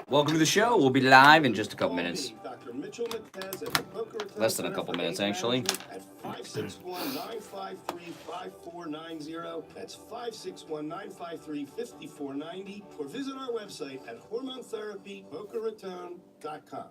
Welcome to the show. We'll be live in just a couple minutes. Less than a couple minutes, actually. At 561-953-5490. That's 561-953-5490. Or visit our website at hormonetherapyboca-raton.com.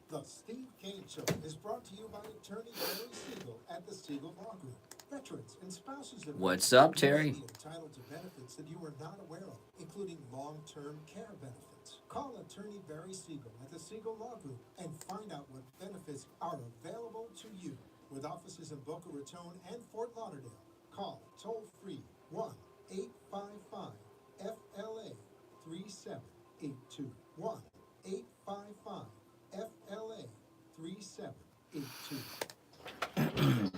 The Steve Kane Show is brought to you by attorney Terry Siegel at the Siegel Law Group. Veterans and spouses of What's up, Terry? may be entitled to benefits that you are not aware of, including long-term care benefits. Call attorney Barry Siegel at the Siegel Law Group and find out what benefits are available to you. With offices in Boca Raton and Fort Lauderdale, call toll-free 1-855-FLA-3782. 1-855-FLA-3782.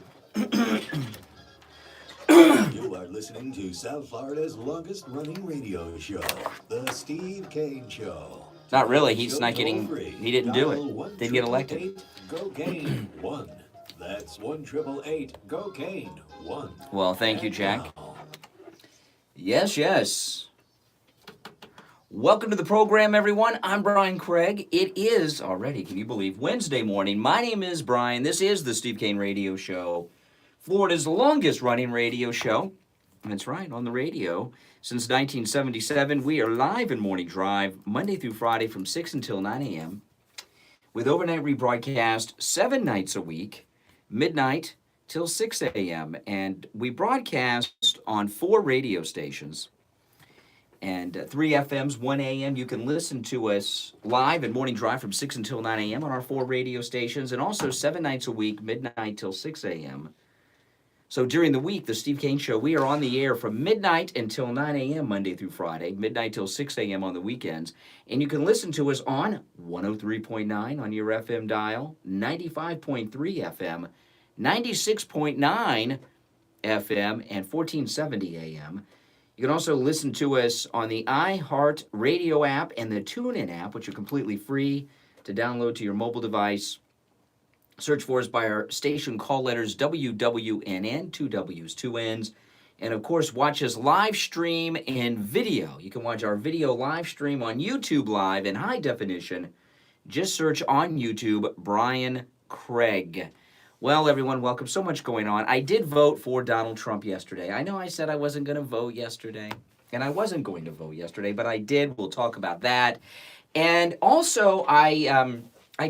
You are listening to South Florida's longest running radio show, The Steve Kane Show. Not really. He's not getting. He didn't do it. Didn't get elected. Go Kane 1. That's 1-888 Go Kane 1. Well, thank you, Jack. Now, Yes. Welcome to the program, everyone. I'm Brian Craig. It is already, can you believe, Wednesday morning. My name is Brian. This is the Steve Kane Radio Show, Florida's longest running radio show. That's right, on the radio. Since 1977, we are live in Morning Drive, Monday through Friday from 6 until 9 a.m., with overnight rebroadcast 7 nights a week, midnight till 6 a.m., and we broadcast on 4 radio stations and 3 FMs, 1 AM. You can listen to us live in Morning Drive from 6 until 9 a.m. on our 4 radio stations, and also 7 nights a week, midnight till 6 a.m. So during the week, the Steve Kane Show, we are on the air from midnight until 9 a.m. Monday through Friday, midnight till 6 a.m. on the weekends. And you can listen to us on 103.9 on your FM dial, 95.3 FM, 96.9 FM, and 1470 AM. You can also listen to us on the iHeart Radio app and the TuneIn app, which are completely free to download to your mobile device. Search for us by our station call letters WWNN, 2 W's, 2 N's. And of course, watch us live stream in video. You can watch our video live stream on YouTube Live in high definition. Just search on YouTube, Brian Craig. Well, everyone, welcome. So much going on. I did vote for Donald Trump yesterday. I know I said I wasn't going to vote yesterday, and I wasn't going to vote yesterday, but I did. We'll talk about that. And also, I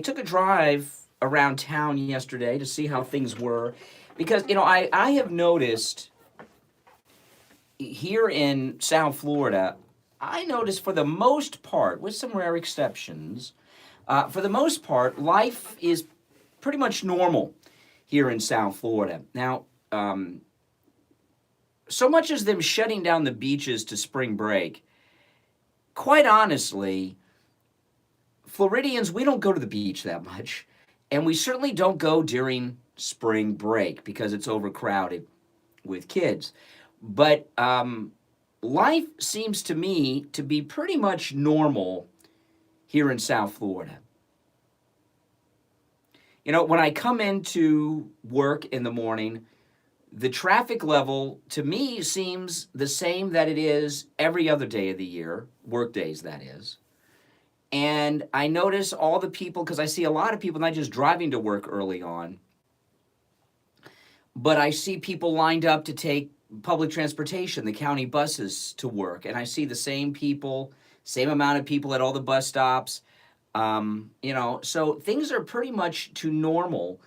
took a drive around town yesterday to see how things were, because, you know, I have noticed here in South Florida, I noticed for the most part, with some rare exceptions, for the most part, life is pretty much normal here in South Florida. Now, so much as them shutting down the beaches to spring break, quite honestly, Floridians, we don't go to the beach that much, and we certainly don't go during spring break because it's overcrowded with kids. But life seems to me to be pretty much normal here in South Florida. You know, when I come into work in the morning, the traffic level to me seems the same that it is every other day of the year, work days that is. And I notice all the people, because I see a lot of people not just driving to work early on, but I see people lined up to take public transportation, the county buses to work. And I see the same people, same amount of people at all the bus stops. You know, so things are pretty much to normal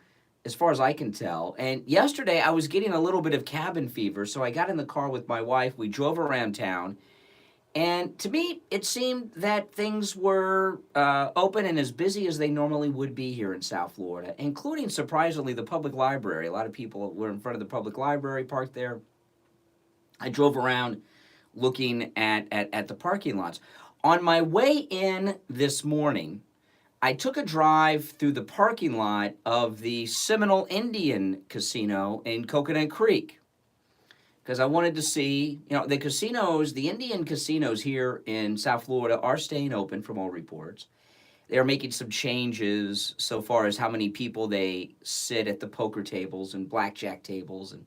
as far as I can tell. And yesterday I was getting a little bit of cabin fever, so I got in the car with my wife. We drove around town, and to me it seemed that things were open and as busy as they normally would be here in South Florida, including, surprisingly, the public library. A lot of people were in front of the public library parked there. I drove around looking at the parking lots. On my way in this morning, I took a drive through the parking lot of the Seminole Indian Casino in Coconut Creek because I wanted to see, you know, the casinos, the Indian casinos here in South Florida are staying open from all reports. They're making some changes so far as how many people they sit at the poker tables and blackjack tables, and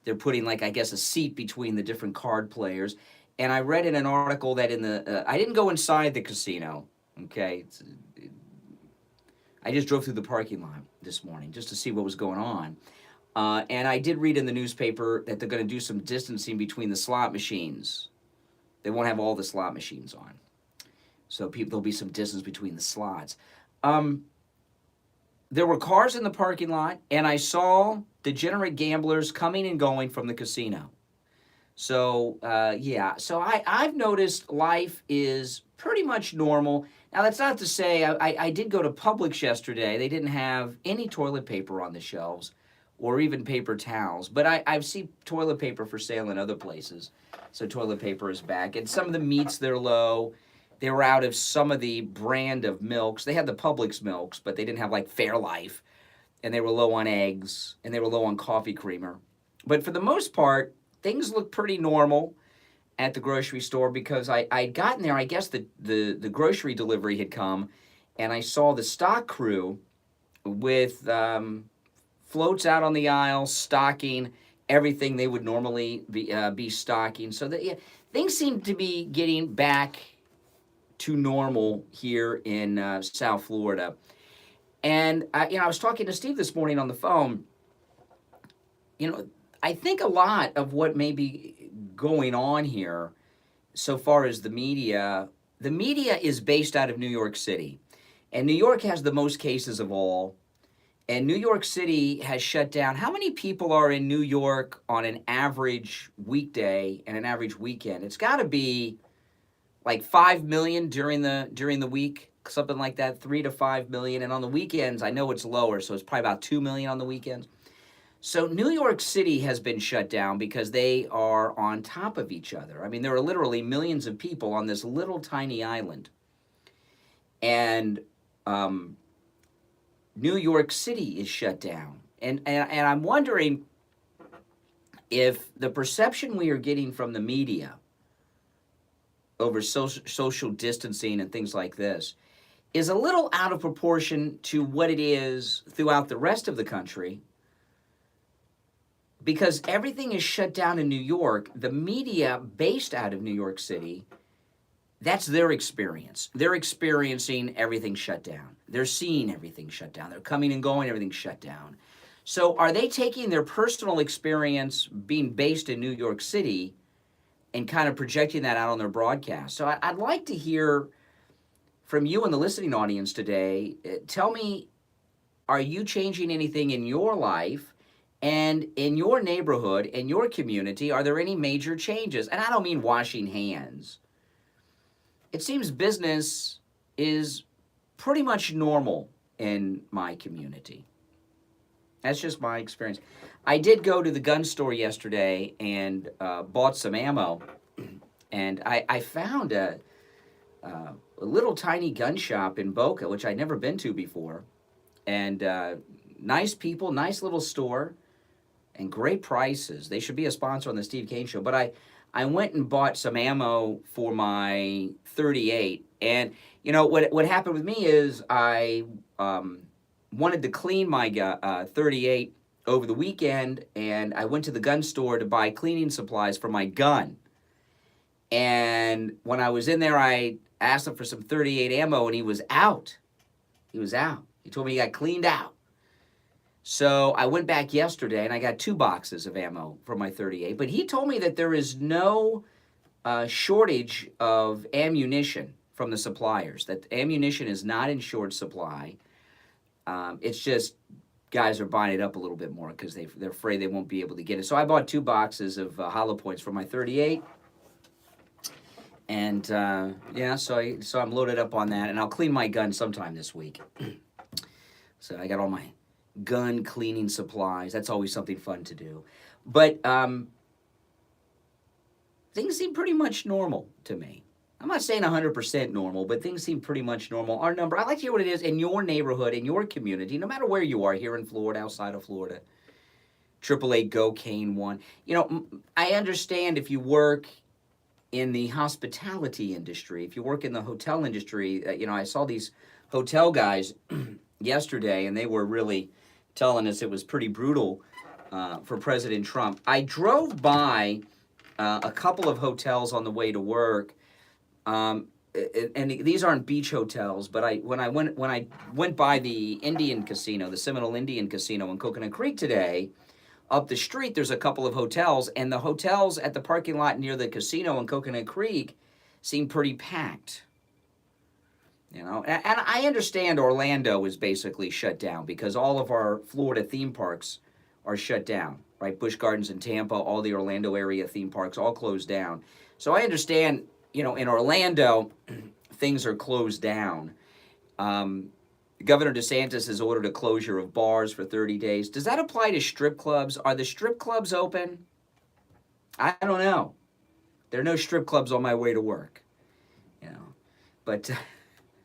they're putting, like, I guess, a seat between the different card players. and I read in an article that in the I didn't go inside the casino. Okay, I just drove through the parking lot this morning just to see what was going on. And I did read in the newspaper that they're going to do some distancing between the slot machines. They won't have all the slot machines on. So there'll be some distance between the slots. There were cars in the parking lot, and I saw degenerate gamblers coming and going from the casino. So, So I've noticed life is pretty much normal. Now, that's not to say, I did go to Publix yesterday. They didn't have any toilet paper on the shelves or even paper towels. But I've seen toilet paper for sale in other places. So toilet paper is back. And some of the meats, they're low. They were out of some of the brand of milks. They had the Publix milks, but they didn't have like Fairlife. And they were low on eggs. And they were low on coffee creamer. But for the most part, things look pretty normal at the grocery store because I'd gotten there. I guess the grocery delivery had come, and I saw the stock crew with floats out on the aisle, stocking everything they would normally be stocking. So things seem to be getting back to normal here in South Florida. And I was talking to Steve this morning on the phone. I think a lot of what may be going on here so far as the media is based out of New York City. And New York has the most cases of all. And New York City has shut down. How many people are in New York on an average weekday and an average weekend? It's got to be like 5 million during the week, something like that, 3 to 5 million. And on the weekends, I know it's lower, so it's probably about 2 million on the weekends. So New York City has been shut down because they are on top of each other. I mean, there are literally millions of people on this little tiny island. And New York City is shut down. And I'm wondering if the perception we are getting from the media over social distancing and things like this is a little out of proportion to what it is throughout the rest of the country. Because everything is shut down in New York, the media based out of New York City, that's their experience. They're experiencing everything shut down. They're seeing everything shut down. They're coming and going, everything shut down. So are they taking their personal experience being based in New York City and kind of projecting that out on their broadcast? So I'd like to hear from you and the listening audience today. Tell me, are you changing anything in your life? And in your neighborhood, in your community, are there any major changes? And I don't mean washing hands. It seems business is pretty much normal in my community. That's just my experience. I did go to the gun store yesterday and bought some ammo. And I found a little tiny gun shop in Boca, which I'd never been to before. And nice people, nice little store. And great prices. They should be a sponsor on the Steve Kane Show. But I went and bought some ammo for my .38. And, what happened with me is I wanted to clean my .38 over the weekend. And I went to the gun store to buy cleaning supplies for my gun. And when I was in there, I asked him for some .38 ammo, and he was out. He told me he got cleaned out. So I went back yesterday and I got 2 boxes of ammo for my .38. But he told me that there is no shortage of ammunition from the suppliers, that ammunition is not in short supply. It's just guys are buying it up a little bit more because they're afraid they won't be able to get it. So I bought 2 boxes of hollow points for my .38. And so I'm loaded up on that. And I'll clean my gun sometime this week. So I got all my gun cleaning supplies. That's always something fun to do. But things seem pretty much normal to me. I'm not saying 100% normal, but things seem pretty much normal. I'd like to hear what it is in your neighborhood, in your community, no matter where you are, here in Florida, outside of Florida. 888-GO-KANE-1. I understand if you work in the hospitality industry, if you work in the hotel industry, I saw these hotel guys yesterday, and they were really telling us it was pretty brutal for President Trump. I drove by a couple of hotels on the way to work. And these aren't beach hotels, but when I went by the Indian Casino, the Seminole Indian Casino in Coconut Creek today, up the street there's a couple of hotels, and the hotels at the parking lot near the casino in Coconut Creek seem pretty packed. You know, and I understand Orlando is basically shut down because all of our Florida theme parks are shut down, right? Busch Gardens in Tampa, all the Orlando area theme parks all closed down. So I understand, you know, in Orlando, things are closed down. Governor DeSantis has ordered a closure of bars for 30 days. Does that apply to strip clubs? Are the strip clubs open? I don't know. There are no strip clubs on my way to work, you know. But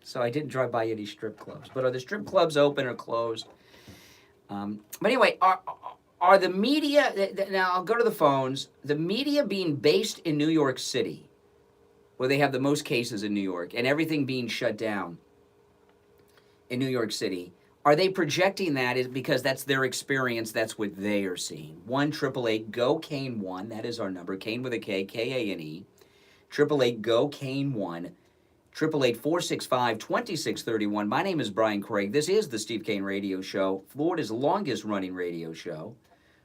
so I didn't drive by any strip clubs. But are the strip clubs open or closed? But anyway, are the media, now I'll go to the phones, the media being based in New York City, where they have the most cases in New York, and everything being shut down in New York City, are they projecting that is because that's their experience, that's what they are seeing? 1-888-GO-CANE1, that is our number, Kane with a K, K-A-N-E, 888-GO-CANE1, 888-465-2631. My name is Brian Craig. This is the Steve Kane Radio Show, Florida's longest running radio show,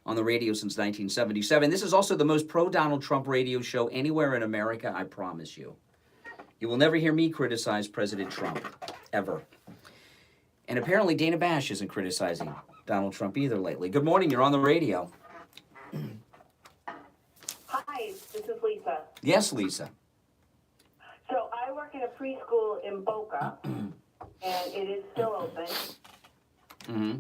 on the radio since 1977. This is also the most pro-Donald Trump radio show anywhere in America, I promise you. You will never hear me criticize President Trump, ever. And apparently Dana Bash isn't criticizing Donald Trump either lately. Good morning, you're on the radio. Hi, this is Lisa. Yes, Lisa. So I work in a preschool in Boca, and it is still open. Mm-hmm.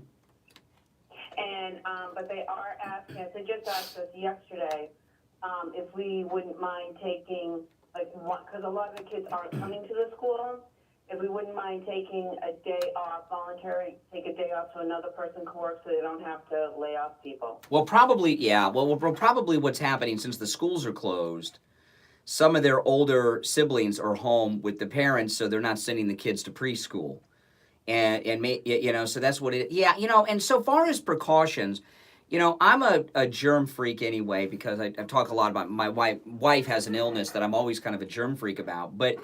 And but they are asking us. They just asked us yesterday if we wouldn't mind taking because a lot of the kids aren't coming to the school. If we wouldn't mind taking a day off, voluntary, take a day off so another person can work so they don't have to lay off people. Well, probably, yeah. Well, probably what's happening since the schools are closed, some of their older siblings are home with the parents, so they're not sending the kids to preschool. You know, so that's what it, yeah, you know, and so far as precautions, you know, I'm a germ freak anyway because I talk a lot about my wife has an illness that I'm always kind of a germ freak about. But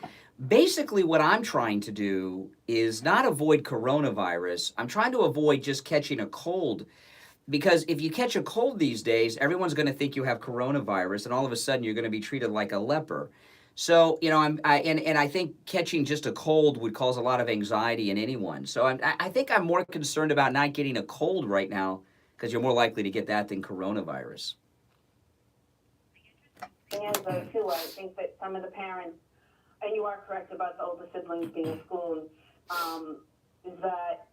basically what I'm trying to do is not avoid coronavirus. I'm trying to avoid just catching a cold. Because if you catch a cold these days, everyone's going to think you have coronavirus, and all of a sudden you're going to be treated like a leper. So, you know, I think catching just a cold would cause a lot of anxiety in anyone. So I think I'm more concerned about not getting a cold right now because you're more likely to get that than coronavirus. And too, I think that some of the parents, and you are correct about the older siblings being in school, is that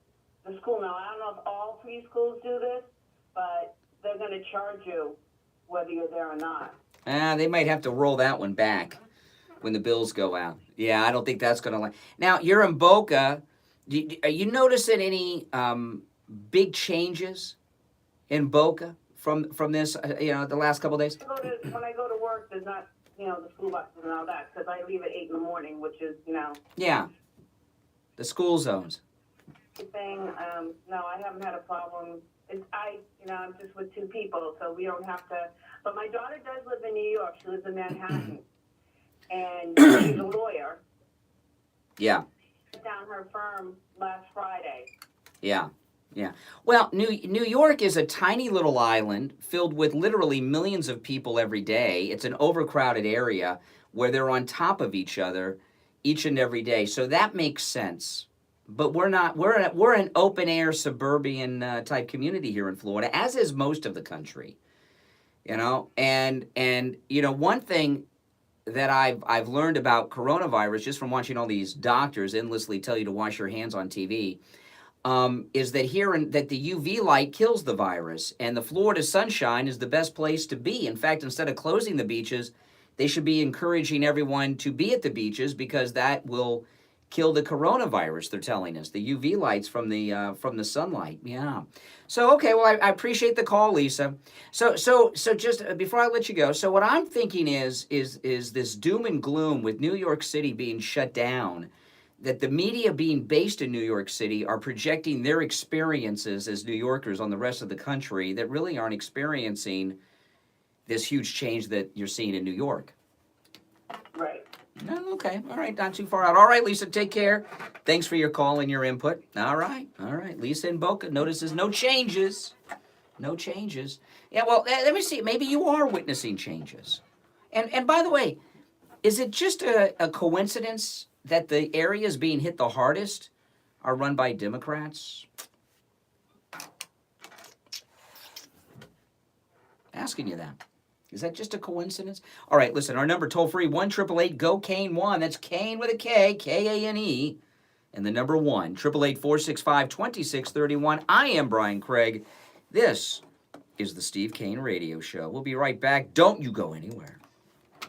the school now, I don't know if all preschools do this, but they're going to charge you whether you're there or not. They might have to roll that one back when the bills go out. Yeah, I don't think that's going to. Now, you're in Boca. Are you noticing any big changes in Boca from this, you know, the last couple of days? When I go to work, there's not, you know, the school buses and all that, because I leave at 8 in the morning, which is, you know. Yeah, the school zones. Thing, no, I haven't had a problem. I'm just with two people, so we don't have to. But my daughter does live in New York. She lives in Manhattan, and she's a lawyer. Yeah. Shut down her firm last Friday. Yeah. Yeah. Well, New York is a tiny little island filled with literally millions of people every day. It's an overcrowded area where they're on top of each other each and every day. So that makes sense. But we're not. We're an open air suburban type community here in Florida, as is most of the country. You know, and you know, one thing that I've learned about coronavirus just from watching all these doctors endlessly tell you to wash your hands on TV, is that that the UV light kills the virus, and the Florida sunshine is the best place to be. In fact, instead of closing the beaches, they should be encouraging everyone to be at the beaches because that will kill the coronavirus, they're telling us. The UV lights from the sunlight. Yeah. So, okay, well, I appreciate the call, Lisa. So just before I let you go, so what I'm thinking is this doom and gloom with New York City being shut down, that the media being based in New York City are projecting their experiences as New Yorkers on the rest of the country that really aren't experiencing this huge change that you're seeing in New York. Right. No, okay, all right, not too far out. All right, Lisa, take care. Thanks for your call and your input. All right. Lisa in Boca notices no changes. No changes. Yeah, well, let me see. Maybe you are witnessing changes. And by the way, is it just a coincidence that the areas being hit the hardest are run by Democrats? Asking you that. Is that just a coincidence? All right, listen, our number toll free 1-888-GO-CANE1. That's Kane with a K, K-A-N-E. And the number 1-888-465-2631. I am Brian Craig. This is the Steve Kane Radio Show. We'll be right back. Don't you go anywhere.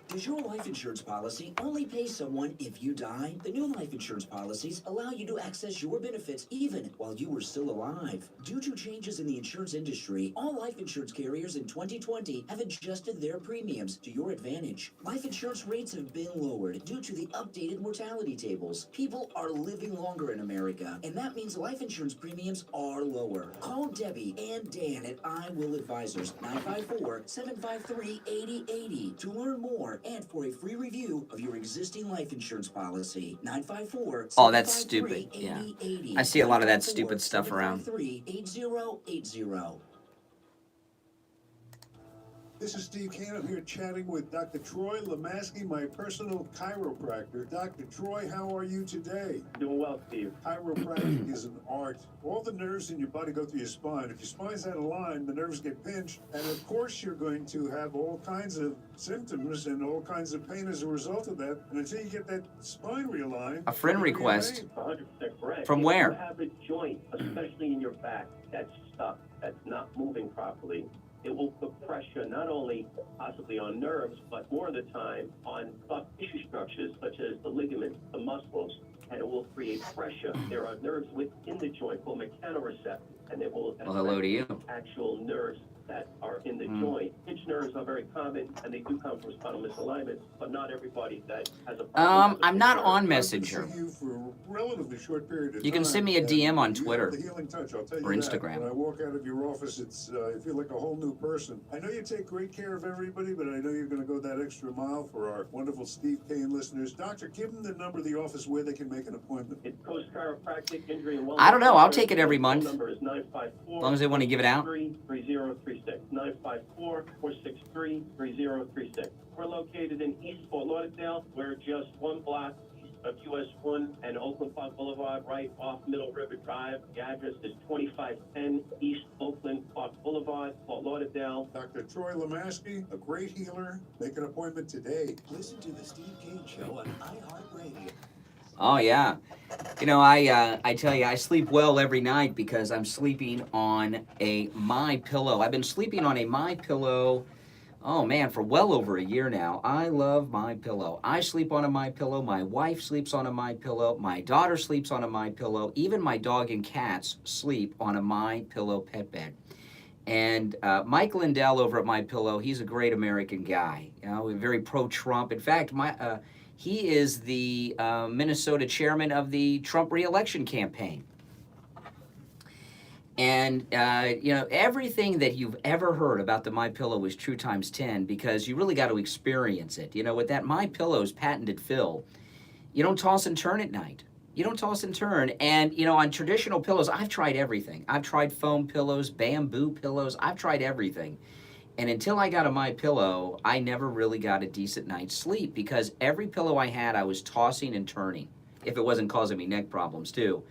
Does your life insurance policy only pay someone if you die? The new life insurance policies allow you to access your benefits even while you were still alive. Due to changes in the insurance industry, all life insurance carriers in 2020 have adjusted their premiums to your advantage. Life insurance rates have been lowered due to the updated mortality tables. People are living longer in America, and that means life insurance premiums are lower. Call Debbie and Dan at I Will Advisors, 954-753-8080 to learn more and for a free review of your existing life insurance policy. 954 Oh, that's stupid. Yeah. I see a lot of that stupid stuff around. 8080. This is Steve Kane. I'm here chatting with Dr. Troy Lemaski, my personal chiropractor. Dr. Troy, how are you today? Doing well, Steve. Chiropractic is an art. All the nerves in your body go through your spine. If your spine's out of line, the nerves get pinched. And of course, you're going to have all kinds of symptoms and all kinds of pain as a result of that. And until you get that spine realigned... A friend request. 100% correct. From If where? you have a joint, especially in your back, that's stuck, that's not moving properly, it will put pressure not only possibly on nerves, but more of the time on soft tissue structures such as the ligaments, the muscles, and it will create pressure. There are nerves within the joint called mechanoreceptors, and they will Well, hello to you. actual nerves that are in the joint. Pinched nerves are very common, and they do come from spinal misalignments, but not everybody that has a problem. with I'm not nerve. on I've been Messenger. seeing you for a relatively short period of time. You can send me a DM on and you Twitter have the healing touch, I'll tell you or that. Instagram. When I walk out of your office, it's I feel like a whole new person. I know you take great care of everybody, but I know you're going to go that extra mile for our wonderful Steve Kane listeners. Doctor, give them the number of the office where they can make an appointment. It's Coast Chiropractic Injury and Wellness. I don't know. I'll Center. take it every The month. phone number is 954. As long as they want to give it out. 3036. 954-463-3036. We're located in East Fort Lauderdale. We're just one block east of US 1 and Oakland Park Boulevard, right off Middle River Drive. The address is 2510 East Oakland Park Boulevard, Fort Lauderdale. Dr. Troy Lemaski, a great healer. Make an appointment today. Listen to the Steve Kane Show on iHeartRadio. Oh yeah, you know I tell you I sleep well every night because I'm sleeping on a MyPillow. I've been sleeping on a MyPillow, oh man, for well over a year now. I love MyPillow. I sleep on a MyPillow. My wife sleeps on a MyPillow. My daughter sleeps on a MyPillow. Even my dog and cats sleep on a MyPillow pet bed. And Mike Lindell over at MyPillow, he's a great American guy. You know, very pro-Trump. In fact, he is the Minnesota chairman of the Trump re-election campaign. And, you know, everything that you've ever heard about the MyPillow is true times 10 because you really got to experience it. You know, with that MyPillow's patented fill, you don't toss and turn at night. You don't toss and turn. And, you know, on traditional pillows, I've tried everything. I've tried foam pillows, bamboo pillows. I've tried everything. And until I got a MyPillow, I never really got a decent night's sleep because every pillow I had, I was tossing and turning, if it wasn't causing me neck problems too.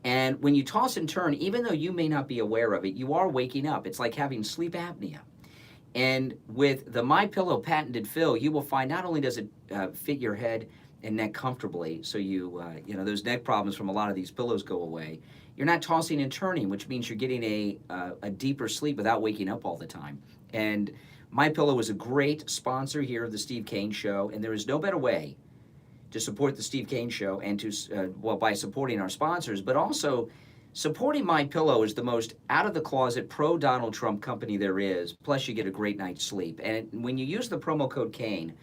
And when you toss and turn, even though you may not be aware of it, you are waking up. It's like having sleep apnea. And with the MyPillow patented fill, you will find not only does it fit your head and neck comfortably, so you know, those neck problems from a lot of these pillows go away. You're not tossing and turning, which means you're getting a deeper sleep without waking up all the time. And MyPillow is a great sponsor here of the Steve Kane Show, and there is no better way to support the Steve Kane Show and to, well, by supporting our sponsors, but also supporting MyPillow is the most out-of-the-closet pro-Donald Trump company there is, plus you get a great night's sleep. And when you use the promo code Kane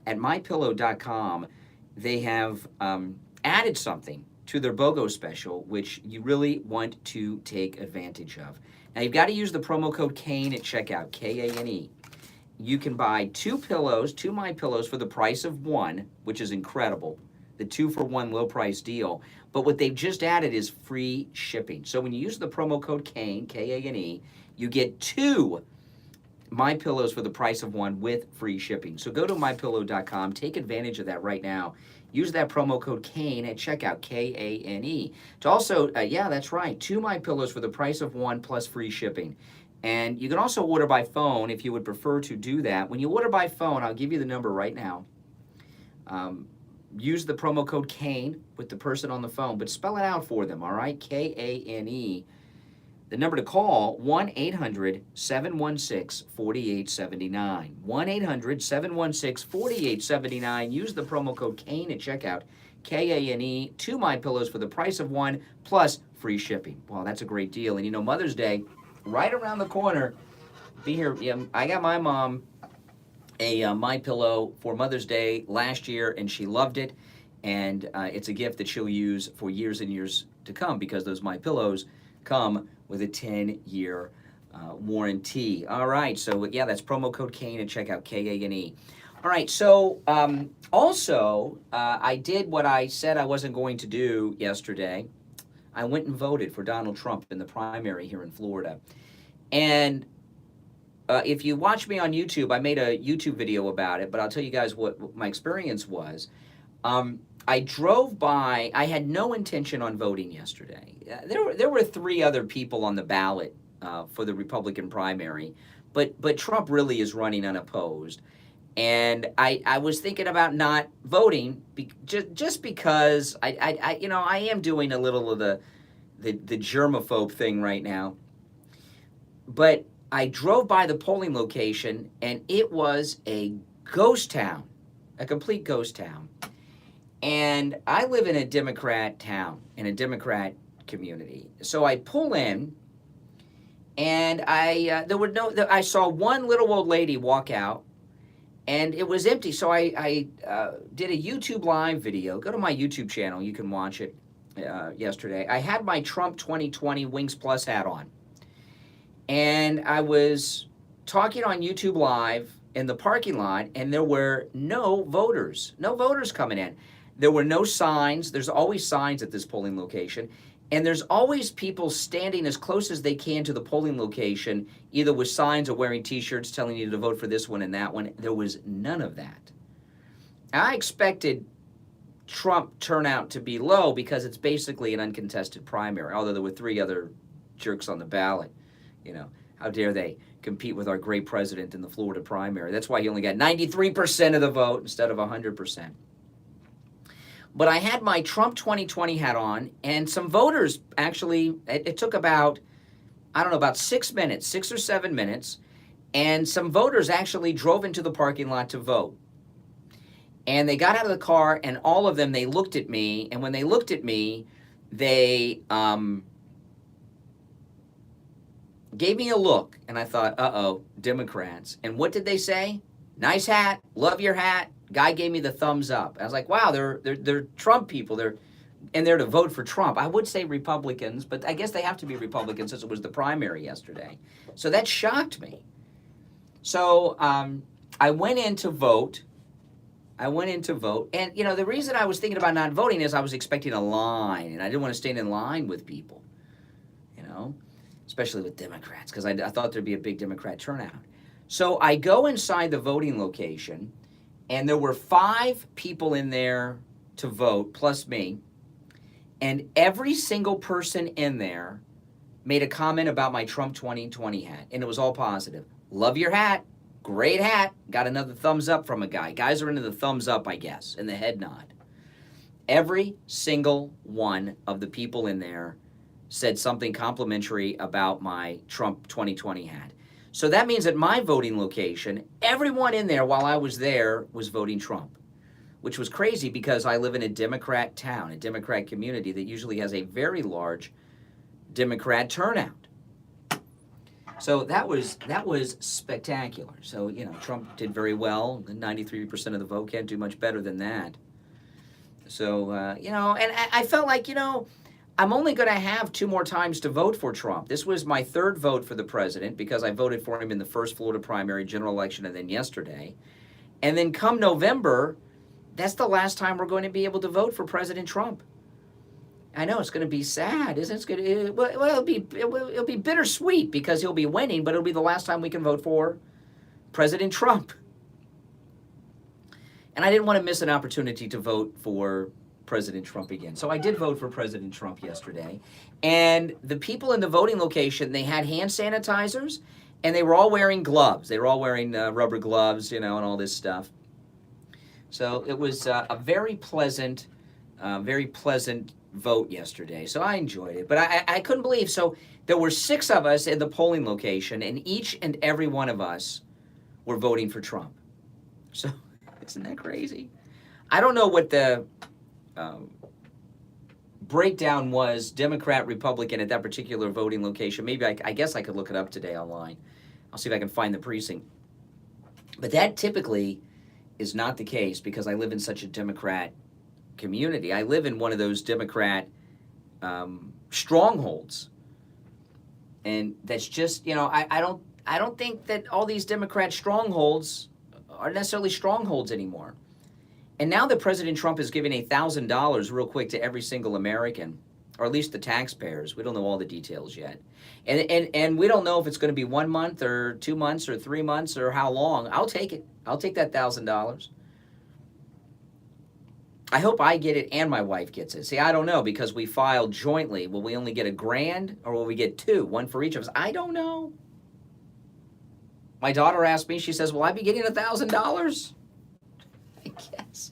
at MyPillow.com, they have added something to their BOGO special, which you really want to take advantage of. Now, you've got to use the promo code Kane at checkout, K-A-N-E. you can buy 2 pillows, 2 My Pillows for the price of 1, which is incredible. The 2-for-1 low price deal. But what they've just added is free shipping. So when you use the promo code KANE, K-A-N-E, you get 2 My Pillows for the price of 1 with free shipping. So go to mypillow.com, take advantage of that right now. Use that promo code KANE at checkout, K-A-N-E. To also, yeah, that's right, 2 My Pillows for the price of 1 plus free shipping. And you can also order by phone if you would prefer to do that. When you order by phone, I'll give you the number right now. Use the promo code KANE with the person on the phone, but spell it out for them, all right? K-A-N-E. The number to call, 1-800-716-4879. 1-800-716-4879. Use the promo code KANE at checkout, K-A-N-E. 2 My Pillows for the price of 1 plus free shipping. Wow, that's a great deal. And you know, Mother's Day, right around the corner. Be here. Yeah, I got my mom a My Pillow for Mother's Day last year, and she loved it. And it's a gift that she'll use for years and years to come because those My Pillows come with a 10-year warranty. All right, so yeah, that's promo code KANE at checkout, K-A-N-E. All right, so also, I did what I said I wasn't going to do yesterday. I went and voted for Donald Trump in the primary here in Florida. And if you watch me on YouTube, I made a YouTube video about it, but I'll tell you guys what my experience was. I drove by, I had no intention on voting yesterday. There were 3 other people on the ballot for the Republican primary, but Trump really is running unopposed. And I was thinking about not voting just because I am doing a little of the germaphobe thing right now. But I drove by the polling location, and it was a ghost town, a complete ghost town. And I live in a Democrat town, in a Democrat community. So I pull in, and I saw one little old lady walk out, and it was empty. So I did a YouTube live video. Go to my YouTube channel. You can watch it yesterday. I had my Trump 2020 Wings Plus hat on. And I was talking on YouTube Live in the parking lot, and there were no voters coming in. There were no signs. There's always signs at this polling location. And there's always people standing as close as they can to the polling location, either with signs or wearing T-shirts telling you to vote for this one and that one. There was none of that. I expected Trump turnout to be low because it's basically an uncontested primary, although there were 3 other jerks on the ballot. You know, how dare they compete with our great president in the Florida primary? That's why he only got 93% of the vote instead of 100%. But I had my Trump 2020 hat on, and some voters actually, it took about 6 minutes, 6 or 7 minutes, and some voters actually drove into the parking lot to vote. And they got out of the car, and all of them, they looked at me, and when they looked at me, they gave me a look, and I thought, uh-oh, Democrats. And what did they say? Nice hat, love your hat. Guy gave me the thumbs up. I was like, wow, they're Trump people. They're to vote for Trump. I would say Republicans, but I guess they have to be Republicans since it was the primary yesterday. So that shocked me. So I went in to vote. And, you know, the reason I was thinking about not voting is I was expecting a line, and I didn't want to stand in line with people, you know, especially with Democrats, because I thought there'd be a big Democrat turnout. So I go inside the voting location, and there were 5 people in there to vote, plus me, and every single person in there made a comment about my Trump 2020 hat, and it was all positive. Love your hat. Great hat. Got another thumbs up from a guy. Guys are into the thumbs up, I guess, and the head nod. Every single one of the people in there said something complimentary about my Trump 2020 hat. So that means at my voting location, everyone in there while I was there was voting Trump, which was crazy because I live in a Democrat town, a Democrat community that usually has a very large Democrat turnout. So that was spectacular. So, you know, Trump did very well. 93% of the vote, can't do much better than that. So, you know, and I felt like, you know, I'm only going to have 2 more times to vote for Trump. This was my 3rd vote for the president because I voted for him in the first Florida primary general election and then yesterday. And then come November, that's the last time we're going to be able to vote for President Trump. I know it's going to be sad, isn't it? It's going to, well, it'll be bittersweet because he'll be winning, but it'll be the last time we can vote for President Trump. And I didn't want to miss an opportunity to vote for President Trump again. So I did vote for President Trump yesterday. And the people in the voting location, they had hand sanitizers, and they were all wearing gloves. They were all wearing rubber gloves, and all this stuff. So it was a very pleasant vote yesterday. So I enjoyed it. But I couldn't believe. So there were 6 of us in the polling location, and each and every one of us were voting for Trump. So isn't that crazy? I don't know what the breakdown was, Democrat, Republican, at that particular voting location. Maybe I guess I could look it up today online. I'll see if I can find the precinct. But that typically is not the case because I live in such a Democrat community. I live in one of those Democrat strongholds. And that's just, I don't think that all these Democrat strongholds are necessarily strongholds anymore. And now that President Trump is giving $1,000 real quick to every single American, or at least the taxpayers, we don't know all the details yet. And we don't know if it's going to be 1 month or 2 months or 3 months or how long. I'll take it. I'll take that $1,000. I hope I get it and my wife gets it. See, I don't know because we filed jointly. Will we only get $1,000 or will we get 2, 1 for each of us? I don't know. My daughter asked me, she says, will I be getting $1,000? I guess.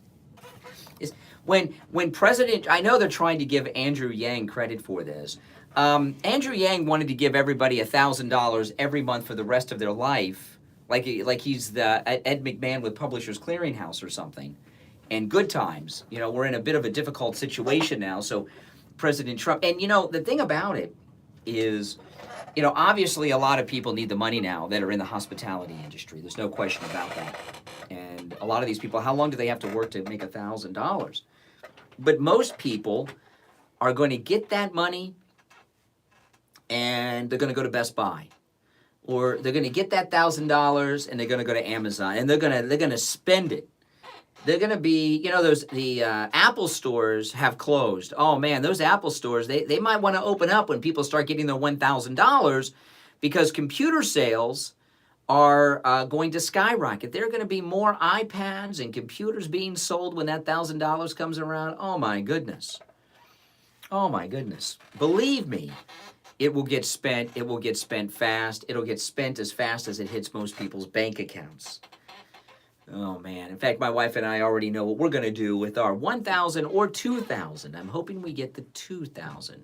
When President, I know they're trying to give Andrew Yang credit for this. Andrew Yang wanted to give everybody $1,000 every month for the rest of their life, like he's the Ed McMahon with Publishers Clearinghouse or something. And good times, we're in a bit of a difficult situation now. So President Trump, and the thing about it is, obviously a lot of people need the money now that are in the hospitality industry. There's no question about that. And a lot of these people, how long do they have to work to make $1,000? But most people are going to get that money and they're going to go to Best Buy. Or they're going to get that $1,000 and they're going to go to Amazon and they're going to spend it. They're going to be, the Apple stores have closed. Oh man, those Apple stores, they might want to open up when people start getting their $1,000 because computer sales are going to skyrocket. There are going to be more iPads and computers being sold when that $1,000 comes around. Oh my goodness. Oh my goodness. Believe me, it will get spent. It will get spent fast. It'll get spent as fast as it hits most people's bank accounts. Oh man. In fact, my wife and I already know what we're going to do with our $1,000 or $2,000. I'm hoping we get the $2,000.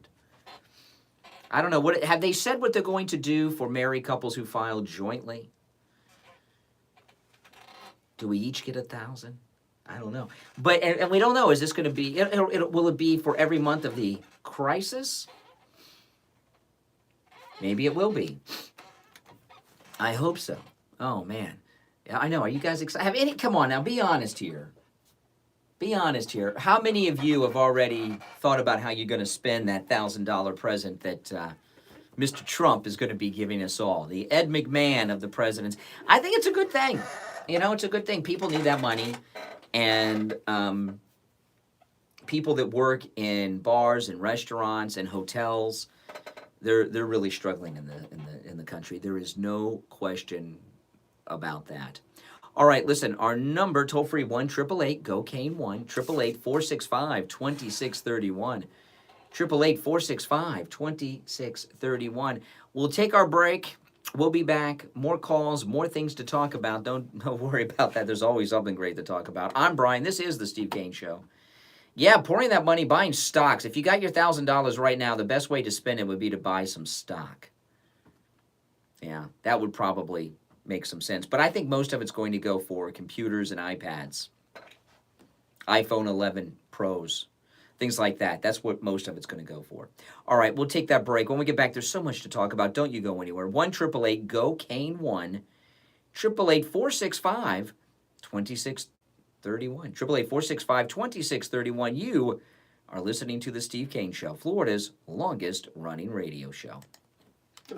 I don't know. What have they said what they're going to do for married couples who file jointly? Do we each get $1,000? I don't know. But and we don't know. Is this going to be? Will it be for every month of the crisis? Maybe it will be. I hope so. Oh man. Yeah, I know. Are you guys excited? Come on now. Be honest here. Be honest here. How many of you have already thought about how you're going to spend that $1,000 present that Mr. Trump is going to be giving us all? The Ed McMahon of the presidents. I think it's a good thing. It's a good thing. People need that money, and people that work in bars and restaurants and hotels, they're really struggling in the country. There is no question about that. All right, listen, our number, toll-free, 1-888-GO-CANE-1, 888-465-2631, 888-465-2631. We'll take our break. We'll be back. More calls, more things to talk about. Don't worry about that. There's always something great to talk about. I'm Brian. This is The Steve Kane Show. Yeah, pouring that money, buying stocks. If you got your $1,000 right now, the best way to spend it would be to buy some stock. Yeah, that would probably make some sense. But I think most of it's going to go for computers and iPads, iPhone 11 Pros, things like that. That's what most of it's going to go for. All right, we'll take that break. When we get back, there's so much to talk about. Don't you go anywhere. 1-888-GO-CANE-1, 888-465-2631, 888-465-2631. You are listening to The Steve Kane Show, Florida's longest running radio show.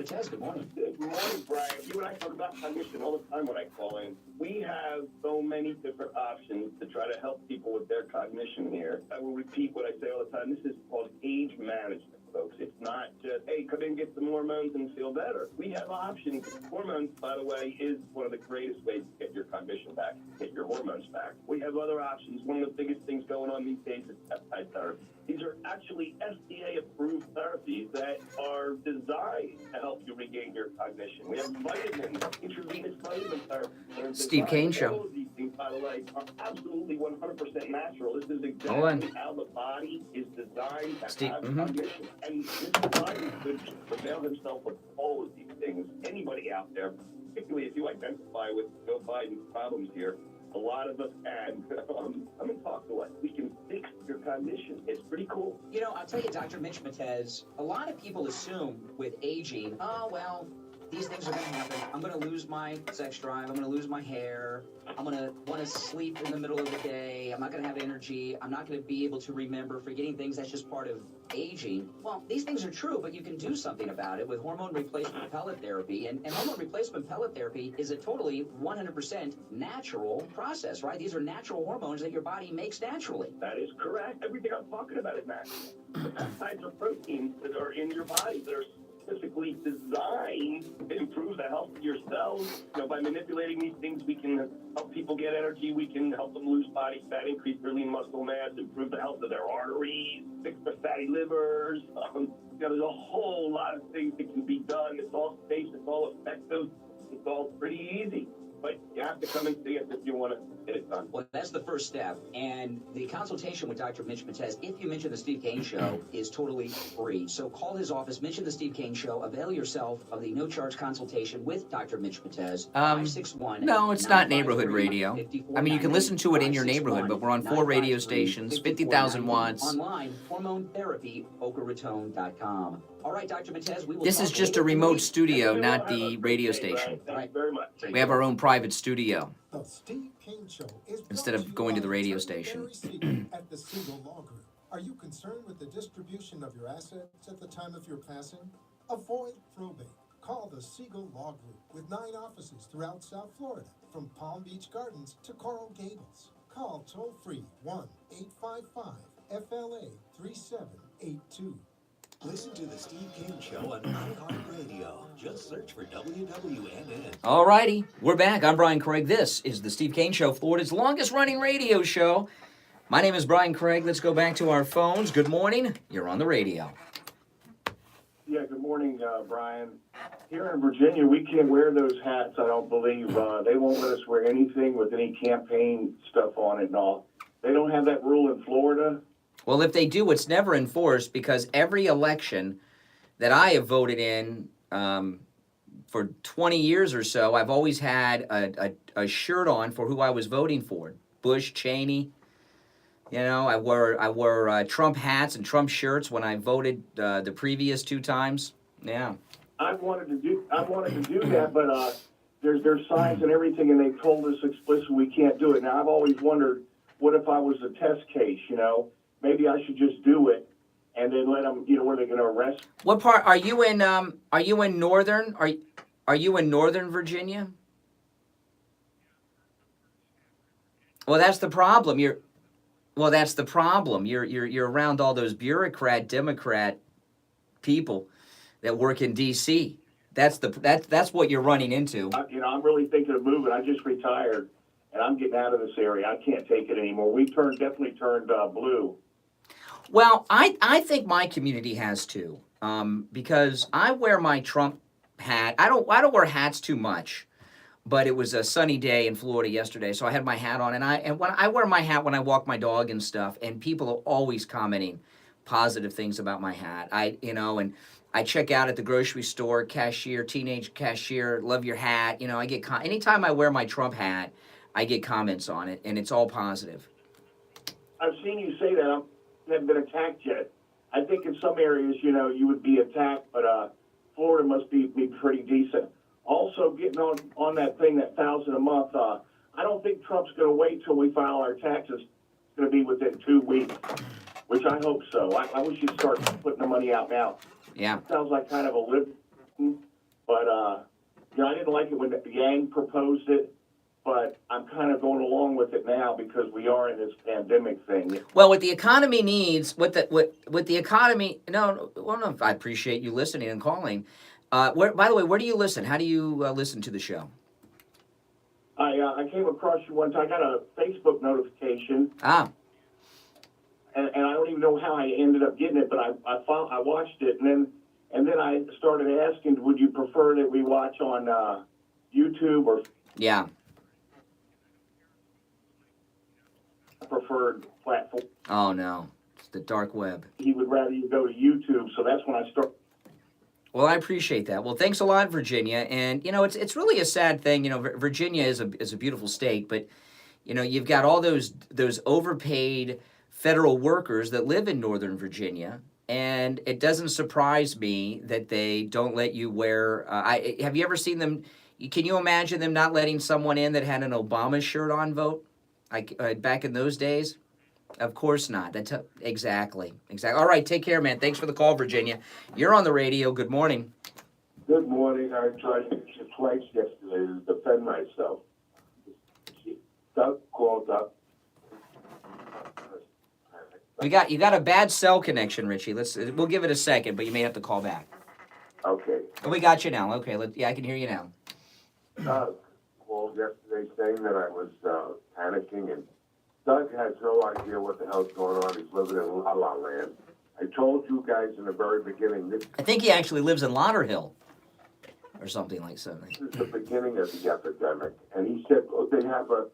Tez, good morning. Good morning, Brian. You and I talk about cognition all the time when I call in. We have so many different options to try to help people with their cognition here. I will repeat what I say all the time. This is called age management, folks. It's not just, hey, come in, get some hormones and feel better. We have options. Hormones, by the way, is one of the greatest ways to get your cognition back, get your hormones back. We have other options. One of the biggest things going on these days is peptide therapy. These are actually FDA-approved therapies that are designed to help you regain your cognition. We have vitamins, intravenous vitamin therapy. Steve Kane Show. All of these things, by the way, are absolutely 100% natural. This is Hold on. exactly how the body is designed to Steve, have mhm. cognition. And this body could avail himself of all of these things. Anybody out there, particularly if you identify with Joe Biden's problems here, a lot of us can. Come and talk to us. We can fix your cognition. It's pretty cool. You know, I'll tell you, Dr. Mitch Matez, a lot of people assume with aging, oh, well, these things are going to happen. I'm going to lose my sex drive. I'm going to lose my hair. I'm going to want to sleep in the middle of the day. I'm not going to have energy. I'm not going to be able to remember, forgetting things. That's just part of aging. Well, these things are true, but you can do something about it with hormone replacement pellet therapy. And hormone replacement pellet therapy is a totally 100% natural process, right? These are natural hormones that your body makes naturally. That is correct. Everything I'm talking about is natural. The peptides are proteins that are in your body that are specifically designed to improve the health of your cells. You know, by manipulating these things, we can help people get energy. We can help them lose body fat, increase their lean muscle mass, improve the health of their arteries, fix their fatty livers. You know, there's a whole lot of things that can be done. It's all safe. It's all effective. It's all pretty easy. But you have to come and see us if you want to get it done. Well, that's the first step. And the consultation with Dr. Mitch Matez, if you mention the Steve Kane Show, is totally free. So call his office, mention the Steve Kane Show, avail yourself of the no-charge consultation with Dr. Mitch Matez. 561. No, it's not neighborhood radio. I mean, you can listen to it in your neighborhood, but we're on 4 radio stations, 50,000 watts. Online, hormone therapy, BocaRaton.com. All right, Dr. Matez, we will This is talk just a later remote today. studio, Everyone not have a the great radio day, station. Brian. Thank you very much. We have our own private studio. The Steve Kane Show is Instead brought of to you going to by the radio Attorney station. Barry Siegel at the Siegel Law Group. Are you concerned with the distribution of your assets at the time of your passing? Avoid probate. Call the Siegel Law Group with 9 offices throughout South Florida, from Palm Beach Gardens to Coral Gables. Call toll-free 1-855-FLA-3782. Listen to The Steve Kane Show on iHeartRadio. Just search for WWNN. All righty, we're back. I'm Brian Craig. This is the Steve Kane Show, Florida's longest running radio show. My name is Brian Craig. Let's go back to our phones. Good morning. You're on the radio. Yeah, good morning, Brian. Here in Virginia, we can't wear those hats, I don't believe. They won't let us wear anything with any campaign stuff on it and all. They don't have that rule in Florida. Well, if they do, it's never enforced because every election that I have voted in for 20 years or so, I've always had a shirt on for who I was voting for. Bush, Cheney. You know, I wore Trump hats and Trump shirts when I voted the previous 2 times. Yeah. I wanted to do that, but there's signs and everything, and they told us explicitly we can't do it. Now, I've always wondered, what if I was a test case, you know? Maybe I should just do it and then let them, you know, where they're going to arrest. What part are you in? Are you in northern? Are you in northern Virginia? Well, that's the problem. You're around all those bureaucrat Democrat people that work in D.C. That's what you're running into. I'm really thinking of moving. I just retired, and I'm getting out of this area. I can't take it anymore. We definitely turned blue. Well, I think my community has too, because I wear my Trump hat. I don't wear hats too much, but it was a sunny day in Florida yesterday, so I had my hat on, and when I wear my hat when I walk my dog and stuff, and people are always commenting positive things about my hat. And I check out at the grocery store, teenage cashier, love your hat. You know, I get anytime I wear my Trump hat, I get comments on it, and it's all positive. I've seen you say that. I haven't been attacked yet. I think in some areas, you know, you would be attacked, but Florida must be pretty decent. Also, getting on that thing, that $1,000 a month, I don't think Trump's going to wait till we file our taxes. It's going to be within 2 weeks. which I hope so. I wish you'd start putting the money out now. Yeah. Sounds like kind of a lip, but you know, I didn't like it when Yang proposed it, but I'm kind of going along with it now because we are in this pandemic thing. Well, what the economy needs, what the economy, no, I appreciate you listening and calling. By the way, where do you listen? How do you listen to the show? I came across you one time. I got a Facebook notification, Ah, and I don't even know how I ended up getting it, but I watched it, and then I started asking, would you prefer that we watch on YouTube or yeah. preferred platform? Oh, no. It's the dark web. He would rather you go to YouTube, so that's when I started. Well, I appreciate that. Well, thanks a lot, Virginia. And, you know, it's really a sad thing. You know, Virginia is a beautiful state, but, you know, you've got all those overpaid federal workers that live in Northern Virginia, and it doesn't surprise me that they don't let you wear. Have you ever seen them? Can you imagine them not letting someone in that had an Obama shirt on vote, like back in those days? Of course not. Exactly. All right, take care, man. Thanks for the call, Virginia. You're on the radio. Good morning. Good morning. I tried to twice yesterday to defend myself. Doug called up. You got a bad cell connection, Richie. We'll give it a second, but you may have to call back. Okay. Oh, we got you now. Okay, I can hear you now. Doug called yesterday saying that I was panicking, and Doug has no idea what the hell's going on. He's living in La La Land. I told you guys in the very beginning, this I think he actually lives in Lauderhill or something like something. is the beginning of the epidemic. And he said, oh, they have a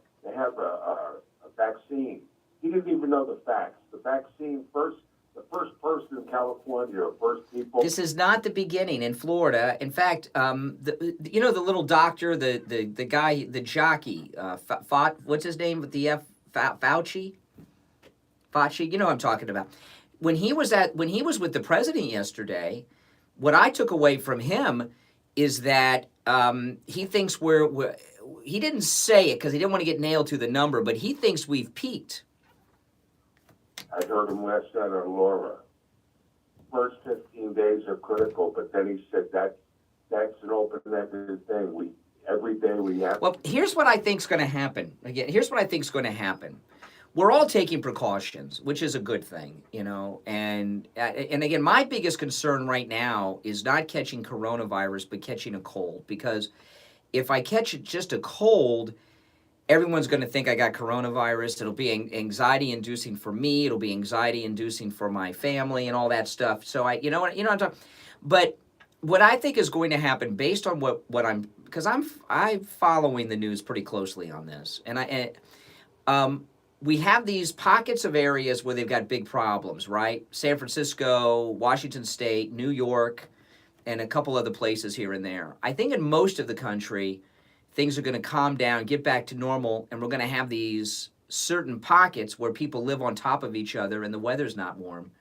vaccine. He didn't even know the facts. The vaccine the first person in California, or first people. This is not the beginning in Florida. In fact, you know the little doctor, the guy, the jockey, what's his name with the F? Fauci, you know what I'm talking about. When he was with the president yesterday, what I took away from him is that he thinks he didn't say it because he didn't want to get nailed to the number, but he thinks we've peaked. I heard him last night on Laura. First 15 days are critical, but then he said that's an open-ended thing. Every day we have. Well, here's what I think's going to happen. Again, here's what I think's going to happen. We're all taking precautions, which is a good thing, you know. And again, my biggest concern right now is not catching coronavirus, but catching a cold. Because if I catch just a cold, everyone's going to think I got coronavirus. It'll be anxiety-inducing for me. It'll be anxiety-inducing for my family and all that stuff. So you know what I'm talking. But what I think is going to happen, based on what because I'm following the news pretty closely on this, and we have these pockets of areas where they've got big problems, right? San Francisco, Washington State, New York, and a couple other places here and there. I think in most of the country, things are going to calm down, get back to normal, and we're going to have these certain pockets where people live on top of each other and the weather's not warm,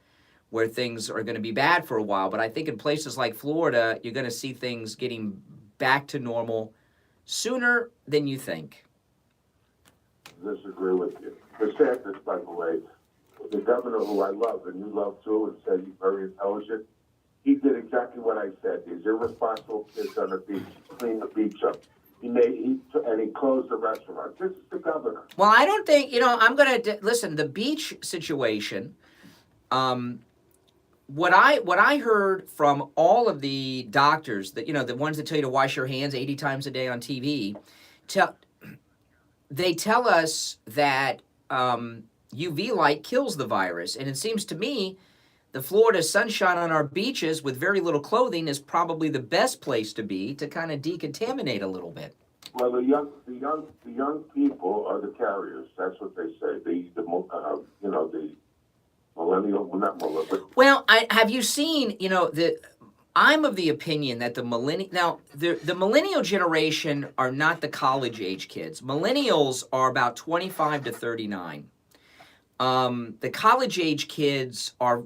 where things are going to be bad for a while. But I think in places like Florida, you're going to see things getting back to normal sooner than you think. Disagree with you. DeSantis, by the way, the governor who I love and you love too, and said he's very intelligent, he did exactly what I said. These irresponsible kids on the beach, clean the beach up. And he closed the restaurant. This is the governor. Well, I don't think, I'm going to, listen, the beach situation, what I heard from all of the doctors, that the ones that tell you to wash your hands 80 times a day on TV, they tell us that UV light kills the virus. And it seems to me the Florida sunshine on our beaches with very little clothing is probably the best place to be to kind of decontaminate a little bit. Well, the young people are the carriers. That's what they say. The millennial, not millennial. But well, have you seen? I'm of the opinion that the millennial generation are not the college age kids. Millennials are about 25 to 39. The college age kids are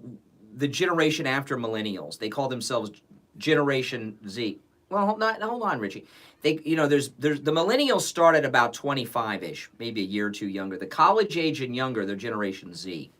the generation after millennials. They call themselves Generation Z. Well, hold on, Richie. There's the millennials start at about 25-ish, maybe a year or two younger. The college age and younger, they're Generation Z.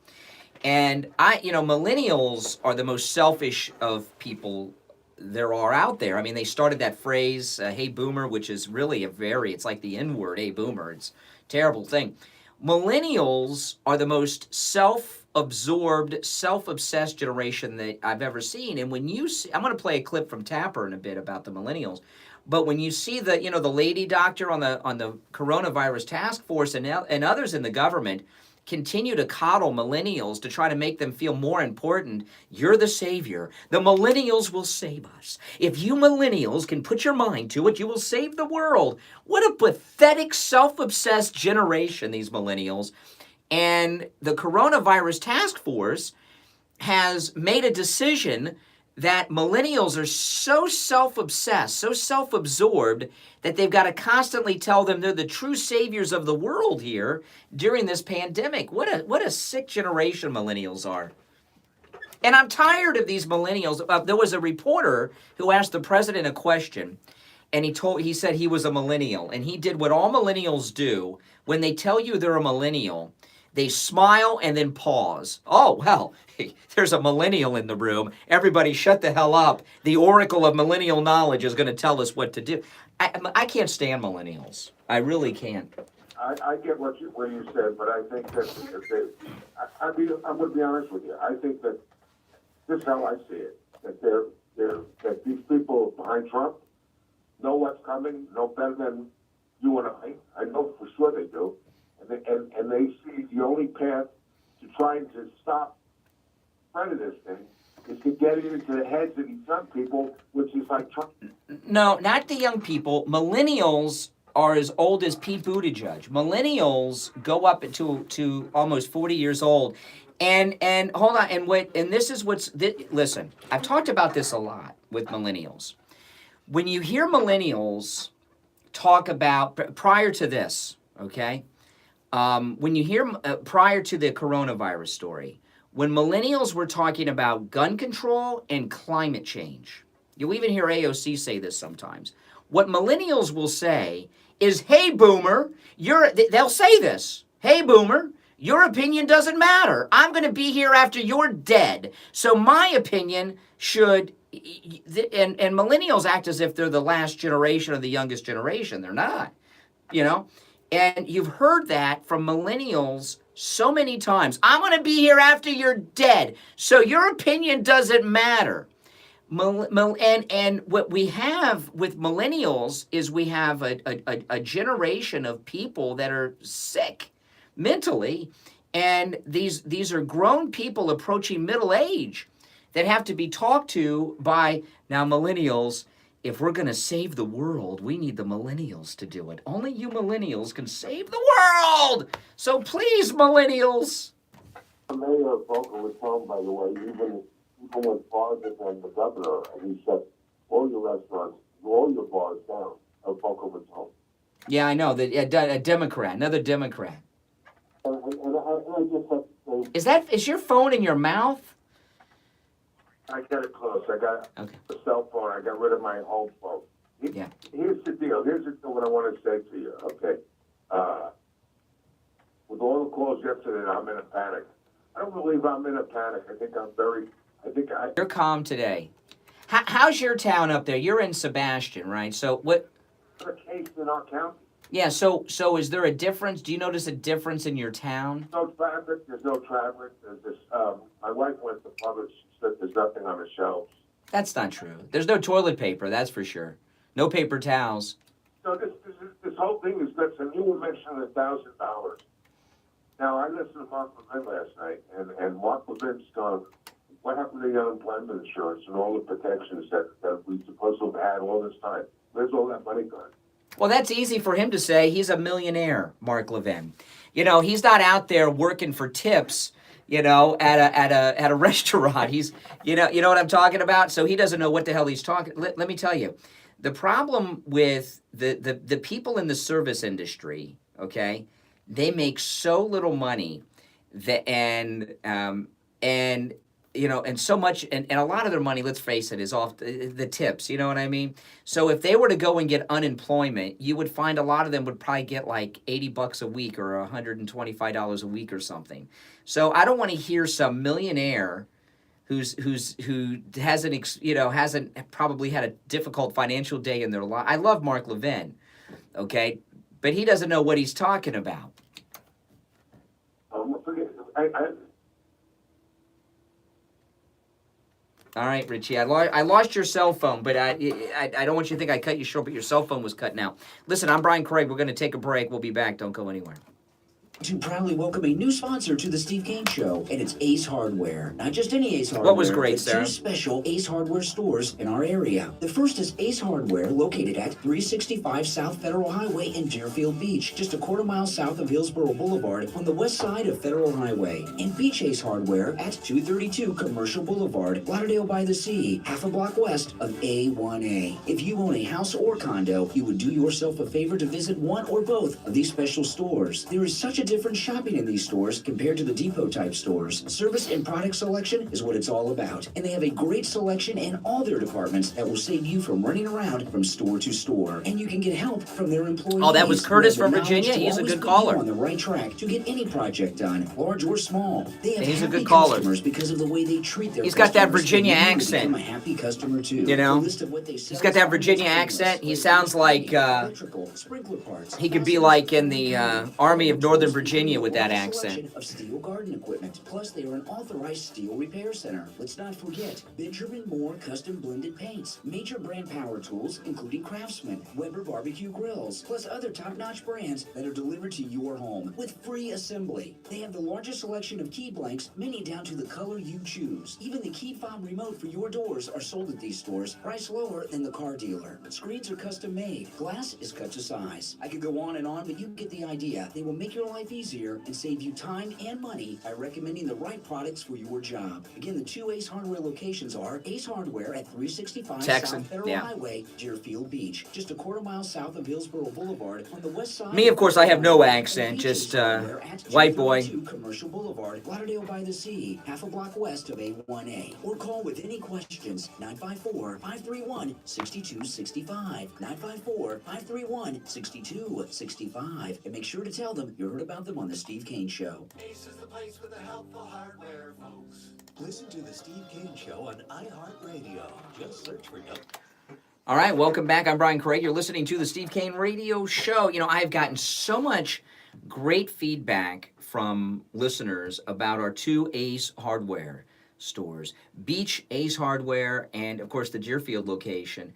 And millennials are the most selfish of people there are out there. I mean, they started that phrase, hey boomer, which is really it's like the N-word, hey boomer. It's a terrible thing. Millennials are the most self-absorbed, self-obsessed generation that I've ever seen. And when you see, I'm going to play a clip from Tapper in a bit about the millennials. But when you see the lady doctor on the coronavirus task force and others in the government continue to coddle millennials to try to make them feel more important, you're the savior. The millennials will save us. If you millennials can put your mind to it, you will save the world. What a pathetic, self-obsessed generation, these millennials. And the coronavirus task force has made a decision that millennials are so self-obsessed, so self-absorbed, that they've got to constantly tell them they're the true saviors of the world here during this pandemic. What a sick generation millennials are. And I'm tired of these millennials. There was a reporter who asked the president a question, and he said he was a millennial, and he did what all millennials do when they tell you they're a millennial. They smile and then pause. Oh, well, there's a millennial in the room. Everybody shut the hell up. The oracle of millennial knowledge is going to tell us what to do. I can't stand millennials. I really can't. I get what you said, but I think that I'm going to be honest with you. I think that this is how I see it. That these people behind Trump know what's coming, know better than you and I. I know for sure they do. And they see the only path to trying to stop spreading this thing is to get it into the heads of these young people, which is like Trump. No, not the young people. Millennials are as old as Pete Buttigieg. Millennials go up to almost 40 years old. And hold on, and this is listen, I've talked about this a lot with millennials. When you hear millennials talk about, prior to this, okay? When you hear prior to the coronavirus story, when millennials were talking about gun control and climate change, you'll even hear AOC say this sometimes. What millennials will say is, hey, boomer, they'll say this, hey, boomer, your opinion doesn't matter. I'm going to be here after you're dead. So my opinion should, and millennials act as if they're the last generation or the youngest generation. They're not, And you've heard that from millennials so many times. I'm going to be here after you're dead, so your opinion doesn't matter. And what we have with millennials is we have a generation of people that are sick mentally, and these are grown people approaching middle age that have to be talked to by, now millennials. If we're going to save the world, we need the millennials to do it. Only you millennials can save the world. So please, millennials. The mayor of Boca Raton, by the way, even went farther than the governor, and he shut all your restaurants, all your bars down of Boca Raton. Yeah, I know. A Democrat, another Democrat. And I just have to say... Is your phone in your mouth? I got it close. I got a cell phone. I got rid of my home phone. Here's the deal. What I want to say to you, okay? With all the calls yesterday, I'm in a panic. I don't believe I'm in a panic. You're calm today. How's your town up there? You're in Sebastian, right? So what? A case in our county. Yeah, so is there a difference? Do you notice a difference in your town? No traffic. There's no traffic. There's this. My wife went to Publix. She said there's nothing on the shelves. That's not true. There's no toilet paper. That's for sure. No paper towels. No, this whole thing is nuts. And you were mentioning $1,000. Now I listened to Mark Levin last night, and Mark Levin's gone. What happened to the unemployment insurance and all the protections that we supposed to have had all this time? Where's all that money gone? Well, that's easy for him to say. He's a millionaire, Mark Levin. He's not out there working for tips, at a restaurant. He's, you know what I'm talking about? So he doesn't know what the hell he's talking. Let me tell you, the problem with the people in the service industry, okay, they make so little money and you know, and so much, and a lot of their money, let's face it, is off the tips, you know what I mean? So if they were to go and get unemployment, you would find a lot of them would probably get like $80 a week or $125 a week or something. So I don't want to hear some millionaire who hasn't probably had a difficult financial day in their life. I love Mark Levin, okay, but he doesn't know what he's talking about. Forget, All right, Richie, I lost your cell phone, but I don't want you to think I cut you short, but your cell phone was cutting out. Listen, I'm Brian Craig. We're going to take a break. We'll be back. Don't go anywhere. To proudly welcome a new sponsor to the Steve Kane Show, and it's Ace Hardware. Not just any Ace Hardware. What was great, but Sarah? two special Ace Hardware stores in our area. The first is Ace Hardware, located at 365 South Federal Highway in Deerfield Beach, just a quarter-mile south of Hillsborough Boulevard on the west side of Federal Highway. And Beach Ace Hardware at 232 Commercial Boulevard, Lauderdale by the Sea, half a block west of A1A. If you own a house or condo, you would do yourself a favor to visit one or both of these special stores. There is such a different shopping in these stores compared to the depot type stores. Service and product selection is what it's all about, and they have a great selection in all their departments that will save you from running around from store to store. And you can get help from their employees. Oh, that was Curtis who have the from Virginia? knowledge to He's a always good put caller. you on the right track to get any project done, large or small. They have He's a happy good caller. customers because of the way they treat their He's got that customers, Virginia and you will accent. become a happy customer too. You know? The list of what they sell He's got that is Virginia endless. accent. He sounds like Electrical, sprinkler parts, he could be like in the Army of Northern Virginia with that accent. Of steel garden equipment. Plus, they are an authorized steel repair center. Let's not forget Benjamin Moore custom blended paints, major brand power tools, including Craftsman, Weber barbecue grills, plus other top-notch brands that are delivered to your home with free assembly. They have the largest selection of key blanks, many down to the color you choose. Even the key fob remote for your doors are sold at these stores, priced lower than the car dealer. Screens are custom made. Glass is cut to size. I could go on, but you get the idea. They will make your life easier and save you time and money by recommending the right products for your job. Again, the two Ace Hardware locations are Ace Hardware at 365 Texan, South Federal yeah. Highway, Deerfield Beach, just a quarter-mile south of Hillsborough Boulevard on the west side. Me, of course, I have no And accent, Beach just Ace Hardware at white boy. 232 Commercial Boulevard, Lauderdale by the Sea, half a block west of A1A. Or call with any questions, 954-531-6265, 954-531-6265. And make sure to tell them you heard about them on the Steve Kane Show. Ace is the place for the helpful hardware, folks. Listen to the Steve Kane Show on iHeartRadio. Just search for All right, welcome back. I'm Brian Craig. You're listening to the Steve Kane Radio Show. You know, I've gotten so much great feedback from listeners about our two Ace Hardware stores, Beach Ace Hardware and, of course, the Deerfield location.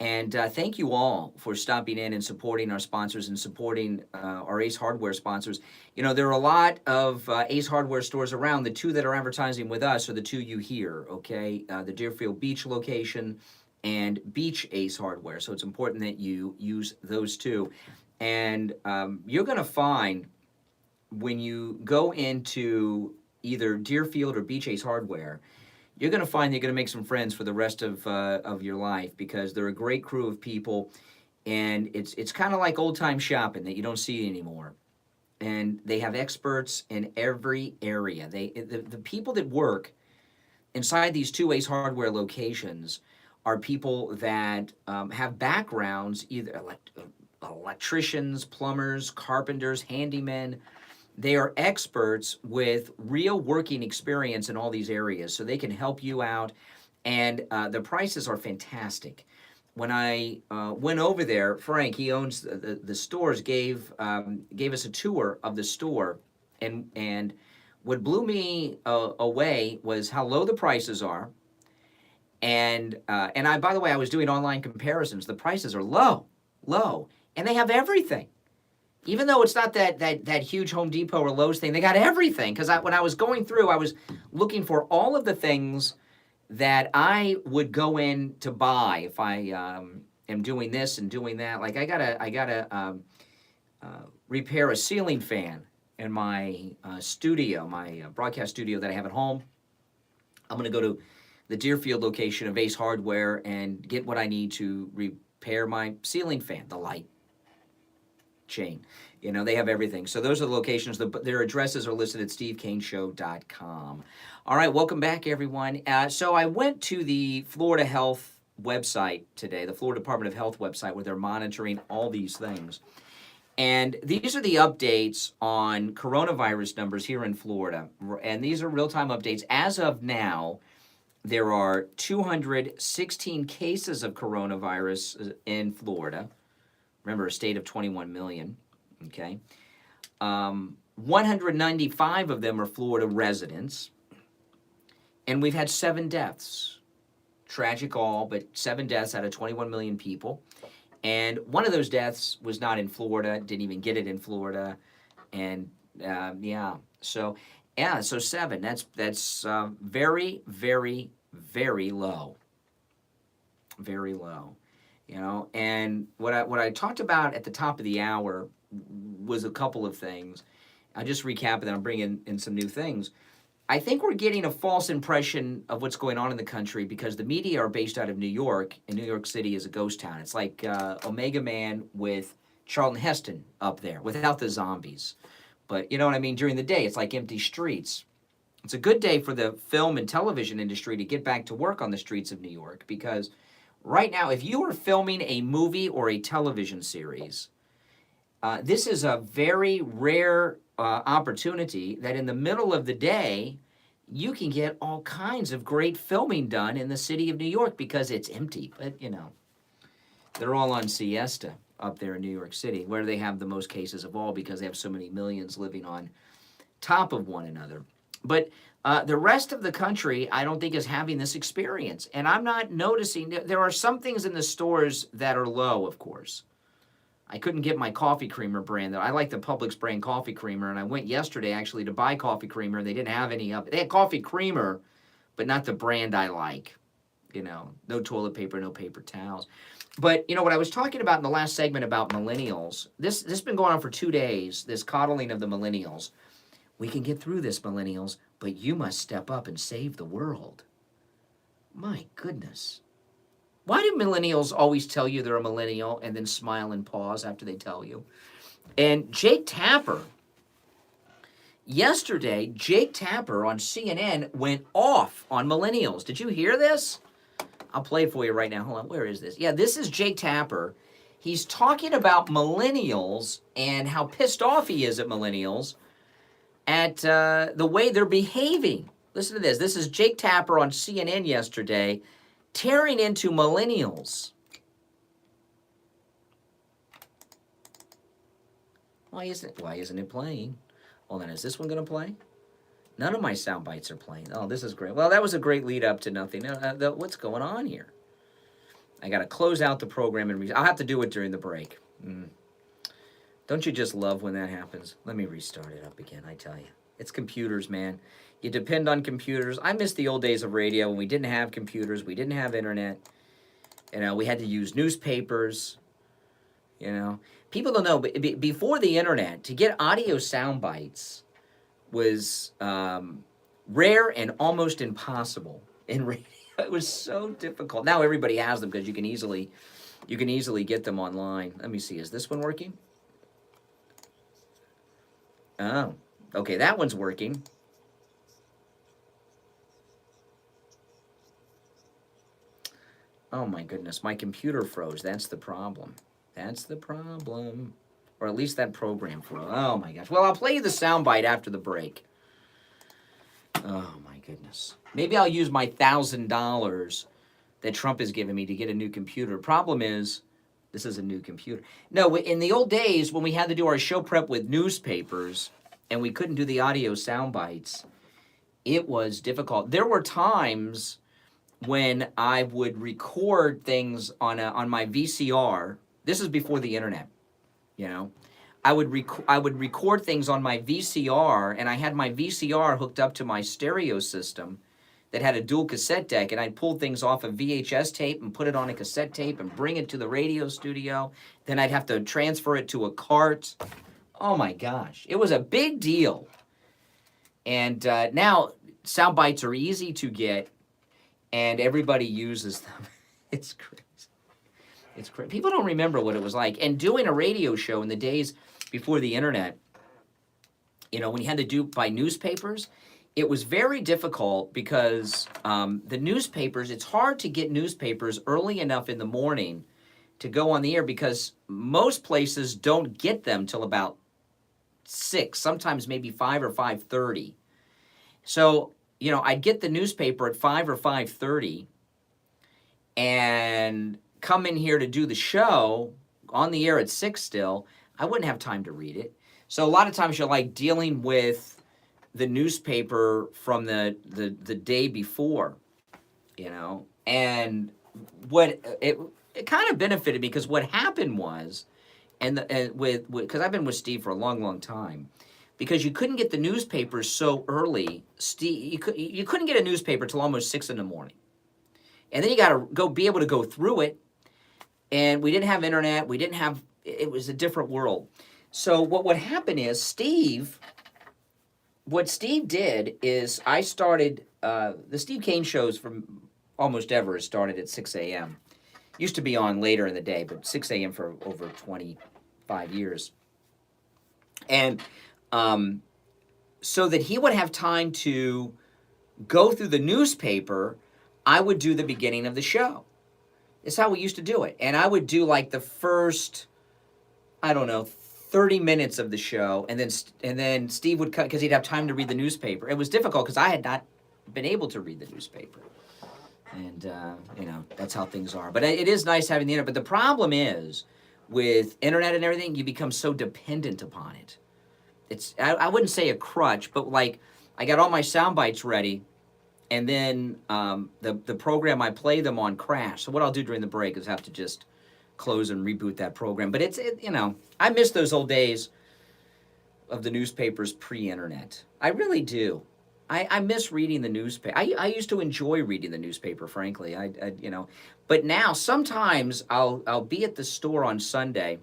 And thank you all for stopping in and supporting our sponsors and supporting our Ace Hardware sponsors. You know, there are a lot of Ace Hardware stores around. The two that are advertising with us are the two you hear, okay? The Deerfield Beach location and Beach Ace Hardware. So it's important that you use those two. And you're going to find when you go into either Deerfield or Beach Ace Hardware, you're going to find you're going to make some friends for the rest of your life, because they're a great crew of people, and it's kind of like old-time shopping that you don't see anymore. And they have experts in every area. The people that work inside these two Ace Hardware locations are people that have backgrounds, either electricians, plumbers, carpenters, handymen. They are experts with real working experience in all these areas, so they can help you out, and the prices are fantastic. When I went over there, Frank, he owns the stores, gave us a tour of the store, and what blew me away was how low the prices are, and I, by the way, I was doing online comparisons. The prices are low, and they have everything. Even though it's not that huge Home Depot or Lowe's thing, they got everything. Because when I was going through, I was looking for all of the things that I would go in to buy if I am doing this and doing that. Like I gotta repair a ceiling fan in my studio, my broadcast studio that I have at home. I'm gonna go to the Deerfield location of Ace Hardware and get what I need to repair my ceiling fan, the light chain. You know, they have everything. So those are the locations. Their addresses are listed at stevekaneshow.com. All right, welcome back, everyone. So I went to the Florida Health website today, the Florida Department of Health website, where they're monitoring all these things. And these are the updates on coronavirus numbers here in Florida. And these are real-time updates. As of now, there are 216 cases of coronavirus in Florida. Remember, a state of 21 million, okay? 195 of them are Florida residents. And we've had 7 deaths. Tragic all, but 7 deaths out of 21 million people. And one of those deaths was not in Florida, didn't even get it in Florida. And so 7. That's very, very, very low. Very low. You know, and what I talked about at the top of the hour was a couple of things. I'll just recap it, and I'll bring in some new things. I think we're getting a false impression of what's going on in the country because the media are based out of New York, and New York City is a ghost town. It's like Omega Man with Charlton Heston up there, without the zombies. But you know what I mean? During the day, it's like empty streets. It's a good day for the film and television industry to get back to work on the streets of New York because right now, if you are filming a movie or a television series, this is a very rare opportunity that in the middle of the day, you can get all kinds of great filming done in the city of New York because it's empty. But, you know, they're all on siesta up there in New York City, where they have the most cases of all because they have so many millions living on top of one another. But the rest of the country, I don't think, is having this experience. And I'm not noticing, there are some things in the stores that are low, of course. I couldn't get my coffee creamer brand. I like the Publix brand coffee creamer, and I went yesterday actually to buy coffee creamer, and they didn't have any of it. They had coffee creamer, but not the brand I like. You know, no toilet paper, no paper towels. But, you know, what I was talking about in the last segment about millennials, this has been going on for 2 days, this coddling of the millennials. We can get through this, millennials, but you must step up and save the world. My goodness. Why do millennials always tell you they're a millennial and then smile and pause after they tell you? And Jake Tapper, yesterday, Jake Tapper on CNN went off on millennials. Did you hear this? I'll play it for you right now. Hold on, where is this? Yeah, this is Jake Tapper. He's talking about millennials and how pissed off he is at millennials at the way they're behaving. Listen to this. This is Jake Tapper on CNN yesterday, tearing into millennials. Why isn't it playing? Hold on, is this one going to play? None of my sound bites are playing. Oh, this is great. Well, that was a great lead up to nothing. What's going on here? I got to close out the program and I'll have to do it during the break. Don't you just love when that happens? Let me restart it up again, I tell you. It's computers, man. You depend on computers. I miss the old days of radio when we didn't have computers. We didn't have internet. You know, we had to use newspapers. You know, people don't know, but before the internet, to get audio sound bites was rare and almost impossible in radio. It was so difficult. Now everybody has them because you can easily get them online. Let me see. Is this one working? Oh, okay. That one's working. Oh my goodness, my computer froze. That's the problem. That's the problem. Or at least that program froze. Oh my gosh. Well, I'll play you the soundbite after the break. Oh my goodness. Maybe I'll use my $1,000 that Trump has given me to get a new computer. Problem is, this is a new computer. No, in the old days when we had to do our show prep with newspapers and we couldn't do the audio sound bites, it was difficult. There were times when I would record things on my VCR. This is before the internet, you know. I would record things on my VCR, and I had my VCR hooked up to my stereo system that had a dual cassette deck, and I'd pull things off a VHS tape and put it on a cassette tape and bring it to the radio studio. Then I'd have to transfer it to a cart. Oh my gosh, it was a big deal. And now sound bites are easy to get, and everybody uses them. It's crazy. It's people don't remember what it was like. And doing a radio show in the days before the internet, you know, when you had to do by newspapers, it was very difficult because the newspapers, it's hard to get newspapers early enough in the morning to go on the air because most places don't get them till about 6, sometimes maybe 5 or 5:30. So, you know, I'd get the newspaper at 5 or 5:30 and come in here to do the show on the air at 6 still. I wouldn't have time to read it. So a lot of times you're like dealing with the newspaper from the day before, you know, and what it kind of benefited me because what happened was, because I've been with Steve for a long time, because you couldn't get the newspapers so early. Steve, you couldn't get a newspaper till almost 6 in the morning, and then you got to be able to go through it. And we didn't have internet. We didn't have. It was a different world. So what would happen is what Steve did is I started the Steve Kane shows from almost ever started at 6 a.m. Used to be on later in the day, but 6 a.m. for over 25 years. And so that he would have time to go through the newspaper, I would do the beginning of the show. It's how we used to do it. And I would do like the first, I don't know, 30 minutes of the show, and then Steve would cut because he'd have time to read the newspaper. It was difficult because I had not been able to read the newspaper. And, you know, that's how things are. But it is nice having the internet. But the problem is, with internet and everything, you become so dependent upon it. It's, I wouldn't say a crutch, but like, I got all my sound bites ready, and then the program I play them on crashed. So what I'll do during the break is have to just close and reboot that program. But you know, I miss those old days of the newspapers pre-internet. I really do. I miss reading the newspaper. I used to enjoy reading the newspaper, frankly. I you know, but now sometimes I'll be at the store on Sunday,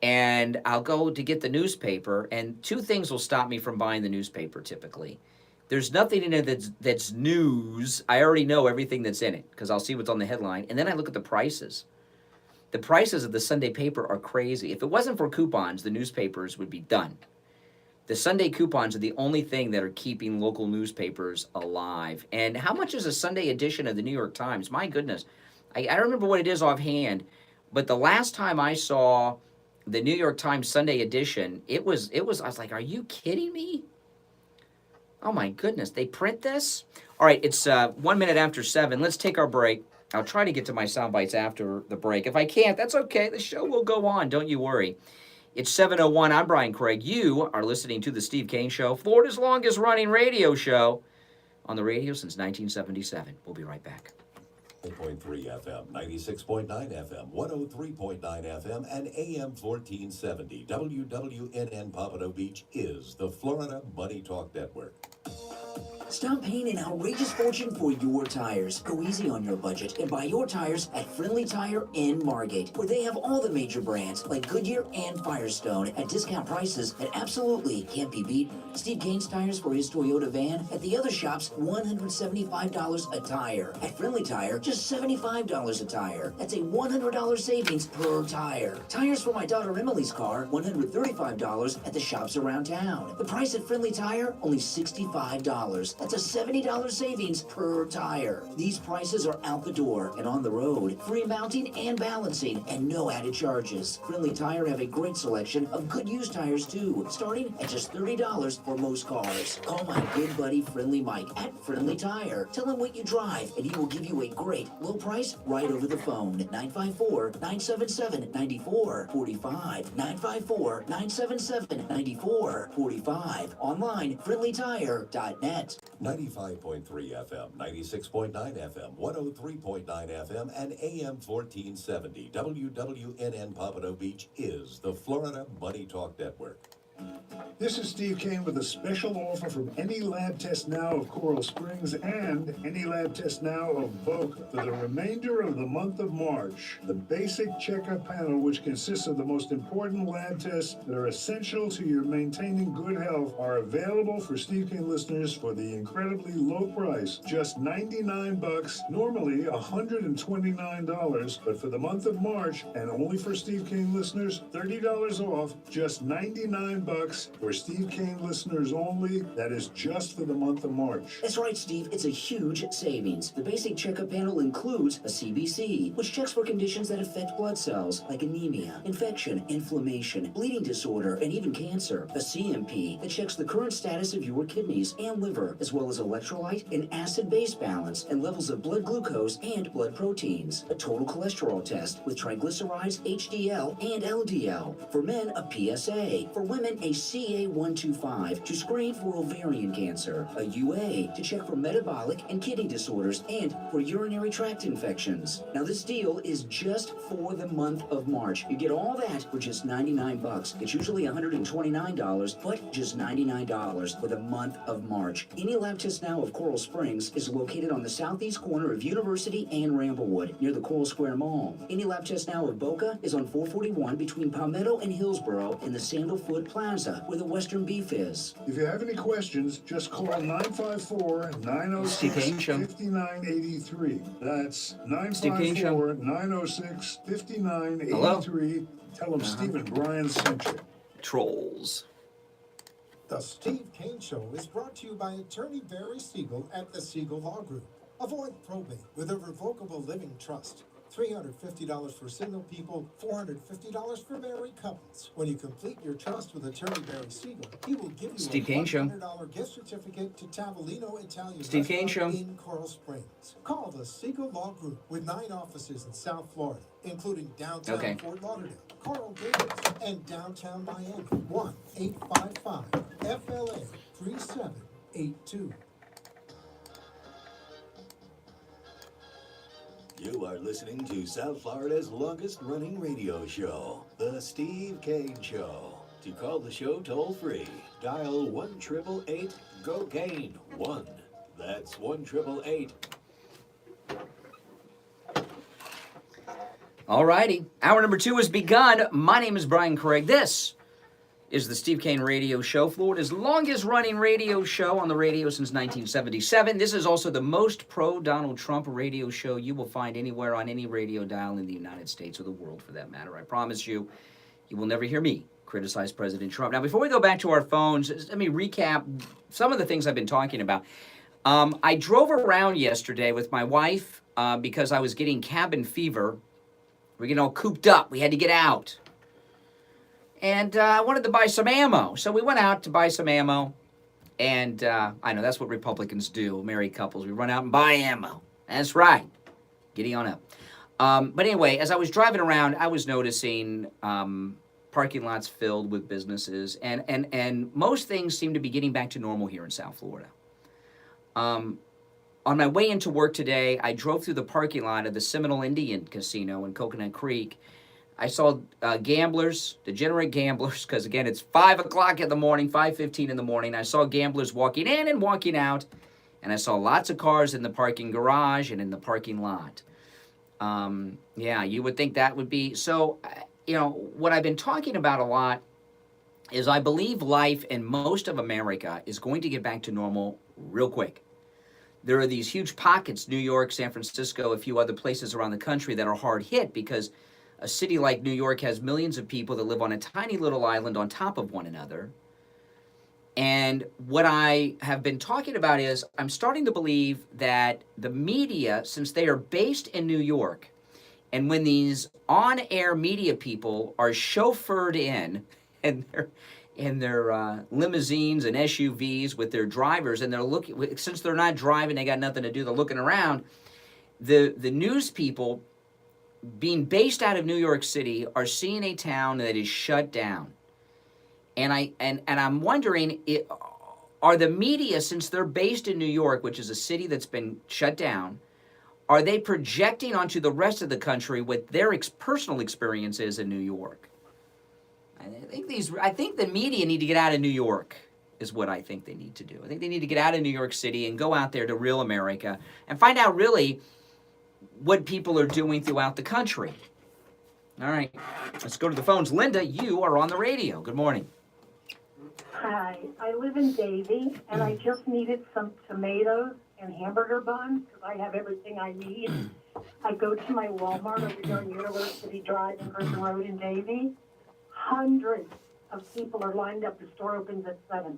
and I'll go to get the newspaper, and two things will stop me from buying the newspaper typically. There's nothing in it that's news. I already know everything that's in it because I'll see what's on the headline, and then I look at the prices. The prices of the Sunday paper are crazy. If it wasn't for coupons, the newspapers would be done. The Sunday coupons are the only thing that are keeping local newspapers alive. And how much is a Sunday edition of the New York Times? My goodness. I don't remember what it is offhand, but the last time I saw the New York Times Sunday edition, I was like, are you kidding me? Oh my goodness, they print this? All right, it's 1 minute after 7. Let's take our break. I'll try to get to my sound bites after the break. If I can't, that's okay. The show will go on. Don't you worry. It's 7:01. I'm Brian Craig. You are listening to The Steve Kane Show, Florida's longest running radio show on the radio since 1977. We'll be right back. 8.3 FM, 96.9 FM, 103.9 FM, and AM 1470. WWNN Pompano Beach is the Florida Money Talk Network. Stop paying an outrageous fortune for your tires. Go easy on your budget and buy your tires at Friendly Tire in Margate, where they have all the major brands like Goodyear and Firestone at discount prices that absolutely can't be beaten. Steve Kane's tires for his Toyota van at the other shops, $175 a tire. At Friendly Tire, just $75 a tire. That's a $100 savings per tire. Tires for my daughter Emily's car, $135 at the shops around town. The price at Friendly Tire, only $65. That's a $70 savings per tire. These prices are out the door and on the road. Free mounting and balancing and no added charges. Friendly Tire have a great selection of good used tires too, starting at just $30 for most cars. Call my good buddy Friendly Mike at Friendly Tire. Tell him what you drive and he will give you a great low price right over the phone. 954-977-9445. 954-977-9445. Online, friendlytire.net. 95.3 FM, 96.9 FM, 103.9 FM, and AM 1470. WWNN Pompano Beach is the Florida Money Talk Network. This is Steve Kane with a special offer from Any Lab Test Now of Coral Springs and Any Lab Test Now of Boca for the remainder of the month of March. The basic checkup panel, which consists of the most important lab tests that are essential to your maintaining good health, are available for Steve Kane listeners for the incredibly low price, just $99, normally $129, but for the month of March and only for Steve Kane listeners, $30 off, just $99 for Steve Kane listeners only. That is just for the month of March. That's right, Steve. It's a huge savings. The basic checkup panel includes a CBC, which checks for conditions that affect blood cells, like anemia, infection, inflammation, bleeding disorder, and even cancer. A CMP that checks the current status of your kidneys and liver, as well as electrolyte and acid-base balance and levels of blood glucose and blood proteins. A total cholesterol test with triglycerides, HDL, and LDL. For men, a PSA. For women, a CA125 to screen for ovarian cancer. A UA to check for metabolic and kidney disorders and for urinary tract infections. Now this deal is just for the month of March. You get all that for just $99. It's usually $129, but just $99 for the month of March. Any Lab Test Now of Coral Springs is located on the southeast corner of University and Ramblewood, near the Coral Square Mall. Any Lab Test Now of Boca is on 441 between Palmetto and Hillsborough in the Sandalfoot Plaza, where the Western Beef is. If you have any questions, just call 954-906-5983. That's Steve Kane Show. 954-906-5983. Tell them Steve and Brian sent you. Trolls. The Steve Kane Show is brought to you by attorney Barry Siegel at the Siegel Law Group. Avoid probate with a revocable living trust. $350 for single people, $450 for married couples. When you complete your trust with attorney Barry Siegel, he will give you Steve a Kane Show. $100 gift certificate to Tavolino Italian Steve Kane Show. Restaurant in Coral Springs. Call the Siegel Law Group with 9 offices in South Florida, including downtown Fort Lauderdale, Coral Gables, and downtown Miami. 1-855-FLA-3782. You are listening to South Florida's longest running radio show, The Steve Kane Show. To call the show toll free, dial 1-888-GO-KANE 1. That's 1-888. All righty. Hour number 2 has begun. My name is Brian Craig. This is the Steve Kane Radio Show, Florida's longest running radio show on the radio since 1977. This is also the most pro-Donald Trump radio show you will find anywhere on any radio dial in the United States or the world for that matter. I promise you, you will never hear me criticize President Trump. Now, before we go back to our phones, let me recap some of the things I've been talking about. I drove around yesterday with my wife because I was getting cabin fever. We're getting all cooped up. We had to get out. And I wanted to buy some ammo. So we went out to buy some ammo. And I know that's what Republicans do, married couples. We run out and buy ammo. That's right. Giddy on up. But anyway, as I was driving around, I was noticing parking lots filled with businesses. And most things seem to be getting back to normal here in South Florida. On my way into work today, I drove through the parking lot of the Seminole Indian Casino in Coconut Creek. I saw gamblers, degenerate gamblers, because again, it's 5 o'clock in the morning, 5:15 in the morning. I saw gamblers walking in and walking out, and I saw lots of cars in the parking garage and in the parking lot. Yeah, you would think that would be, so, what I've been talking about a lot is I believe life in most of America is going to get back to normal real quick. There are these huge pockets, New York, San Francisco, a few other places around the country that are hard hit because a city like New York has millions of people that live on a tiny little island on top of one another. And what I have been talking about is I'm starting to believe that the media, since they are based in New York, and when these on-air media people are chauffeured in their limousines and SUVs with their drivers, and they're looking, since they're not driving, they got nothing to do, they're looking around, the news people being based out of New York City are seeing a town that is shut down. And I'm wondering, are the media, since they're based in New York, which is a city that's been shut down, are they projecting onto the rest of the country what their personal experience is in New York? I think the media need to get out of New York, is what I think they need to do. I think they need to get out of New York City and go out there to real America and find out really what people are doing throughout the country. All right, let's go to the phones. Linda, you are on the radio. Good morning. Hi, I live in Davie, and I just needed some tomatoes and hamburger buns because I have everything I need. I go to my Walmart over here on University Drive and Griffin Road in Davie. Hundreds of people are lined up. The store opens at 7.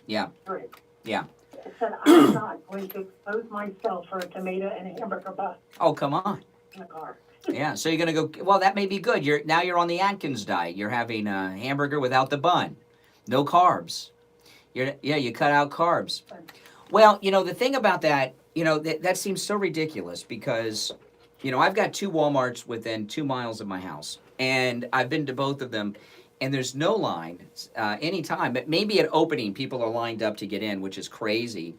Yeah, Hundreds. yeah. I said, I'm not going to expose myself for a tomato and a hamburger bun Oh, come on. in the car. Yeah, so you're gonna go. Well, that may be good. You're on the Atkins diet. You're having a hamburger without the bun, no carbs. You cut out carbs. Well, the thing about that, that seems so ridiculous because, I've got 2 Walmarts within 2 miles of my house, and I've been to both of them, and there's no line anytime. But maybe at opening, people are lined up to get in, which is crazy.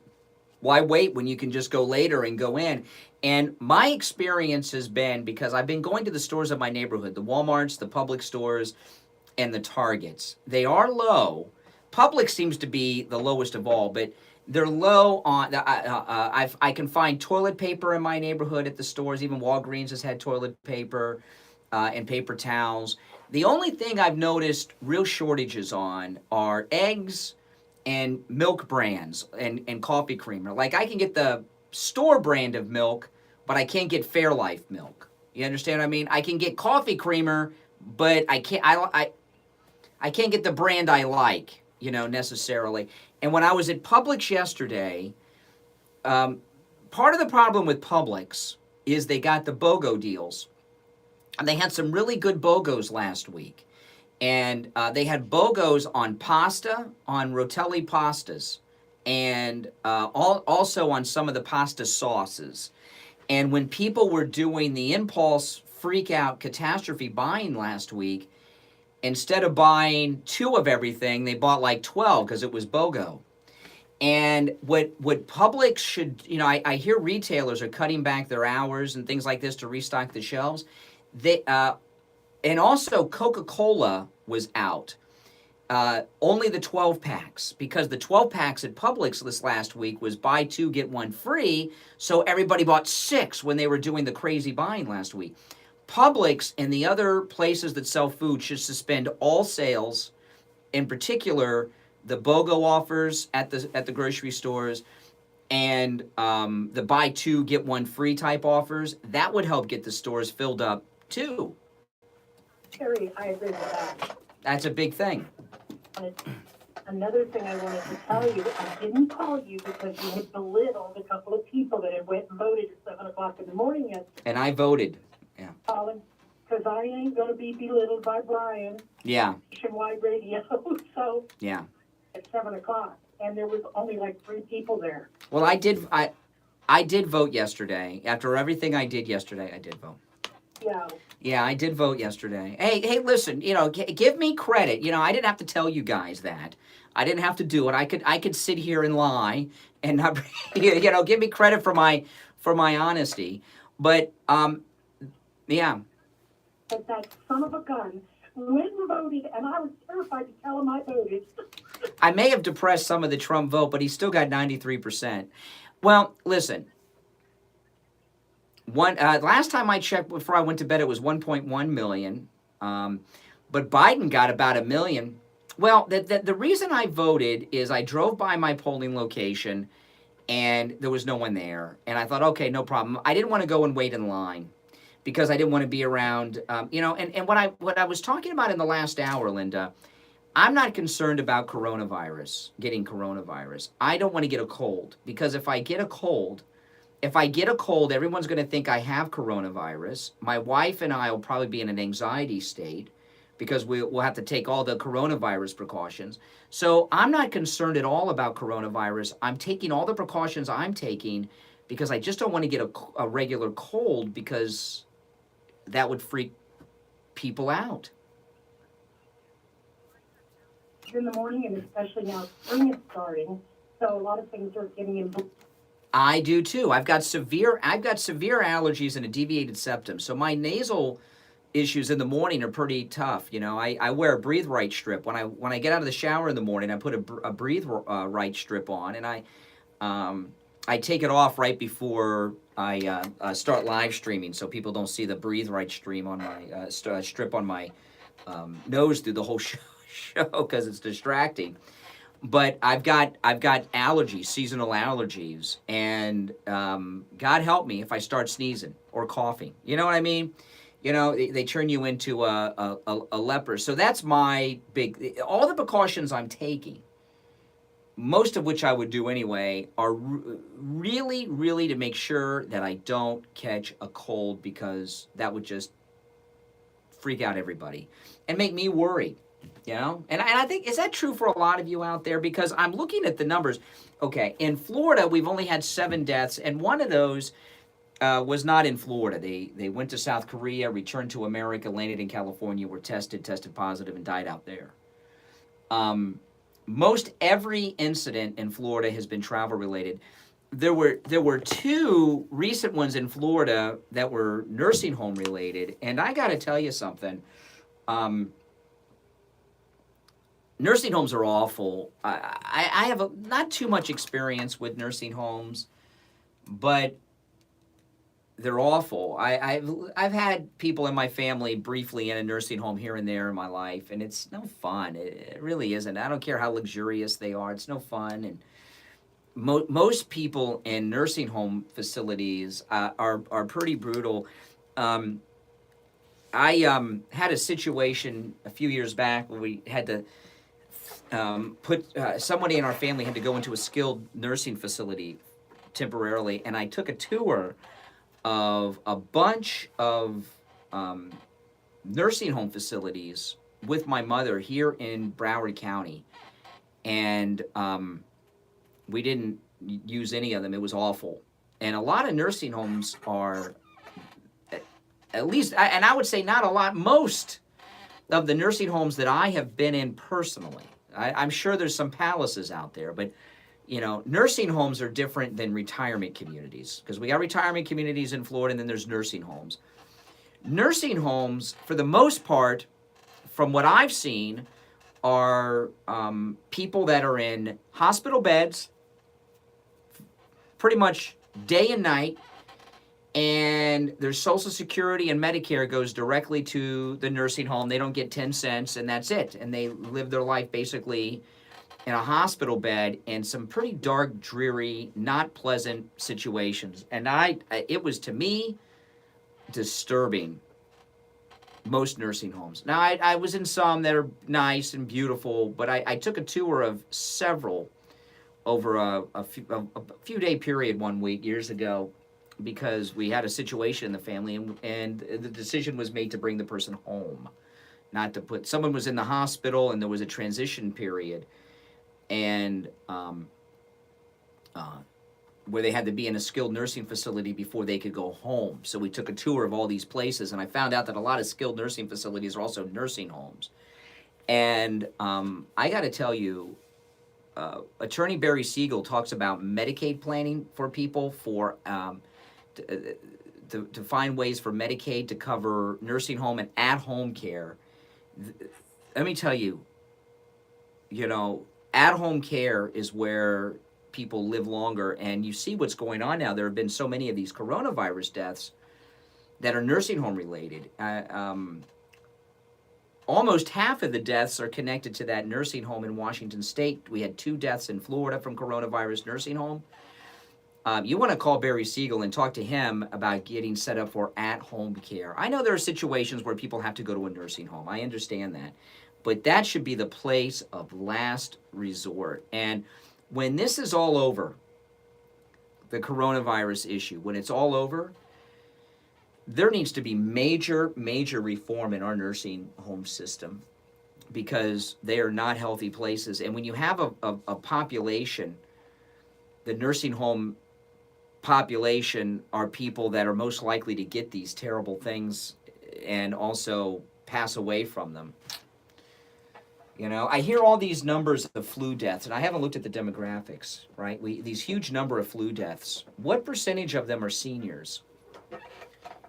Why wait when you can just go later and go in? And my experience has been, because I've been going to the stores of my neighborhood, the Walmarts, the Publix stores, and the Targets. They are low. Publix seems to be the lowest of all, but they're low on. I can find toilet paper in my neighborhood at the stores. Even Walgreens has had toilet paper and paper towels. The only thing I've noticed real shortages on are eggs and milk brands and coffee creamer. Like, I can get the store brand of milk, but I can't get Fairlife milk. You understand what I mean? I can get coffee creamer, but I can't get the brand I like, necessarily. And when I was at Publix yesterday, part of the problem with Publix is they got the BOGO deals. And they had some really good BOGOs last week. And they had BOGOs on pasta, on Rotelli pastas, and also on some of the pasta sauces. And when people were doing the impulse freak out catastrophe buying last week, instead of buying 2 of everything, they bought like 12 because it was BOGO. And what Publix should, I hear retailers are cutting back their hours and things like this to restock the shelves. And also Coca-Cola was out. Only the 12 packs, because the 12 packs at Publix this last week was buy 2, get 1 free. So everybody bought 6 when they were doing the crazy buying last week. Publix and the other places that sell food should suspend all sales, in particular the BOGO offers at the grocery stores and the buy 2, get 1 free type offers. That would help get the stores filled up too. Terry, I agree with that. That's a big thing. Another thing I wanted to tell you, I didn't call you because you had belittled a couple of people that had went and voted at 7 o'clock in the morning yesterday. And I voted. Yeah. Colin, because I ain't going to be belittled by Brian. Yeah. Nationwide radio. So Yeah. at 7 o'clock, and there was only like 3 people there. Well, I did vote yesterday. After everything I did yesterday, I did vote. Yeah. Yeah, I did vote yesterday. Hey, listen, give me credit. I didn't have to tell you guys that. I didn't have to do it. I could sit here and lie and not, give me credit for my honesty. But yeah. But that son of a gun went and voted, and I was terrified to tell him I voted. I may have depressed some of the Trump vote, but he still got 93%. Well, listen. Last time I checked before I went to bed, it was 1.1 million. But Biden got about 1 million. Well, the reason I voted is I drove by my polling location and there was no one there. And I thought, okay, no problem. I didn't want to go and wait in line because I didn't want to be around, and what I was talking about in the last hour, Linda, I'm not concerned about getting coronavirus. I don't want to get a cold because if I get a cold, everyone's going to think I have coronavirus. My wife and I will probably be in an anxiety state because we'll have to take all the coronavirus precautions. So I'm not concerned at all about coronavirus. I'm taking all the precautions I'm taking because I just don't want to get a regular cold because that would freak people out. In the morning, and especially now spring is starting, so a lot of things are getting in. I do too. I've got severe allergies and a deviated septum. So my nasal issues in the morning are pretty tough. You know, I wear a Breathe Right strip when I get out of the shower in the morning. I put a Breathe Right strip on, and I take it off right before I start live streaming, so people don't see the Breathe Right stream on my strip on my nose through the whole show because it's distracting. But I've got allergies, seasonal allergies, and God help me if I start sneezing or coughing. You know what I mean? You know, they turn you into a leper. So that's my big. All the precautions I'm taking, most of which I would do anyway, are really, really to make sure that I don't catch a cold, because that would just freak out everybody and make me worry. You know, and I think, is that true for a lot of you out there? Because I'm looking at the numbers. Okay, in Florida, we've only had 7 deaths, and one of those was not in Florida. They went to South Korea, returned to America, landed in California, were tested positive, and died out there. Most every incident in Florida has been travel related. There were 2 recent ones in Florida that were nursing home related, and I got to tell you something. Nursing homes are awful. I have not too much experience with nursing homes, but they're awful. I've had people in my family briefly in a nursing home here and there in my life, and it's no fun. It really isn't. I don't care how luxurious they are. It's no fun. And most people in nursing home facilities are pretty brutal. I had a situation a few years back where we had to somebody in our family had to go into a skilled nursing facility temporarily, and I took a tour of a bunch of nursing home facilities with my mother here in Broward County, and we didn't use any of them. It was awful. And a lot of nursing homes are, at least, and I would say not a lot, most of the nursing homes that I have been in personally, I'm sure there's some palaces out there, but you know, nursing homes are different than retirement communities, because we got retirement communities in Florida, and then there's nursing homes. Nursing homes, for the most part, from what I've seen, are people that are in hospital beds pretty much day and night, and their Social Security and Medicare goes directly to the nursing home. They don't get 10 cents, and that's it. And they live their life basically in a hospital bed in some pretty dark, dreary, not pleasant situations. And it was, to me, disturbing, most nursing homes. Now, I was in some that are nice and beautiful, but I took a tour of several over a few-day period one week years ago, because we had a situation in the family, and the decision was made to bring the person home, not to put, someone was in the hospital and there was a transition period, and where they had to be in a skilled nursing facility before they could go home. So we took a tour of all these places, and I found out that a lot of skilled nursing facilities are also nursing homes. And I got to tell you, Attorney Barry Siegel talks about Medicaid planning for people for to find ways for Medicaid to cover nursing home and at-home care. Let me tell you, you know, at-home care is where people live longer, and you see what's going on now. There have been so many of these coronavirus deaths that are nursing home related. Almost half of the deaths are connected to that nursing home in Washington State. We had 2 deaths in Florida from coronavirus nursing home. You want to call Barry Siegel and talk to him about getting set up for at-home care. I know there are situations where people have to go to a nursing home. I understand that. But that should be the place of last resort. And when this is all over, the coronavirus issue, when it's all over, there needs to be major, major reform in our nursing home system, because they are not healthy places. And when you have a population, the nursing home population are people that are most likely to get these terrible things and also pass away from them. You know, I hear all these numbers of flu deaths, and I haven't looked at the demographics, right? These huge number of flu deaths. What percentage of them are seniors?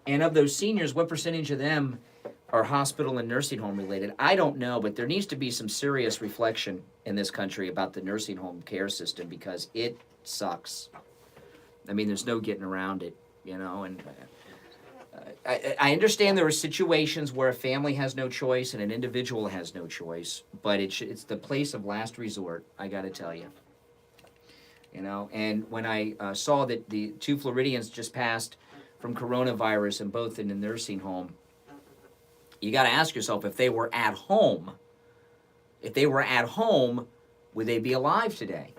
And of those seniors, what percentage of them are hospital and nursing home related. I don't know, but there needs to be some serious reflection in this country about the nursing home care system because it sucks. I mean, there's no getting around it, you know, and I understand there are situations where a family has no choice and an individual has no choice, but it's the place of last resort, I got to tell you. You know, and when I saw that the 2 Floridians just passed from coronavirus and both in the nursing home, you got to ask yourself, if they were at home, would they be alive today?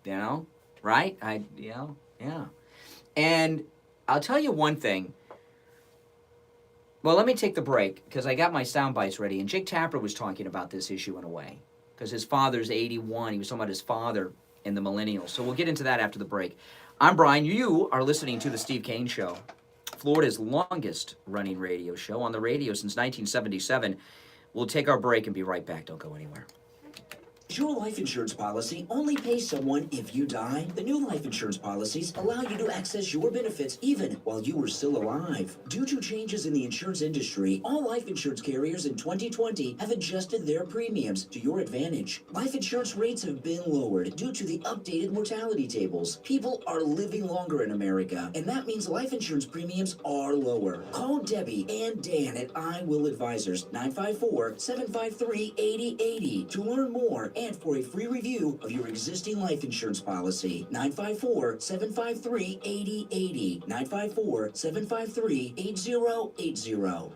You know, right? Yeah. And I'll tell you one thing. Well, let me take the break because I got my sound bites ready. And Jake Tapper was talking about this issue in a way because his father's 81. He was talking about his father and the millennials. So we'll get into that after the break. I'm Brian. You are listening to The Steve Kane Show, Florida's longest running radio show on the radio since 1977. We'll take our break and be right back. Don't go anywhere. Your life insurance policy only pays someone if you die. The new life insurance policies allow you to access your benefits even while you were still alive. Due to changes in the insurance industry, all life insurance carriers in 2020 have adjusted their premiums to your advantage. Life insurance rates have been lowered due to the updated mortality tables. People are living longer in America, and that means life insurance premiums are lower. Call Debbie and Dan at I Will Advisors, 954-753-8080 to learn more and for a free review of your existing life insurance policy. 954-753-8080. 954-753-8080.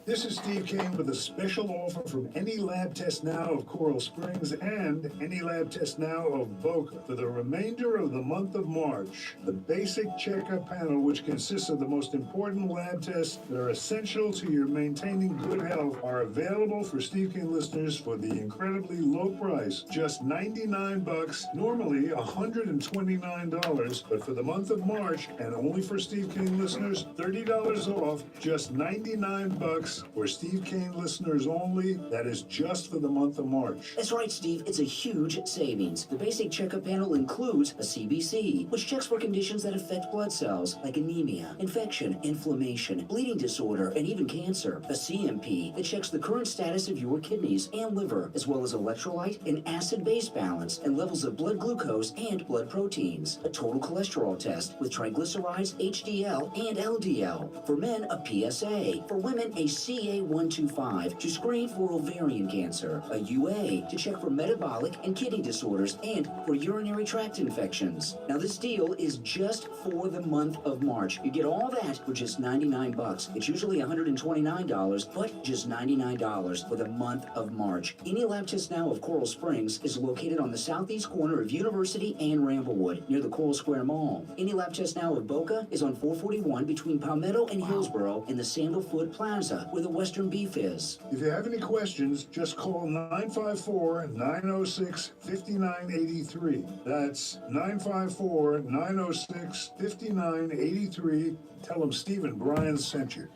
This is Steve Kane with a special offer from Any Lab Test Now of Coral Springs and Any Lab Test Now of Boca for the remainder of the month of March. The basic checkup panel, which consists of the most important lab tests that are essential to your maintaining good health, are available for Steve Kane listeners for the incredibly low price, just $99, normally $129, but for the month of March and only for Steve Kane listeners, $30 off, just $99. For Steve Kane listeners only, that is just for the month of March. That's right, Steve. It's a huge savings. The basic checkup panel includes a CBC, which checks for conditions that affect blood cells, like anemia, infection, inflammation, bleeding disorder, and even cancer. A CMP that checks the current status of your kidneys and liver, as well as electrolyte and acid-base balance and levels of blood glucose and blood proteins. A total cholesterol test with triglycerides, HDL, and LDL. For men, a PSA. For women, a CA125 to screen for ovarian cancer, a UA to check for metabolic and kidney disorders and for urinary tract infections. Now this deal is just for the month of March. You get all that for just $99. It's usually $129, but just $99 for the month of March. Any Lab Test Now of Coral Springs is located on the southeast corner of University and Ramblewood, near the Coral Square Mall. Any Lab Test Now of Boca is on 441 between Palmetto and Hillsborough in the Sandalfoot Plaza, where the Western Beef is. If you have any questions, just call 954-906-5983. That's 954-906-5983. Tell them Steve and Brian sent you.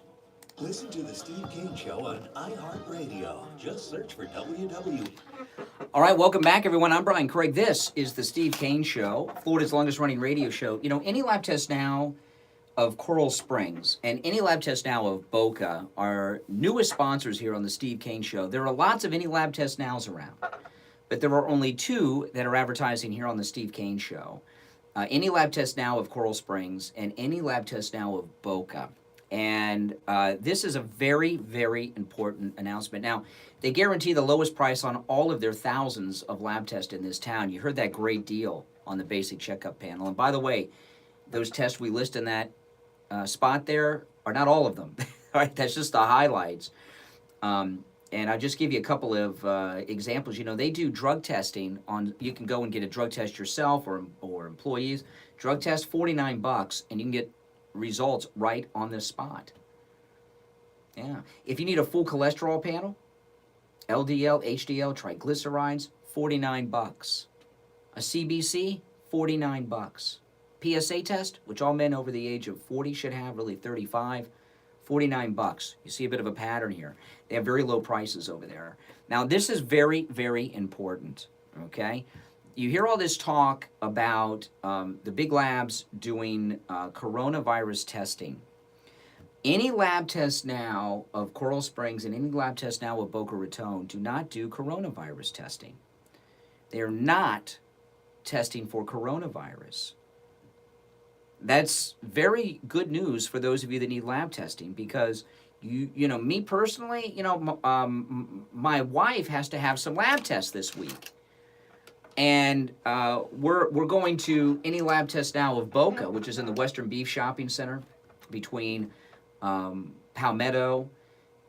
Listen to The Steve Kane Show on iHeartRadio. Just search for WW. All right, welcome back, everyone. I'm Brian Craig. This is The Steve Kane Show, Florida's longest running radio show. You know, Any Lab Test Now of Coral Springs and Any Lab Test Now of Boca are newest sponsors here on The Steve Kane Show. There are lots of Any Lab Test Nows around, but there are only 2 that are advertising here on The Steve Kane Show. Any Lab Test Now of Coral Springs and Any Lab Test Now of Boca. And this is a very, very important announcement. Now, they guarantee the lowest price on all of their thousands of lab tests in this town. You heard that great deal on the basic checkup panel. And by the way, those tests we list in that spot there are not all of them. All right, that's just the highlights. And I'll just give you a couple of examples. You know, they do drug testing on. You can go and get a drug test yourself or employees. Drug test, $49, and you can get results right on this spot. Yeah. If you need a full cholesterol panel, LDL, HDL, triglycerides, $49. A CBC, $49. PSA test, which all men over the age of 40 should have, really 35, $49. You see a bit of a pattern here. They have very low prices over there. Now, this is very, very important, okay? You hear all this talk about the big labs doing coronavirus testing. Any lab tests now of Coral Springs and any lab tests now of Boca Raton do not do coronavirus testing. They are not testing for coronavirus. That's very good news for those of you that need lab testing, because you know, me personally, you know, my wife has to have some lab tests this week. And we're going to any lab test now of Boca, which is in the Western Beef Shopping Center between Palmetto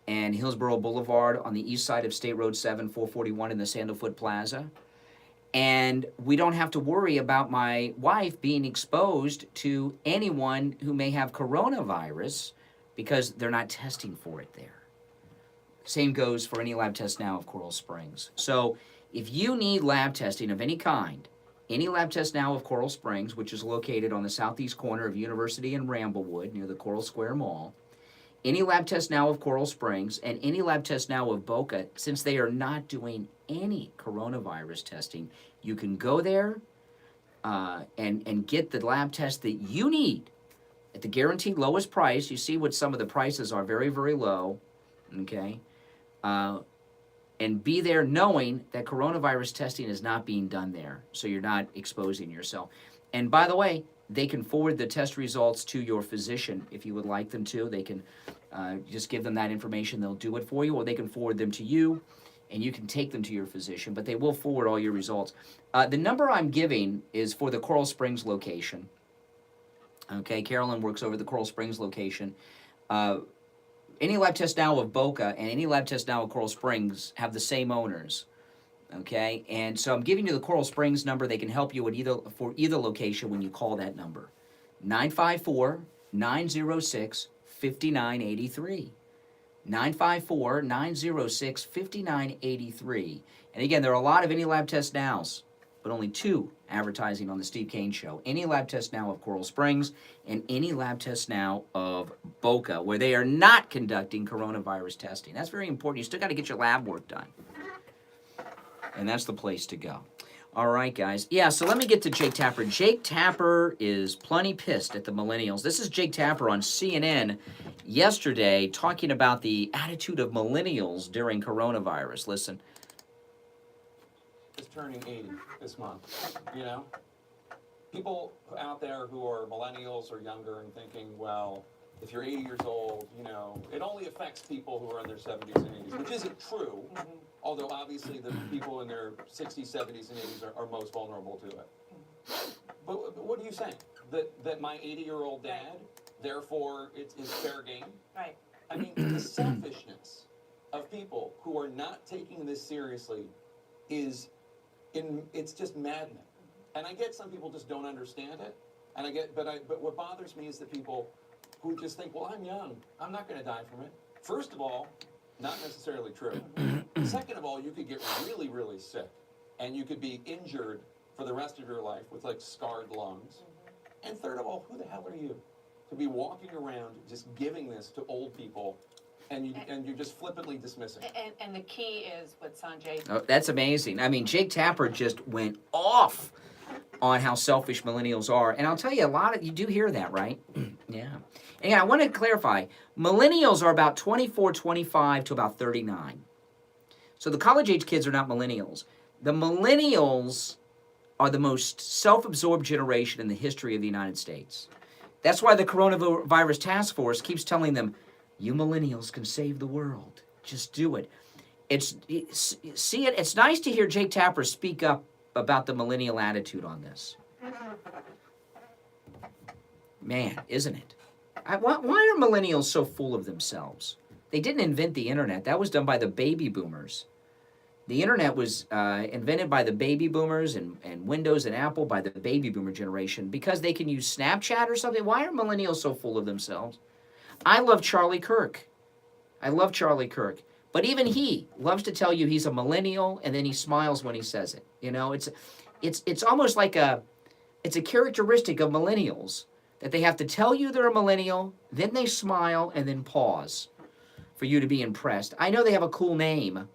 and Hillsborough Boulevard on the east side of State Road 7, 441 in the Sandalfoot Plaza. And we don't have to worry about my wife being exposed to anyone who may have coronavirus because they're not testing for it there. Same goes for any lab test now of Coral Springs. So if you need lab testing of any kind, any lab test now of Coral Springs, which is located on the southeast corner of University and Ramblewood near the Coral Square Mall, any lab test now of Coral Springs, and any lab test now of Boca, since they are not doing any coronavirus testing, you can go there and get the lab test that you need at the guaranteed lowest price. You see what some of the prices are, very, very low, okay? And be there knowing that coronavirus testing is not being done there, so you're not exposing yourself. And by the way, they can forward the test results to your physician if you would like them to. They can just give them that information. They'll do it for you, or they can forward them to you, and you can take them to your physician, but they will forward all your results. The number I'm giving is for the Coral Springs location. Okay, Carolyn works over the Coral Springs location. Any lab test now of Boca and any lab test now of Coral Springs have the same owners. Okay, and so I'm giving you the Coral Springs number. They can help you for either location when you call that number. 954-906-5983. 954-906-5983. And again, there are a lot of any lab test nows, but only 2 advertising on the Steve Kane Show. Any lab test now of Coral Springs and any lab test now of Boca, where they are not conducting coronavirus testing. That's very important. You still got to get your lab work done. And that's the place to go. All right, guys. Yeah, so let me get to Jake Tapper. Jake Tapper is plenty pissed at the millennials. This is Jake Tapper on CNN yesterday talking about the attitude of millennials during coronavirus. Listen. Is turning 80 this month, you know? People out there who are millennials or younger and thinking, well, if you're 80 years old, you know, it only affects people who are in their 70s and 80s, which isn't true, although obviously the people in their 60s, 70s, and 80s are most vulnerable to it. But what are you saying? That my 80-year-old dad, therefore, it's fair game? Right. I mean, the selfishness of people who are not taking this seriously it's just maddening. And I get some people just don't understand it, and but what bothers me is the people who just think, well, I'm young, I'm not going to die from it. First of all, not necessarily true. Second of all, you could get really, really sick, and you could be injured for the rest of your life with like scarred lungs. And third of all, who the hell are you to be walking around just giving this to old people, and you're just flippantly dismissing it? And the key is what Sanjay. Oh, that's amazing. I mean, Jake Tapper just went off on how selfish millennials are. And I'll tell you, you do hear that, right? Yeah. And I want to clarify, millennials are about 24, 25 to about 39. So the college-age kids are not millennials. The millennials are the most self-absorbed generation in the history of the United States. That's why the coronavirus task force keeps telling them, you millennials can save the world. Just do it. It's nice to hear Jake Tapper speak up about the millennial attitude on this. Man, isn't it? Why are millennials so full of themselves? They didn't invent the internet. That was done by the baby boomers. The internet was invented by the baby boomers, and Windows and Apple by the baby boomer generation, because they can use Snapchat or something. Why are millennials so full of themselves? I love Charlie Kirk. But even he loves to tell you he's a millennial, and then he smiles when he says it. You know, it's almost like it's a characteristic of millennials that they have to tell you they're a millennial, then they smile, and then pause for you to be impressed. I know they have a cool name.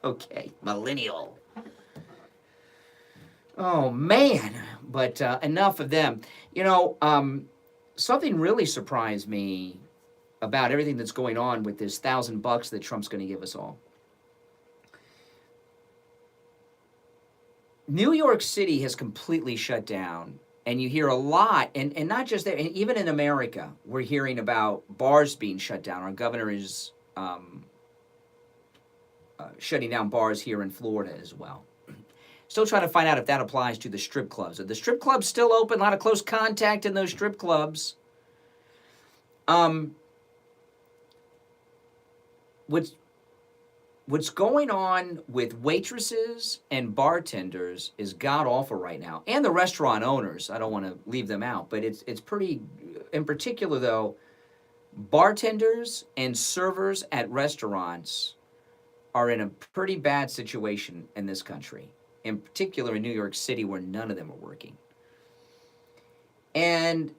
Okay, millennial. Oh, man. But enough of them. You know, something really surprised me about everything that's going on with this $1,000 that Trump's going to give us all. New York City has completely shut down, and you hear a lot, and not just there, and even in America, we're hearing about bars being shut down. Our governor is shutting down bars here in Florida as well. Still trying to find out if that applies to the strip clubs. Are the strip clubs still open? A lot of close contact in those strip clubs. What's going on with waitresses and bartenders is god-awful right now. And the restaurant owners, I don't want to leave them out, but it's pretty, in particular though, bartenders and servers at restaurants are in a pretty bad situation in this country. In particular in New York City, where none of them are working. And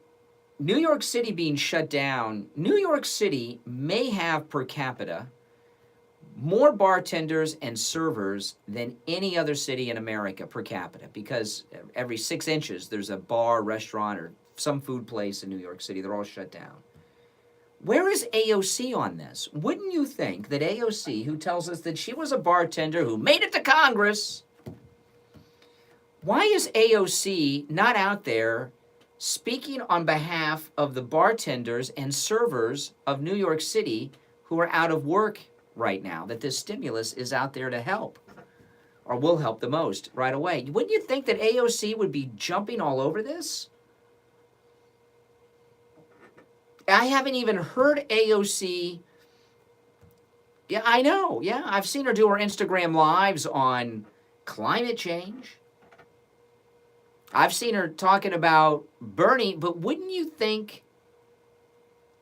New York City being shut down, New York City may have per capita more bartenders and servers than any other city in America per capita, because every 6 inches there's a bar, restaurant, or some food place in New York City. They're all shut down. Where is AOC on this? Wouldn't you think that AOC, who tells us that she was a bartender who made it to Congress, why is AOC not out there speaking on behalf of the bartenders and servers of New York City who are out of work right now, that this stimulus is out there to help, or will help the most right away? Wouldn't you think that AOC would be jumping all over this? I haven't even heard AOC. Yeah, I know. Yeah, I've seen her do her Instagram lives on climate change. I've seen her talking about Bernie, but wouldn't you think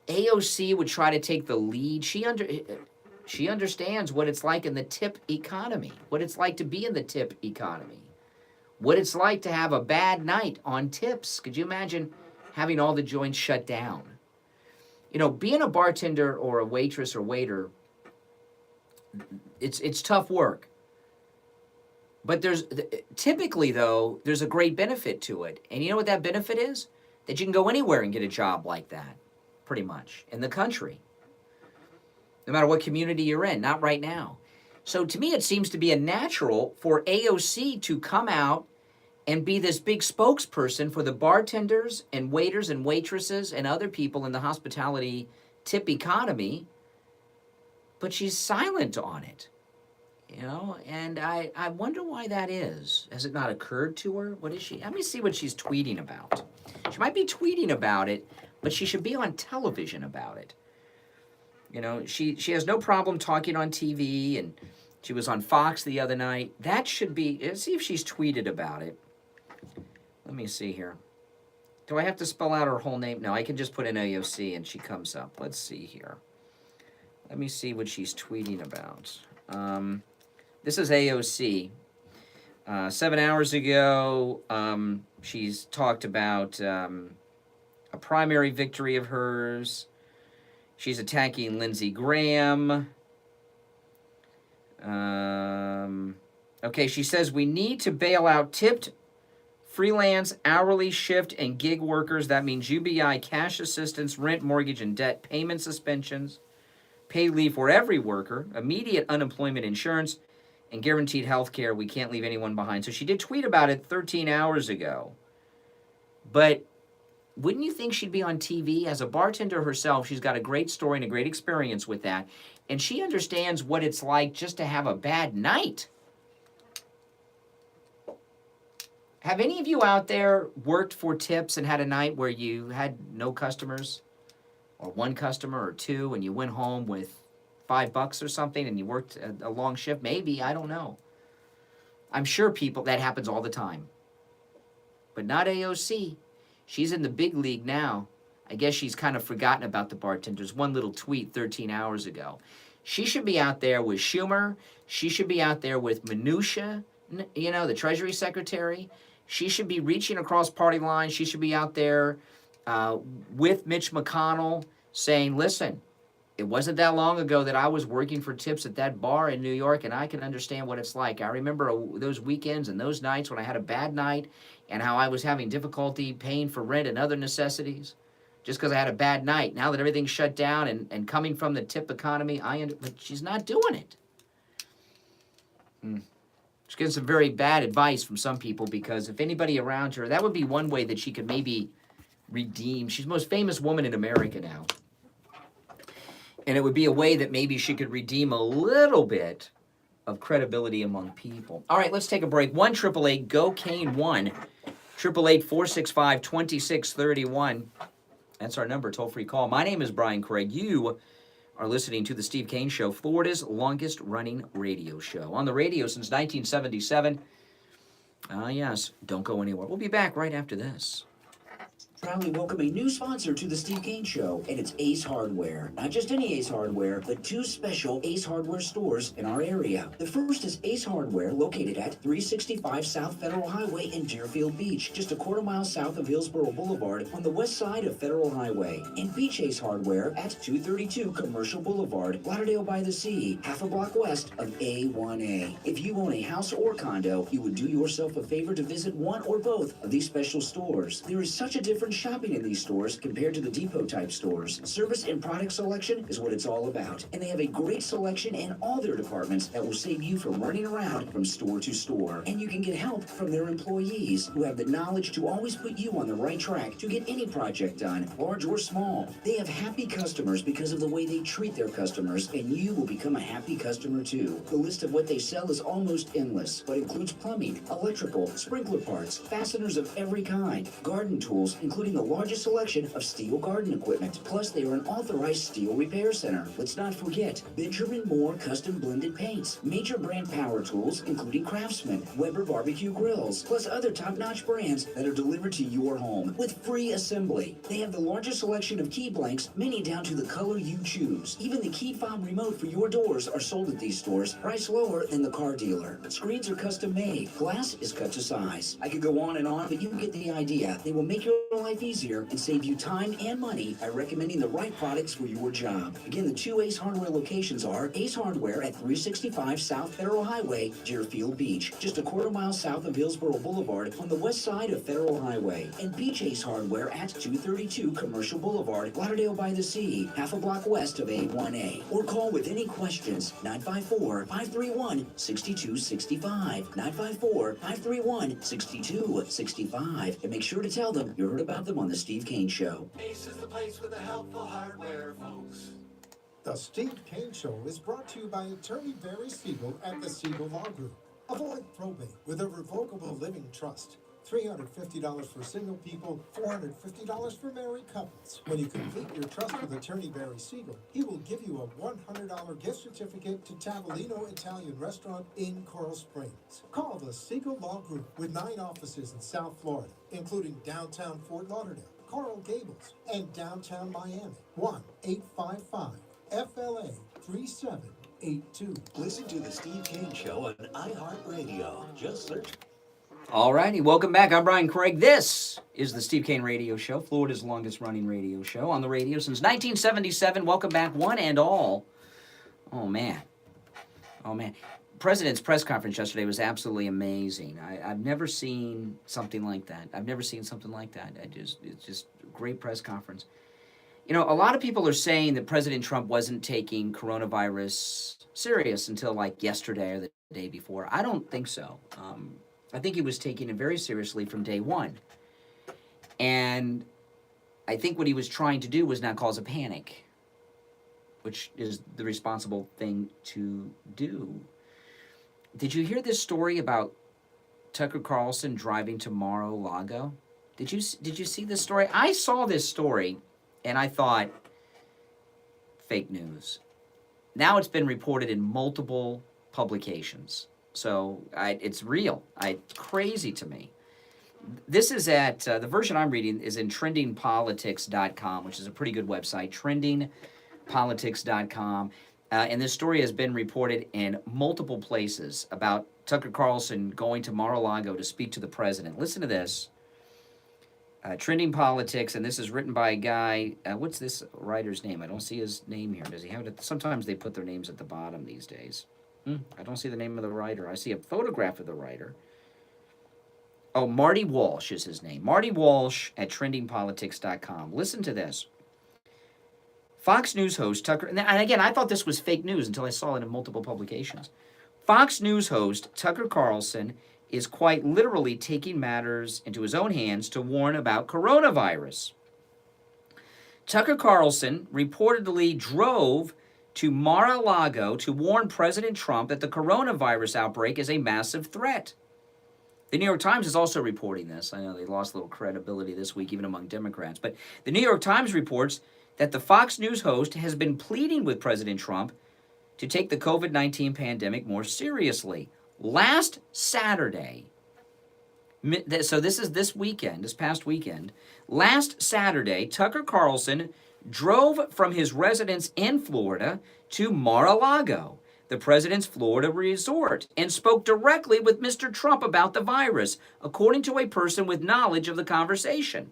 AOC would try to take the lead? She understands what it's like in the tip economy, what it's like to be in the tip economy, what it's like to have a bad night on tips. Could you imagine having all the joints shut down? You know, being a bartender or a waitress or waiter, it's tough work. But typically, though, there's a great benefit to it. And you know what that benefit is? That you can go anywhere and get a job like that, pretty much, in the country. No matter what community you're in, not right now. So to me, it seems to be a natural for AOC to come out and be this big spokesperson for the bartenders and waiters and waitresses and other people in the hospitality tip economy. But she's silent on it. You know, and I wonder why that is. Has it not occurred to her? What is she? Let me see what she's tweeting about. She might be tweeting about it, but she should be on television about it. You know, she has no problem talking on TV, and she was on Fox the other night. That should be, let's see if she's tweeted about it. Let me see here. Do I have to spell out her whole name? No, I can just put in AOC and she comes up. Let's see here. Let me see what she's tweeting about. This is AOC. 7 hours ago, she's talked about a primary victory of hers. She's attacking Lindsey Graham. Okay, she says we need to bail out tipped, freelance, hourly, shift, and gig workers. That means UBI, cash assistance, rent, mortgage, and debt payment suspensions, paid leave for every worker, immediate unemployment insurance, and guaranteed health care. We can't leave anyone behind. So she did tweet about it 13 hours ago. But wouldn't you think she'd be on TV? As a bartender herself, she's got a great story and a great experience with that. And she understands what it's like just to have a bad night. Have any of you out there worked for tips and had a night where you had no customers? Or one customer or two, and you went home with $5 or something, and you worked a long shift? Maybe, I don't know. I'm sure that happens all the time. But not AOC. She's in the big league now. I guess she's kind of forgotten about the bartenders. One little tweet 13 hours ago. She should be out there with Schumer. She should be out there with Mnuchin, you know, the Treasury Secretary. She should be reaching across party lines. She should be out there with Mitch McConnell saying, listen, it wasn't that long ago that I was working for tips at that bar in New York, and I can understand what it's like. I remember those weekends and those nights when I had a bad night and how I was having difficulty paying for rent and other necessities. just because I had a bad night. Now that everything's shut down and coming from the tip economy, but she's not doing it. She's getting some very bad advice from some people, because if anybody around her, that would be one way that she could maybe redeem. She's the most famous woman in America now. And it would be a way that maybe she could redeem a little bit of credibility among people. All right, let's take a break. 1-888-GO-CANE 1-888-465-2631. That's our number, toll-free call. My name is Brian Craig. You are listening to The Steve Kane Show, Florida's longest-running radio show. On the radio since 1977. Yes, don't go anywhere. We'll be back right after this. Proudly welcome a new sponsor to the Steve Kane Show, and it's Ace Hardware. Not just any Ace Hardware, but two special Ace Hardware stores in our area. The first is Ace Hardware, located at 365 South Federal Highway in Deerfield Beach, just a quarter mile south of Hillsborough Boulevard on the west side of Federal Highway. And Beach Ace Hardware at 232 Commercial Boulevard, Lauderdale by the Sea, half a block west of A1A. If you own a house or condo, you would do yourself a favor to visit one or both of these special stores. There is such a difference shopping in these stores compared to the depot type stores. Service and product selection is what it's all about, and they have a great selection in all their departments that will save you from running around from store to store. And you can get help from their employees, who have the knowledge to always put you on the right track to get any project done, large or small. They have happy customers because of the way they treat their customers, and you will become a happy customer too. The list of what they sell is almost endless, but includes plumbing, electrical, sprinkler parts, fasteners of every kind, garden tools, including the largest selection of steel garden equipment. Plus, they are an authorized steel repair center. Let's not forget Benjamin Moore custom blended paints, major brand power tools, including Craftsman, Weber barbecue grills, plus other top-notch brands that are delivered to your home with free assembly. They have the largest selection of key blanks, many down to the color you choose. Even the key fob remote for your doors are sold at these stores, priced lower than the car dealer. Screens are custom made. Glass is cut to size. I could go on and on, but you get the idea. They will make your life easier and save you time and money by recommending the right products for your job. Again, the two Ace Hardware locations are Ace Hardware at 365 South Federal Highway, Deerfield Beach, just a quarter mile south of Hillsborough Boulevard on the west side of Federal Highway, and Beach Ace Hardware at 232 Commercial Boulevard, Lauderdale by the Sea, half a block west of A1A. Or call with any questions, 954-531-6265, 954-531-6265, and make sure to tell them you heard about them on the Steve Kane Show. Ace is the place with the helpful hardware, folks. The Steve Kane Show is brought to you by attorney Barry Siegel at the Siegel Law Group. Avoid probate with a revocable living trust. $350 for single people, $450 for married couples. When you complete your trust with attorney Barry Siegel, he will give you a $100 gift certificate to Tavolino Italian Restaurant in Coral Springs. Call the Siegel Law Group with 9 offices in South Florida, including downtown Fort Lauderdale, Coral Gables, and downtown Miami. 1-855-FLA-3782. Listen to the Steve Kane Show on iHeartRadio. Just search. All righty, welcome back. I'm Brian Craig. This is the Steve Kane Radio Show, Florida's longest-running radio show on the radio since 1977. Welcome back, one and all. Oh, man. President's press conference yesterday was absolutely amazing. I've never seen something like that. It's just a great press conference. You know, a lot of people are saying that President Trump wasn't taking coronavirus serious until like yesterday or the day before. I don't think so. I think he was taking it very seriously from day one. And I think what he was trying to do was not cause a panic, which is the responsible thing to do. Did you hear this story about Tucker Carlson driving to Mar-a-Lago? Did you see this story? I saw this story, and I thought, fake news. Now it's been reported in multiple publications. So it's real. It's crazy to me. This is at, the version I'm reading is in trendingpolitics.com, which is a pretty good website, trendingpolitics.com. And this story has been reported in multiple places about Tucker Carlson going to Mar-a-Lago to speak to the president. Listen to this. Trending Politics, and this is written by a guy, what's this writer's name? I don't see his name here. Does he have it? Sometimes they put their names at the bottom these days. I don't see the name of the writer. I see a photograph of the writer. Oh, Marty Walsh is his name. Marty Walsh at trendingpolitics.com. Listen to this. Fox News host Tucker, and again, I thought this was fake news until I saw it in multiple publications. Fox News host Tucker Carlson is quite literally taking matters into his own hands to warn about coronavirus. Tucker Carlson reportedly drove to Mar-a-Lago to warn President Trump that the coronavirus outbreak is a massive threat. The New York Times is also reporting this. I know they lost a little credibility this week, even among Democrats. But the New York Times reports that the Fox News host has been pleading with President Trump to take the COVID-19 pandemic more seriously. Last Saturday, so this is this past weekend, last Saturday, Tucker Carlson drove from his residence in Florida to Mar-a-Lago, the president's Florida resort, and spoke directly with Mr. Trump about the virus, according to a person with knowledge of the conversation.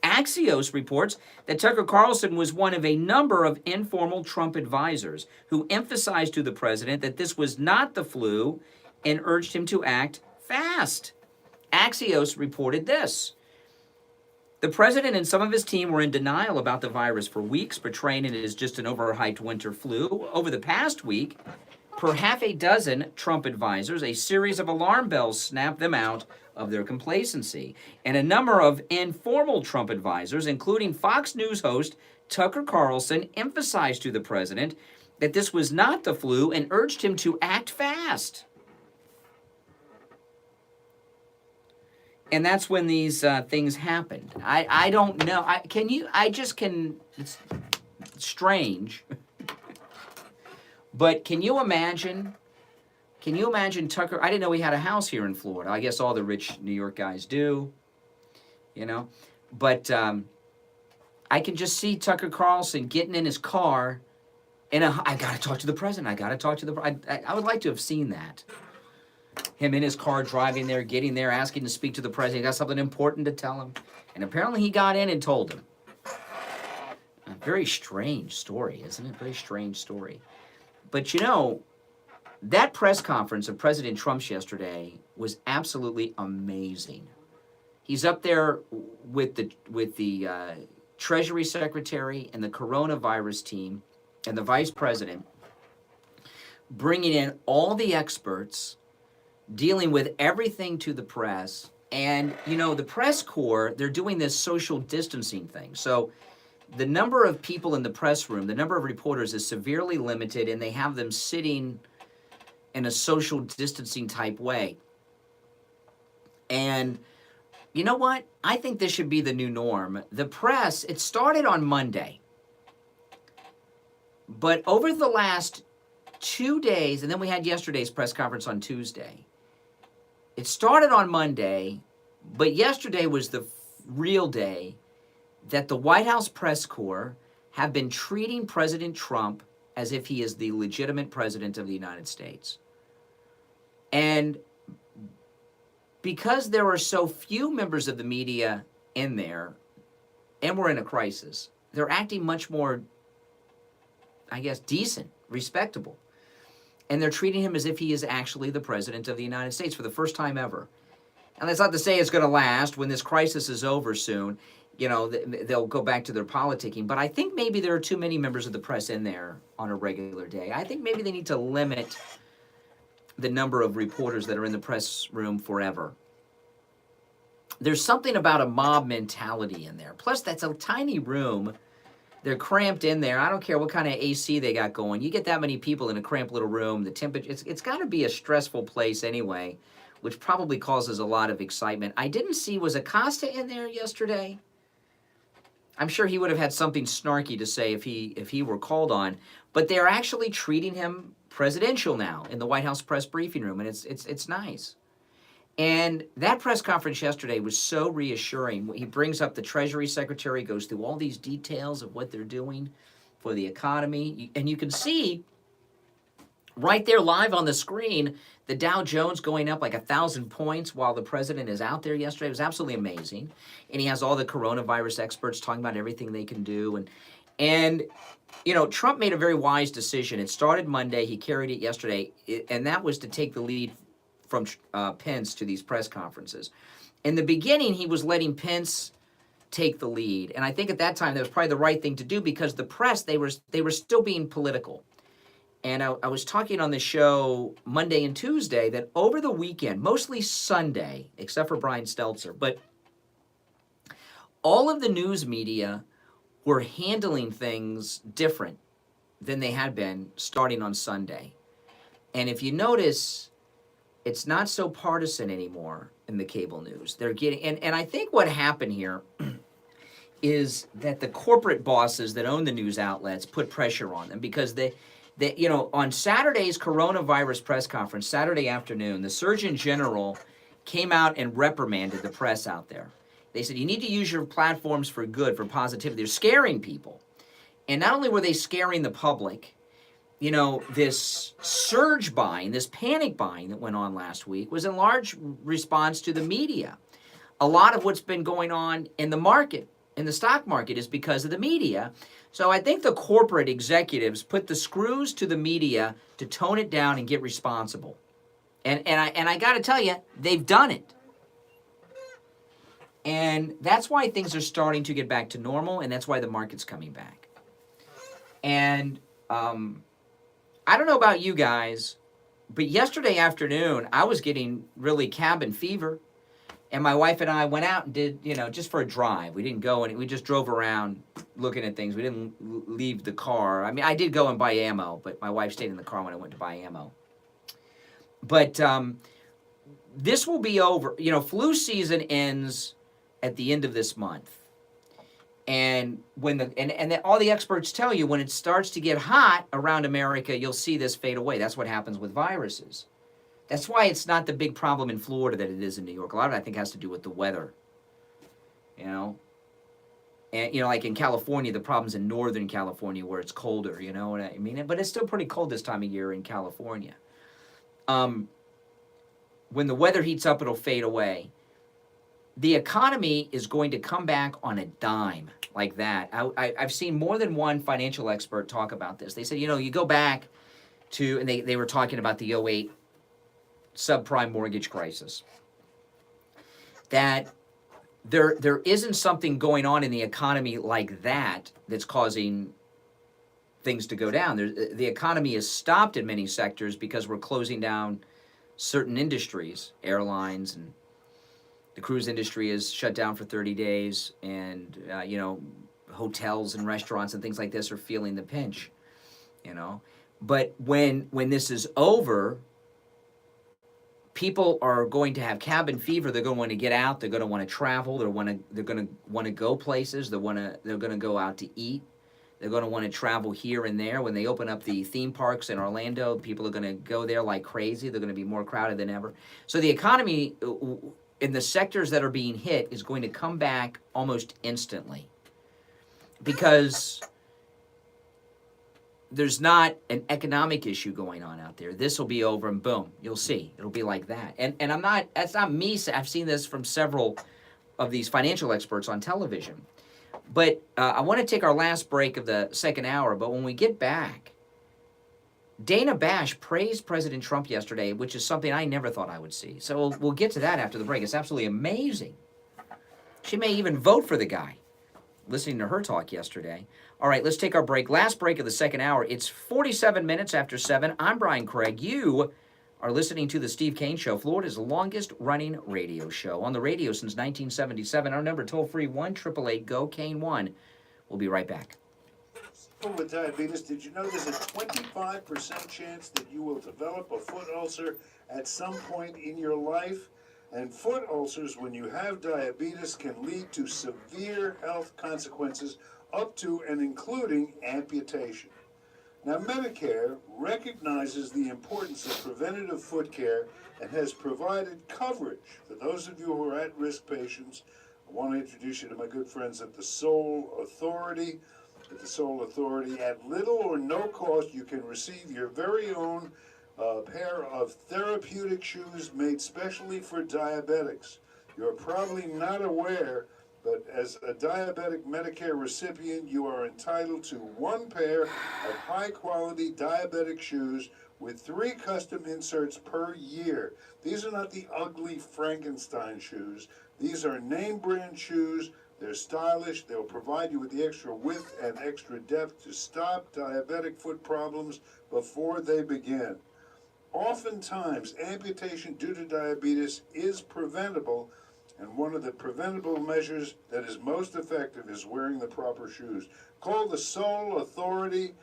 Axios reports that Tucker Carlson was one of a number of informal Trump advisors who emphasized to the president that this was not the flu and urged him to act fast. Axios reported this. The president and some of his team were in denial about the virus for weeks, portraying it as just an overhyped winter flu. Over the past week, per half a dozen Trump advisors, a series of alarm bells snapped them out of their complacency. And a number of informal Trump advisors, including Fox News host Tucker Carlson, emphasized to the president that this was not the flu and urged him to act fast. And that's when these things happened. I don't know. It's strange. But can you imagine Tucker? I didn't know he had a house here in Florida. I guess all the rich New York guys do, you know. But I can just see Tucker Carlson getting in his car, and I got to talk to the president. I would like to have seen that. Him in his car, driving there, getting there, asking to speak to the president. He got something important to tell him. And apparently he got in and told him. A very strange story, isn't it? Very strange story. But you know, that press conference of President Trump's yesterday was absolutely amazing. He's up there with the Treasury Secretary and the coronavirus team and the Vice President, bringing in all the experts, dealing with everything to the press. And, you know, the press corps, they're doing this social distancing thing. So the number of people in the press room, the number of reporters is severely limited, and they have them sitting in a social distancing type way. And you know what? I think this should be the new norm. The press, it started on Monday. But over the last 2 days, and then we had yesterday's press conference on Tuesday. It started on Monday, but yesterday was the real day that the White House press corps have been treating President Trump as if he is the legitimate president of the United States. And because there are so few members of the media in there, and we're in a crisis, they're acting much more, I guess, decent, respectable. And they're treating him as if he is actually the president of the United States for the first time ever. And that's not to say it's going to last. When this crisis is over soon, you know, they'll go back to their politicking. But I think maybe there are too many members of the press in there on a regular day. I think maybe they need to limit the number of reporters that are in the press room forever. There's something about a mob mentality in there. Plus, that's a tiny room. They're cramped in there. I don't care what kind of AC they got going. You get that many people in a cramped little room. The temperature, it's got to be a stressful place anyway, which probably causes a lot of excitement. I didn't see, was Acosta in there yesterday? I'm sure he would have had something snarky to say if he were called on. But they're actually treating him presidential now in the White House press briefing room, and it's nice. And that press conference yesterday was so reassuring. He brings up the Treasury Secretary, goes through all these details of what they're doing for the economy. And you can see right there live on the screen, the Dow Jones going up like 1,000 points while the president is out there yesterday. It was absolutely amazing. And he has all the coronavirus experts talking about everything they can do. And you know, Trump made a very wise decision. It started Monday. He carried it yesterday. And that was to take the lead from Pence to these press conferences. In the beginning, he was letting Pence take the lead. And I think at that time, that was probably the right thing to do because the press, they were still being political. And I was talking on the show Monday and Tuesday that over the weekend, mostly Sunday, except for Brian Stelter, but all of the news media were handling things different than they had been starting on Sunday. And if you notice, it's not so partisan anymore in the cable news. They're getting, and I think what happened here is that the corporate bosses that own the news outlets put pressure on them because they on Saturday's coronavirus press conference, Saturday afternoon, the Surgeon General came out and reprimanded the press out there. They said, you need to use your platforms for good, for positivity. They're scaring people. And not only were they scaring the public, this surge buying, this panic buying that went on last week was in large response to the media. A lot of what's been going on in the market, in the stock market, is because of the media. So I think the corporate executives put the screws to the media to tone it down and get responsible. And I got to tell you, they've done it. And that's why things are starting to get back to normal, and that's why the market's coming back. And I don't know about you guys, but yesterday afternoon, I was getting really cabin fever. And my wife and I went out and did, just for a drive. We didn't go and we just drove around looking at things. We didn't leave the car. I mean, I did go and buy ammo, but my wife stayed in the car when I went to buy ammo. But this will be over. Flu season ends at the end of this month. And when all the experts tell you when it starts to get hot around America, you'll see this fade away. That's what happens with viruses. That's why it's not the big problem in Florida that it is in New York. A lot of it, I think, has to do with the weather. And, like in California, the problem's in Northern California where it's colder, you know what I mean? But it's still pretty cold this time of year in California. When the weather heats up, it'll fade away. The economy is going to come back on a dime like that. I've seen more than one financial expert talk about this. They said, you go back to, and they were talking about the 2008 subprime mortgage crisis, that there isn't something going on in the economy like that that's causing things to go down. The economy is stopped in many sectors because we're closing down certain industries, airlines, and the cruise industry is shut down for 30 days, and hotels and restaurants and things like this are feeling the pinch, But when this is over, people are going to have cabin fever. They're going to want to get out. They're going to want to travel. They're going to want to go places. They're going to go out to eat. They're going to want to travel here and there. When they open up the theme parks in Orlando, people are going to go there like crazy. They're going to be more crowded than ever. So the economy in the sectors that are being hit is going to come back almost instantly because there's not an economic issue going on out there. This will be over and boom, you'll see. It'll be like that. And that's not me. I've seen this from several of these financial experts on television. But I want to take our last break of the second hour. But when we get back, Dana Bash praised President Trump yesterday, which is something I never thought I would see. So we'll get to that after the break. It's absolutely amazing. She may even vote for the guy, listening to her talk yesterday. All right, let's take our break. Last break of the second hour. It's 47 minutes after 7. I'm Brian Craig. You are listening to The Steve Kane Show, Florida's longest-running radio show. On the radio since 1977. Our number, toll-free, 1-888-GO-KANE-1. We'll be right back. People with diabetes, did you know there's a 25% chance that you will develop a foot ulcer at some point in your life? And foot ulcers, when you have diabetes, can lead to severe health consequences up to and including amputation. Now, Medicare recognizes the importance of preventative foot care and has provided coverage for those of you who are at-risk patients. I want to introduce you to my good friends at the Sole Authority. At the Sole Authority, at little or no cost, you can receive your very own pair of therapeutic shoes made specially for diabetics. You're probably not aware, but as a diabetic Medicare recipient, you are entitled to one pair of high-quality diabetic shoes with 3 custom inserts per year. These are not the ugly Frankenstein shoes. These are name brand shoes. They're stylish. They'll provide you with the extra width and extra depth to stop diabetic foot problems before they begin. Oftentimes, amputation due to diabetes is preventable, and one of the preventable measures that is most effective is wearing the proper shoes. Call the Sole Authority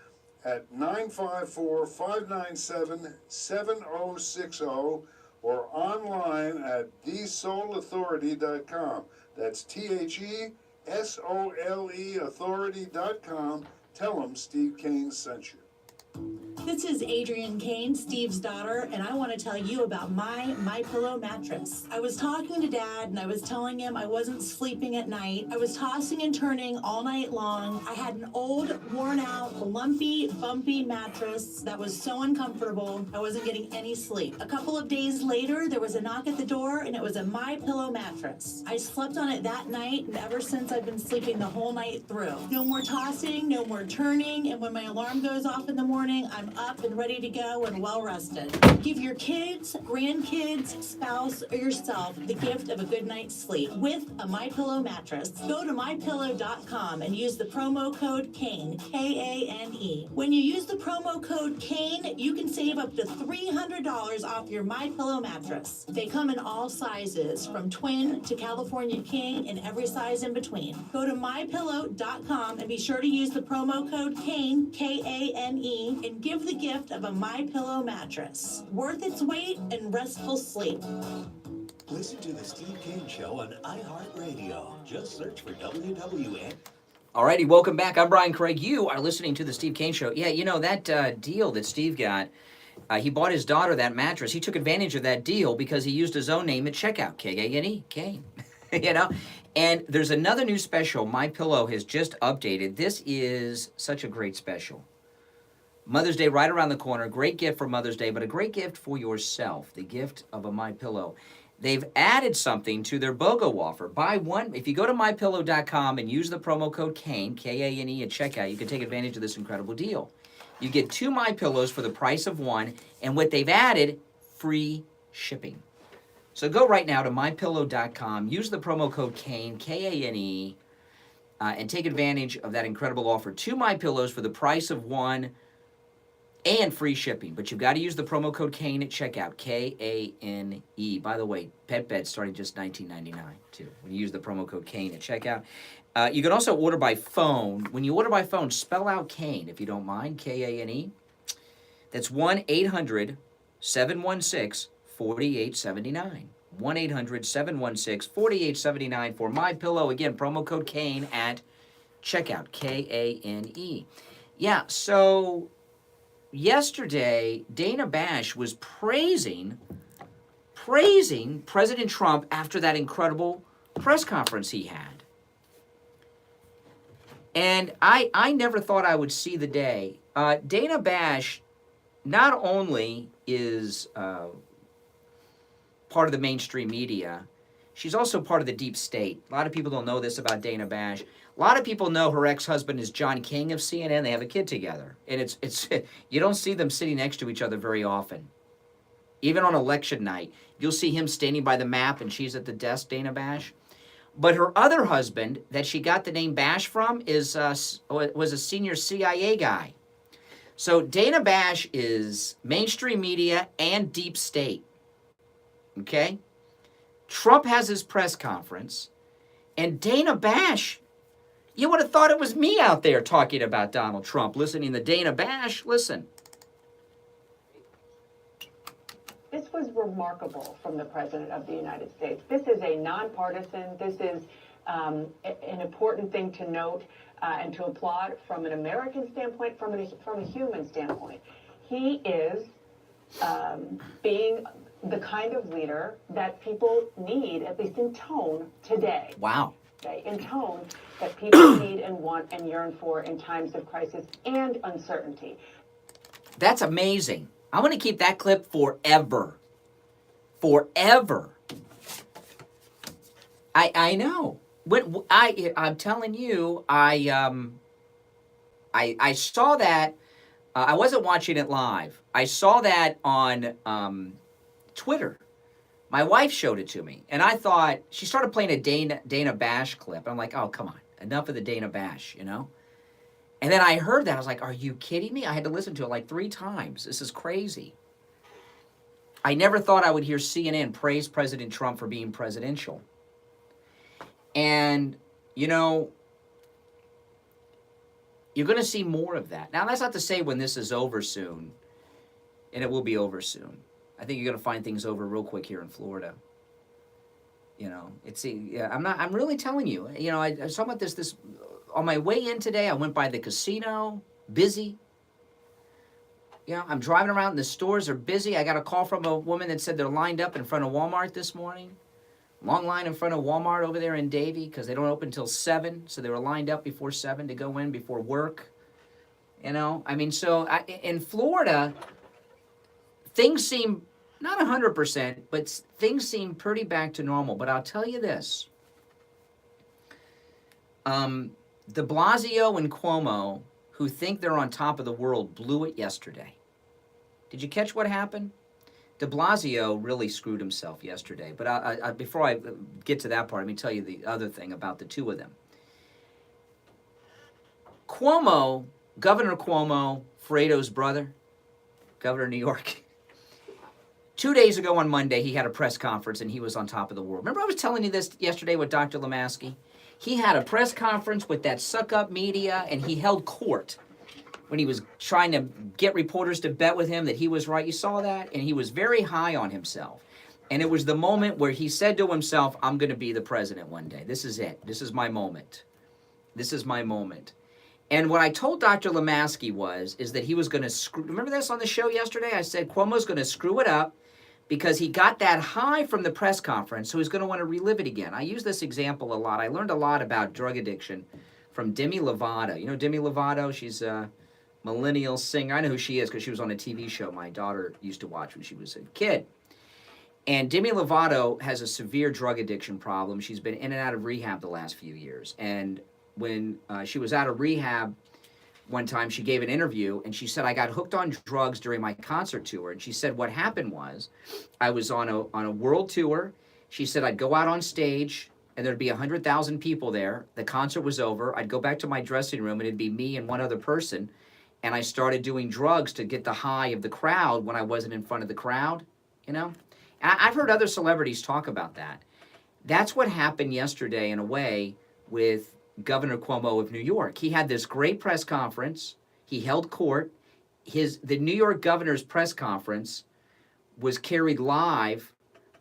at 954-597-7060 or online at thesoleauthority.com. That's THESOLE authority.com. Tell them Steve Kane sent you. This is Adrienne Kane, Steve's daughter, and I want to tell you about my Pillow mattress. I was talking to Dad and I was telling him I wasn't sleeping at night. I was tossing and turning all night long. I had an old, worn out, lumpy, bumpy mattress that was so uncomfortable. I wasn't getting any sleep. A couple of days later, there was a knock at the door and it was a My Pillow mattress. I slept on it that night, and ever since I've been sleeping the whole night through. No more tossing, no more turning, and when my alarm goes off in the morning, I'm up and ready to go and well rested. Give your kids, grandkids, spouse, or yourself the gift of a good night's sleep with a MyPillow mattress. Go to mypillow.com and use the promo code KANE, K-A-N-E. When you use the promo code KANE, you can save up to $300 off your MyPillow mattress. They come in all sizes, from twin to California king and every size in between. Go to mypillow.com and be sure to use the promo code KANE, K-A-N-E, and give the gift of a MyPillow mattress. Worth its weight in restful sleep. Listen to the Steve Kane Show on iHeartRadio. Just search for WWN. Alrighty, welcome back. I'm Brian Craig. You are listening to the Steve Kane Show. Yeah, you know, that deal that Steve got, he bought his daughter that mattress. He took advantage of that deal because he used his own name at checkout, K-A-N-E, Kane. You know? And there's another new special MyPillow has just updated. This is such a great special. Mother's Day right around the corner. Great gift for Mother's Day, but a great gift for yourself. The gift of a MyPillow. They've added something to their BOGO offer. Buy one. If you go to mypillow.com and use the promo code KANE, K-A-N-E, at checkout, you can take advantage of this incredible deal. You get 2 MyPillows for the price of one, and what they've added, free shipping. So go right now to mypillow.com, use the promo code KANE, K-A-N-E, and take advantage of that incredible offer. 2 MyPillows for the price of one, and free shipping. But you've got to use the promo code KANE at checkout, K-A-N-E. By the way, pet beds starting just $19.99 too, when you use the promo code KANE at checkout. You can also order by phone. When you order by phone, spell out KANE, if you don't mind, K-A-N-E. That's 1-800-716-4879. 1-800-716-4879 for MyPillow. Again, promo code KANE at checkout, K-A-N-E. Yeah, so yesterday, Dana Bash was praising President Trump after that incredible press conference he had. And I never thought I would see the day. Dana Bash not only is part of the mainstream media, she's also part of the deep state. A lot of people don't know this about Dana Bash. A lot of people know her ex-husband is John King of CNN. They have a kid together. And it's you don't see them sitting next to each other very often. Even on election night, you'll see him standing by the map and she's at the desk, Dana Bash. But her other husband, that she got the name Bash from, was a senior CIA guy. So Dana Bash is mainstream media and deep state. Okay? Trump has his press conference, and Dana Bash, you would have thought it was me out there talking about Donald Trump, listening to Dana Bash. Listen. This was remarkable from the President of the United States. This is a nonpartisan, this is an important thing to note and to applaud from an American standpoint, from a human standpoint. He is being the kind of leader that people need, at least in tone, today. Wow. In tone that people need and want and yearn for in times of crisis and uncertainty. That's amazing. I want to keep that clip forever. Forever. I know. When I'm telling you, I saw that. I wasn't watching it live. I saw that on Twitter. My wife showed it to me, and I thought, she started playing a Dana Bash clip. I'm like, oh, come on, enough of the Dana Bash, you know? And then I heard that. I was like, are you kidding me? I had to listen to it like 3 times. This is crazy. I never thought I would hear CNN praise President Trump for being presidential. And, you know, you're going to see more of that. Now, that's not to say when this is over soon, and it will be over soon. I think you're going to find things over real quick here in Florida. You know, I'm really telling you, you know, I was talking about this, on my way in today, I went by the casino, busy. You know, I'm driving around, the stores are busy. I got a call from a woman that said they're lined up in front of Walmart this morning. Long line in front of Walmart over there in Davie because they don't open until 7. So they were lined up before 7 to go in before work. You know, I mean, so in Florida, things seem, not 100%, but things seem pretty back to normal. But I'll tell you this. De Blasio and Cuomo, who think they're on top of the world, blew it yesterday. Did you catch what happened? De Blasio really screwed himself yesterday. But before I get to that part, let me tell you the other thing about the two of them. Cuomo, Governor Cuomo, Fredo's brother, governor of New York, 2 days ago on Monday, he had a press conference and he was on top of the world. Remember I was telling you this yesterday with Dr. Lemaski? He had a press conference with that suck-up media and he held court when he was trying to get reporters to bet with him that he was right. You saw that? And he was very high on himself. And it was the moment where he said to himself, I'm going to be the president one day. This is it. This is my moment. This is my moment. And what I told Dr. Lemaski is that he was going to screw. Remember this on the show yesterday? I said Cuomo's going to screw it up because he got that high from the press conference, so he's going to want to relive it again. I use this example a lot. I learned a lot about drug addiction from Demi Lovato. You know Demi Lovato? She's a millennial singer. I know who she is because she was on a TV show my daughter used to watch when she was a kid. And Demi Lovato has a severe drug addiction problem. She's been in and out of rehab the last few years. And when she was out of rehab one time, she gave an interview and she said, I got hooked on drugs during my concert tour. And she said what happened was I was on a world tour. She said I'd go out on stage and there'd be 100,000 people there. The concert was over. I'd go back to my dressing room and it'd be me and one other person. And I started doing drugs to get the high of the crowd when I wasn't in front of the crowd, you know? And I've heard other celebrities talk about that. That's what happened yesterday in a way with Governor Cuomo of New York. He had this great press conference. He held court. The New York governor's press conference was carried live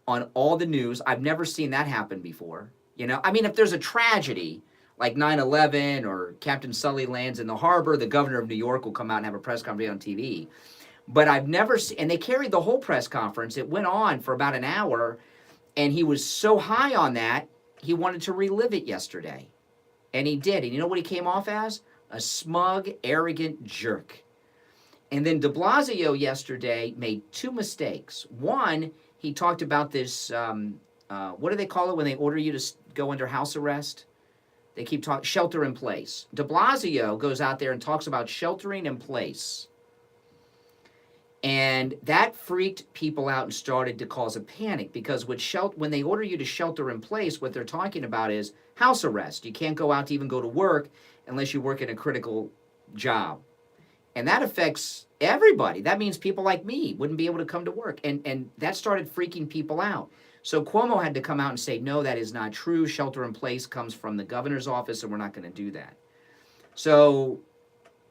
on all the news. I've never seen that happen before. You know, I mean, if there's a tragedy like 9/11 or Captain Sully lands in the harbor, the governor of New York will come out and have a press conference on TV. But I've never seen, and they carried the whole press conference. It went on for about an hour, and he was so high on that, he wanted to relive it yesterday. And he did. And you know what he came off as? A smug, arrogant jerk. And then de Blasio yesterday made 2 mistakes. One, he talked about this, what do they call it when they order you to go under house arrest? They keep talking, shelter in place. De Blasio goes out there and talks about sheltering in place. And that freaked people out and started to cause a panic because when they order you to shelter in place, what they're talking about is house arrest. You can't go out to even go to work unless you work in a critical job. And that affects everybody. That means people like me wouldn't be able to come to work. And that started freaking people out. So Cuomo had to come out and say, no, that is not true. Shelter in place comes from the governor's office, and we're not going to do that. So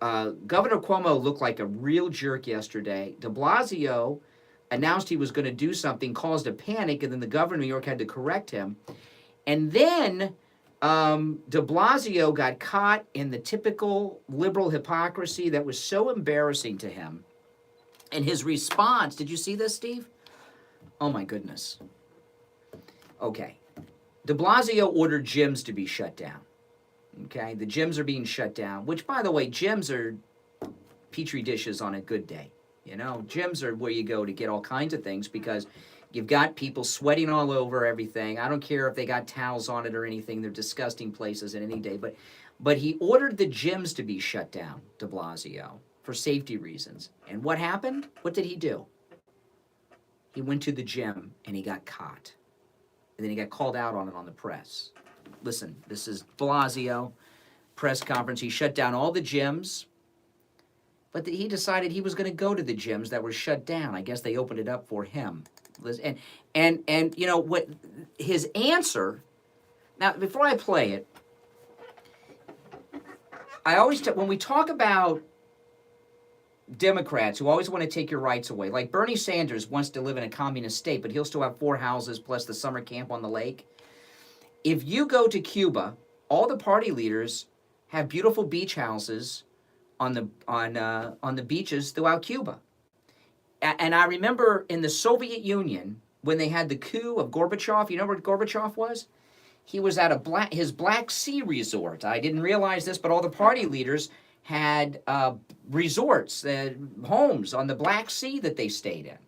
Governor Cuomo looked like a real jerk yesterday. De Blasio announced he was going to do something, caused a panic, and then the governor of New York had to correct him. And then de Blasio got caught in the typical liberal hypocrisy that was so embarrassing to him. And his response, did you see this, Steve? Oh, my goodness. Okay. De Blasio ordered gyms to be shut down. Okay, the gyms are being shut down, which, by the way, gyms are petri dishes on a good day. You know, gyms are where you go to get all kinds of things because you've got people sweating all over everything. I don't care if they got towels on it or anything. They're disgusting places in any day. But he ordered the gyms to be shut down, de Blasio, for safety reasons. And what happened? What did he do? he went to the gym and he got caught. And then he got called out on it on the press. Listen, this is Blasio, press conference. He shut down all the gyms, but he decided he was going to go to the gyms that were shut down. I guess they opened it up for him. And you know what his answer. Now, before I play it, I always when we talk about Democrats who always want to take your rights away, like Bernie Sanders wants to live in a communist state, but he'll still have 4 houses plus the summer camp on the lake. If you go to Cuba, all the party leaders have beautiful beach houses on the beaches throughout Cuba. And I remember in the Soviet Union when they had the coup of Gorbachev. You know where Gorbachev was? He was at his Black Sea resort. I didn't realize this, but all the party leaders had resorts, homes on the Black Sea that they stayed in.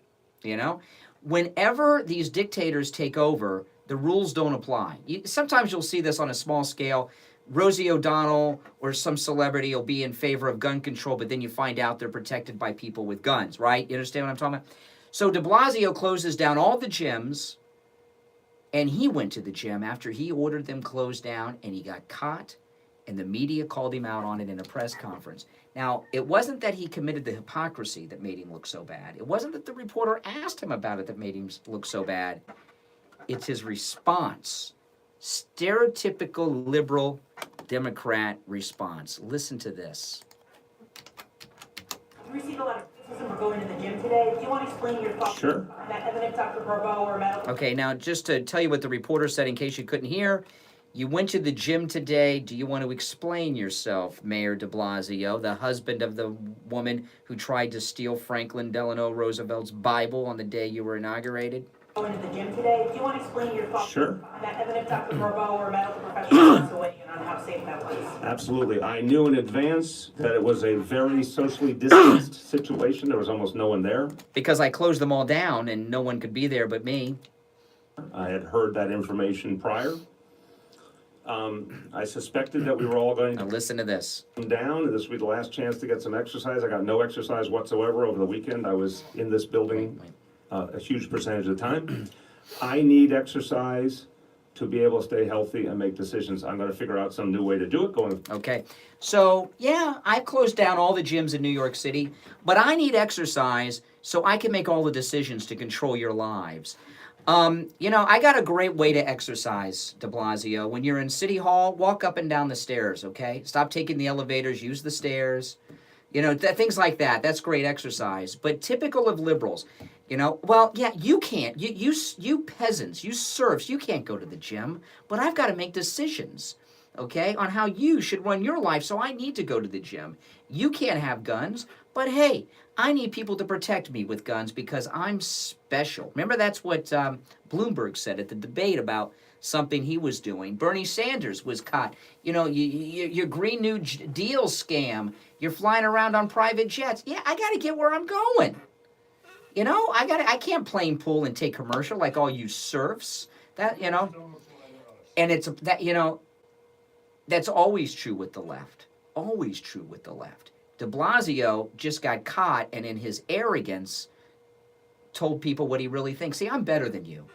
You know, whenever these dictators take over, the rules don't apply. Sometimes you'll see this on a small scale. Rosie O'Donnell or some celebrity will be in favor of gun control, but then you find out they're protected by people with guns, right? You understand what I'm talking about? So de Blasio closes down all the gyms, and he went to the gym after he ordered them closed down, and he got caught, and the media called him out on it in a press conference. Now, it wasn't that he committed the hypocrisy that made him look so bad. It wasn't that the reporter asked him about it that made him look so bad. It's his response. Stereotypical liberal Democrat response. Listen to this. We received a lot of criticism for going to the gym today. Do you want to explain your thoughts on that? And then if Dr. Barbeau or Meadow. Okay, now just to tell you what the reporter said in case you couldn't hear, you went to the gym today. Do you want to explain yourself, Mayor de Blasio, the husband of the woman who tried to steal Franklin Delano Roosevelt's Bible on the day you were inaugurated? Going to the gym today. Do you want to explain your thoughts on that? And then if Dr. Barbeau or a medical professional wants to weigh in on how safe that was. Absolutely. I knew in advance that it was a very socially distanced situation. There was almost no one there. Because I closed them all down and no one could be there but me. I had heard that information prior. I suspected that we were all going to listen to this. Down. This would be the last chance to get some exercise. I got no exercise whatsoever over the weekend. I was in this building a huge percentage of the time. I need exercise to be able to stay healthy and make decisions. I'm going to figure out some new way to do it going. Okay. So, yeah, I've closed down all the gyms in New York City, but I need exercise so I can make all the decisions to control your lives. You know, I got a great way to exercise, de Blasio. When you're in City Hall, walk up and down the stairs, okay? Stop taking the elevators, use the stairs. You know, things like that. That's great exercise. But typical of liberals, you know, well, yeah, you can't. You peasants, you serfs, you can't go to the gym. But I've got to make decisions, okay, on how you should run your life, so I need to go to the gym. You can't have guns, but hey, I need people to protect me with guns because I'm special. Remember, that's what Bloomberg said at the debate about something he was doing. Bernie Sanders was caught. You know, your Green New Deal scam. You're flying around on private jets. Yeah, I got to get where I'm going. You know, I can't plane pool and take commercial like all you serfs. That, you know, and it's that, you know, that's always true with the left. Always true with the left. De Blasio just got caught and in his arrogance told people what he really thinks. See, I'm better than you.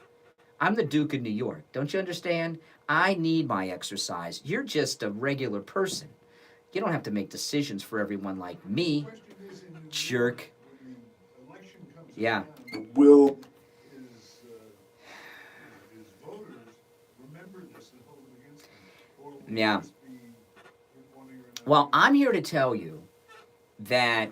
I'm the Duke of New York. Don't you understand? I need my exercise. You're just a regular person. You don't have to make decisions for everyone like me, jerk. Yeah. Will his voters remember this and hold it against them? Or will Yeah. this be one year and Well, I'm here to tell you that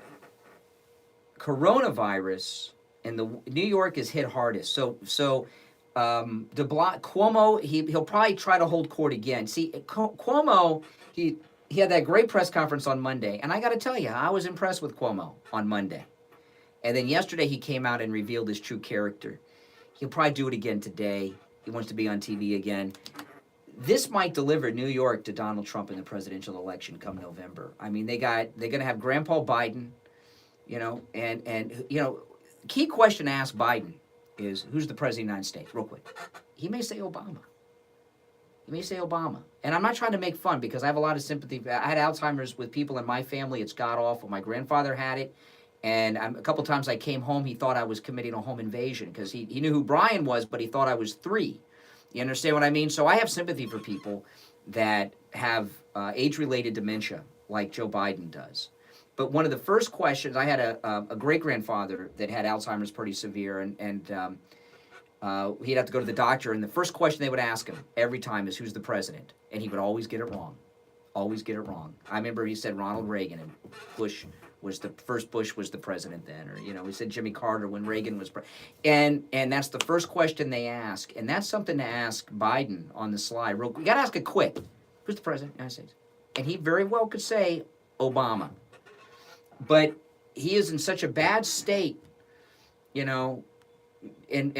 coronavirus in the New York is hit hardest. So Cuomo, he'll probably try to hold court again. See, Cuomo, he had that great press conference on Monday, and I got to tell you, I was impressed with Cuomo on Monday. And then yesterday he came out and revealed his true character. He'll probably do it again today. He wants to be on TV again. This might deliver New York to Donald Trump in the presidential election come November. I mean, they're going to have Grandpa Biden, you know, and you know, key question to ask Biden is, who's the president of the United States? Real quick. He may say Obama. He may say Obama. And I'm not trying to make fun because I have a lot of sympathy. I had Alzheimer's with people in my family. It's god awful. My grandfather had it. And a couple times I came home, he thought I was committing a home invasion because he knew who Brian was, but he thought I was 3. You understand what I mean? So I have sympathy for people that have age-related dementia like Joe Biden does. But one of the first questions, I had a great-grandfather that had Alzheimer's pretty severe, and he'd have to go to the doctor, and the first question they would ask him every time is, who's the president? And he would always get it wrong. Always get it wrong. I remember he said Ronald Reagan, and Bush was the president then, or he said Jimmy Carter when Reagan was and that's the first question they ask, and that's something to ask Biden on the slide. You got to ask it quick. Who's the president of the United States? And he very well could say Obama, but he is in such a bad state, and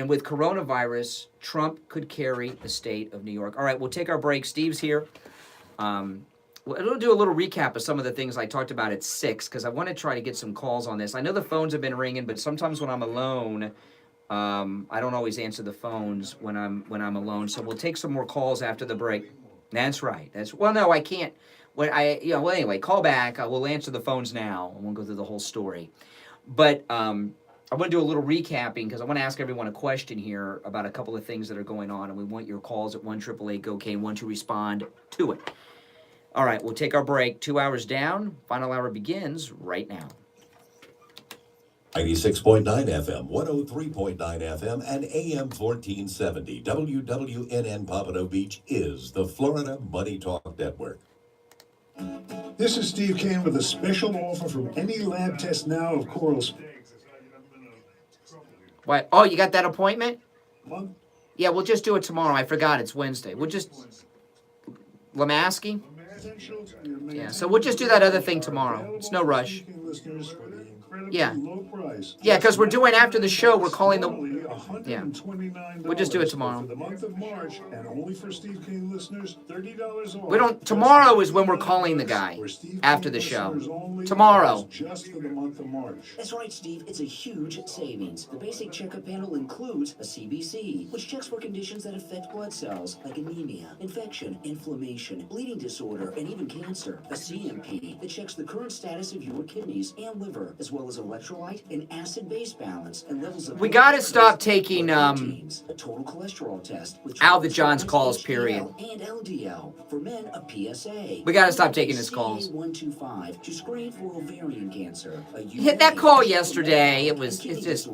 with coronavirus, Trump could carry the state of New York. All right, we'll take our break. Steve's here. We'll do a little recap of some of the things I talked about at 6, because I want to try to get some calls on this. I know the phones have been ringing, but sometimes when I'm alone, I don't always answer the phones when I'm alone. So we'll take some more calls after the break. That's right. No, I can't. Anyway, call back. We'll answer the phones now. I won't go through the whole story, but I want to do a little recapping because I want to ask everyone a question here about a couple of things that are going on, and we want your calls at 1-888-GO-CANE1 to respond to it. All right, we'll take our break. 2 hours down. Final hour begins right now. 96.9 FM, 103.9 FM, and AM 1470. WWNN Pompano Beach is the Florida Money Talk Network. This is Steve Kane with a special offer from any lab test now of Coral Springs. What? Oh, you got that appointment? Month? Yeah, we'll just do it tomorrow. I forgot it's Wednesday. We'll just... Lamaski? Yeah, so we'll just do that other thing tomorrow. It's no rush. Yeah. Yeah, because we're doing after the show, we're calling the... Yeah. We'll just do it tomorrow. For the month of March, and only for Steve Kane listeners, $30 off. We don't... Tomorrow is when we're calling the guy after the show. Tomorrow. Just for the month of March. That's right, Steve. It's a huge savings. The basic checkup panel includes a CBC, which checks for conditions that affect blood cells, like anemia, infection, inflammation, bleeding disorder, and even cancer. A CMP that checks the current status of your kidneys and liver, as well as electrolyte and acid-base balance and levels of... We gotta stop taking, a total cholesterol test with out the John's calls, period. And LDL. For men, a PSA. We gotta stop taking his calls. CA125 to screen for ovarian cancer. He hit that call yesterday. It's just...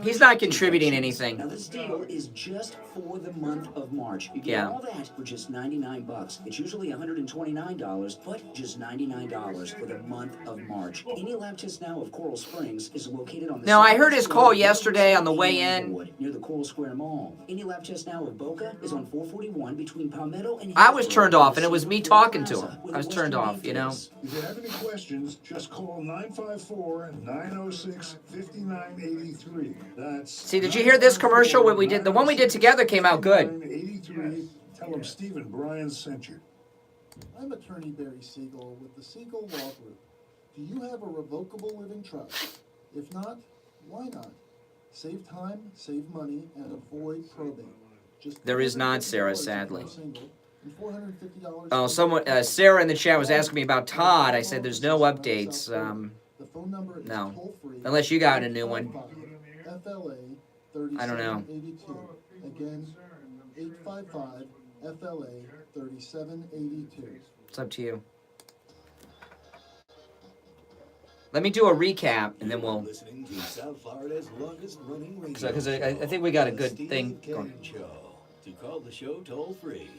He's not contributing anything. Now this deal is just for the month of March. You get all that for just $99. It's usually $129, but just $99 for the month of March. Any lab test now of Coral Springs is located on the... Now, I heard his call yesterday on the way in. Near the Coral Square Mall. Any lab test now of Boca is on 441 between Palmetto and... I was turned off, and it was me talking to him. I was turned off, If you have any questions, just call 954-906-5983. That's... See, did you hear this commercial? What we did, the one we did together came out good. 83. Tell them Steve and Brian sent you. I'm attorney Barry Siegel with the Siegel Law Group. Do you have a revocable living trust? If not, why not? Save time, save money, and avoid probate. There is not, Sarah, sadly. And $450 Oh, someone, Sarah in the chat was asking me about Todd. I said there's no updates. The phone number is No, toll-free. unless you got a new one. FLA I don't know. 3782. Again, 855 FLA 3782. It's up to you. Let me do a recap, and then we'll... Listening to South Florida's longest running radio Because I think we got a good Steve thing Kane going. Show. To call the show toll free.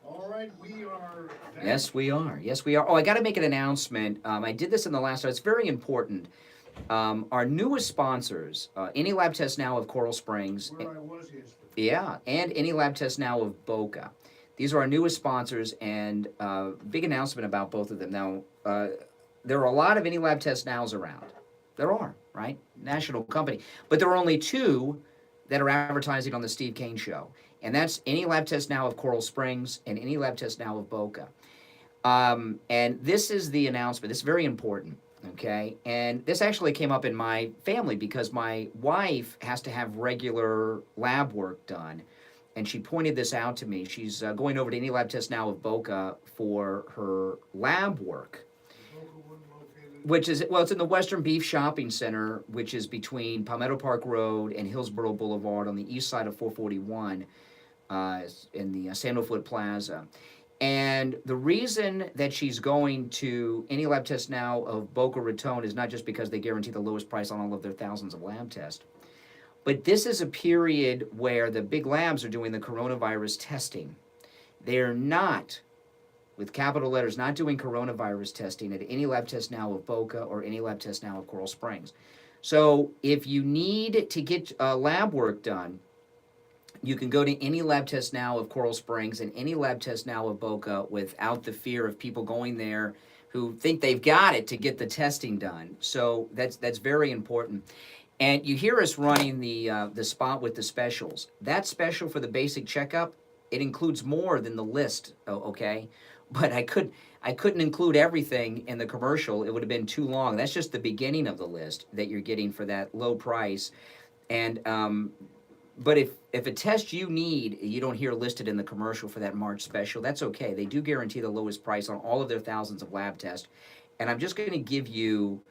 All right, we are... Yes, we are. Yes, we are. Oh, I got to make an announcement. I did this in the last... It's very important. Our newest sponsors, Any Lab Test Now of Coral Springs. Where I was yesterday. Yeah, and Any Lab Test Now of Boca. These are our newest sponsors, and big announcement about both of them. Now, there are a lot of Any Lab Test Nows around. There are, right? National company. But there are only 2 that are advertising on the Steve Kane Show. And that's Any Lab Test Now of Coral Springs and Any Lab Test Now of Boca. And this is the announcement. This is very important. Okay, and this actually came up in my family because my wife has to have regular lab work done, and she pointed this out to me. She's going over to Any Lab Test Now of Boca for her lab work, which is, well, it's in the Western Beef Shopping Center, which is between Palmetto Park Road and Hillsborough Boulevard on the east side of 441 in the Sandalwood Plaza. And the reason that she's going to Any Lab Test Now of Boca Raton is not just because they guarantee the lowest price on all of their thousands of lab tests, but this is a period where the big labs are doing the coronavirus testing. They're not, with capital letters, not doing coronavirus testing at Any Lab Test Now of Boca or Any Lab Test Now of Coral Springs. So if you need to get lab work done, you can go to Any Lab Test Now of Coral Springs and Any Lab Test Now of Boca without the fear of people going there who think they've got it to get the testing done. So that's very important. And you hear us running the spot with the specials. That special for the basic checkup, it includes more than the list, okay? But I couldn't include everything in the commercial. It would have been too long. That's just the beginning of the list that you're getting for that low price. And but if a test you need, you don't hear listed in the commercial for that March special, that's okay. They do guarantee the lowest price on all of their thousands of lab tests. And I'm just going to give you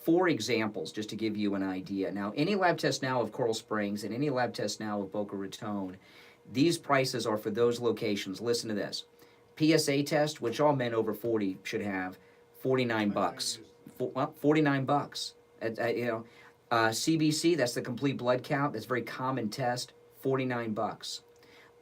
4 examples just to give you an idea. Now, Any Lab Test Now of Coral Springs and Any Lab Test Now of Boca Raton, these prices are for those locations. Listen to this. PSA test, which all men over 40 should have, $49. Well, $49. You know. CBC, that's the complete blood count. That's a very common test, $49.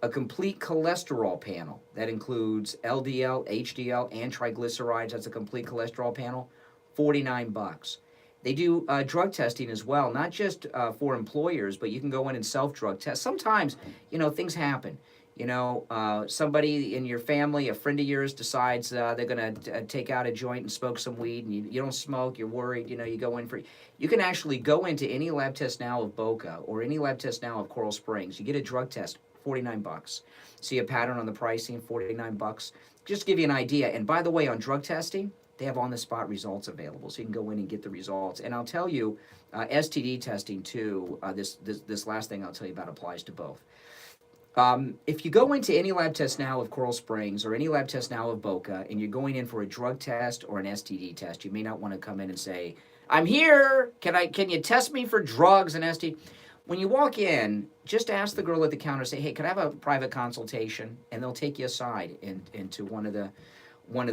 A complete cholesterol panel, that includes LDL, HDL, and triglycerides. That's a complete cholesterol panel, $49. They do drug testing as well, not just for employers, but you can go in and self-drug test. Sometimes, you know, things happen. You know, somebody in your family, a friend of yours, decides they're going to take out a joint and smoke some weed, and you don't smoke, you're worried, you know, you go in for... You can actually go into Any Lab Test Now of Boca or Any Lab Test Now of Coral Springs. You get a drug test, $49. See a pattern on the pricing, $49. Just to give you an idea. And by the way, on drug testing, they have on-the-spot results available, so you can go in and get the results. And I'll tell you, STD testing, too, this last thing I'll tell you about applies to both. If you go into Any Lab Test Now of Coral Springs or Any Lab Test Now of Boca and you're going in for a drug test or an STD test, you may not want to come in and say, I'm here, can you test me for drugs and STD? When you walk in, just ask the girl at the counter, say, hey, can I have a private consultation? And they'll take you aside into one of the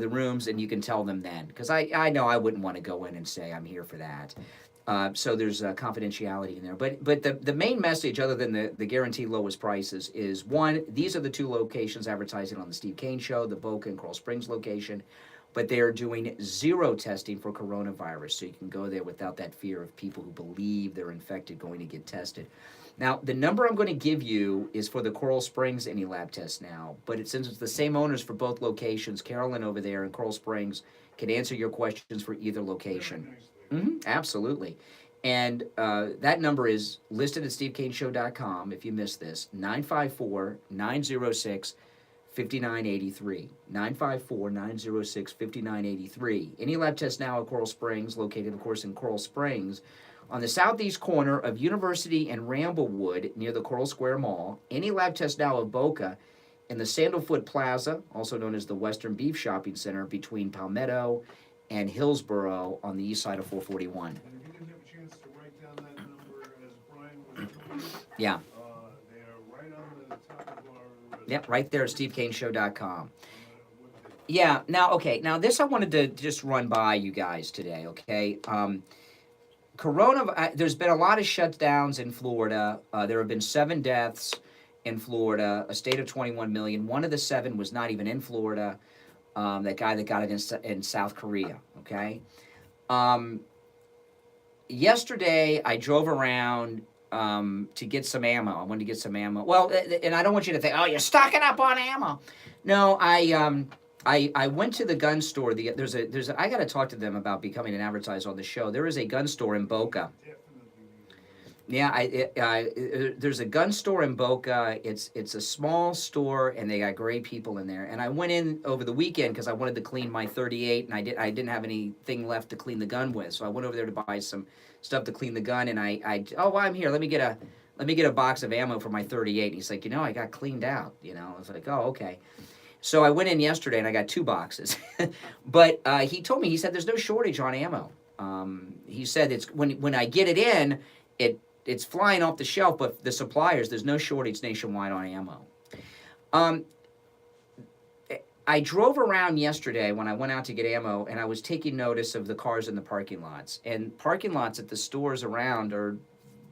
rooms, and you can tell them then. Because I know I wouldn't want to go in and say I'm here for that. So there's confidentiality in there. But the main message, other than the guaranteed lowest prices, is one, these are the 2 locations advertising on the Steve Kane Show, the Boca and Coral Springs location, but they are doing 0 testing for coronavirus, so you can go there without that fear of people who believe they're infected going to get tested. Now, the number I'm going to give you is for the Coral Springs Any Lab Test Now, but since it's the same owners for both locations, Carolyn over there in Coral Springs can answer your questions for either location. Absolutely. And that number is listed at stevekaneshow.com if you missed this, 954-906-5983. 954-906-5983. Any Lab Test Now at Coral Springs, located, of course, in Coral Springs, on the southeast corner of University and Ramblewood near the Coral Square Mall. Any Lab Test Now of Boca in the Sandalwood Plaza, also known as the Western Beef Shopping Center, between Palmetto and Hillsborough on the east side of 441. And if you didn't have a chance to write down that number as Brian was doing, yeah. They are right on the top of our... Yep, right there at stevekaneshow.com. Yeah, now this I wanted to just run by you guys today, okay? There's been a lot of shutdowns in Florida. There have been 7 deaths in Florida, a state of 21 million. One of the 7 was not even in Florida. That guy that got it in South Korea, okay? Yesterday, I drove around to get some ammo. I wanted to get some ammo. Well, and I don't want you to think, oh, you're stocking up on ammo. No, I went to the gun store. I got to talk to them about becoming an advertiser on the show. There is a gun store in Boca. Yeah, there's a gun store in Boca. It's a small store, and they got great people in there. And I went in over the weekend because I wanted to clean my 38, and I didn't have anything left to clean the gun with. So I went over there to buy some stuff to clean the gun, and while I'm here, let me get a box of ammo for my 38. And he's like, I got cleaned out. I was like, oh, okay. So I went in yesterday and I got 2 boxes. But he told me, he said there's no shortage on ammo. He said it's when I get it in, it's flying off the shelf, but the suppliers, there's no shortage nationwide on ammo. I drove around yesterday when I went out to get ammo, and I was taking notice of the cars in the parking lots. And parking lots at the stores around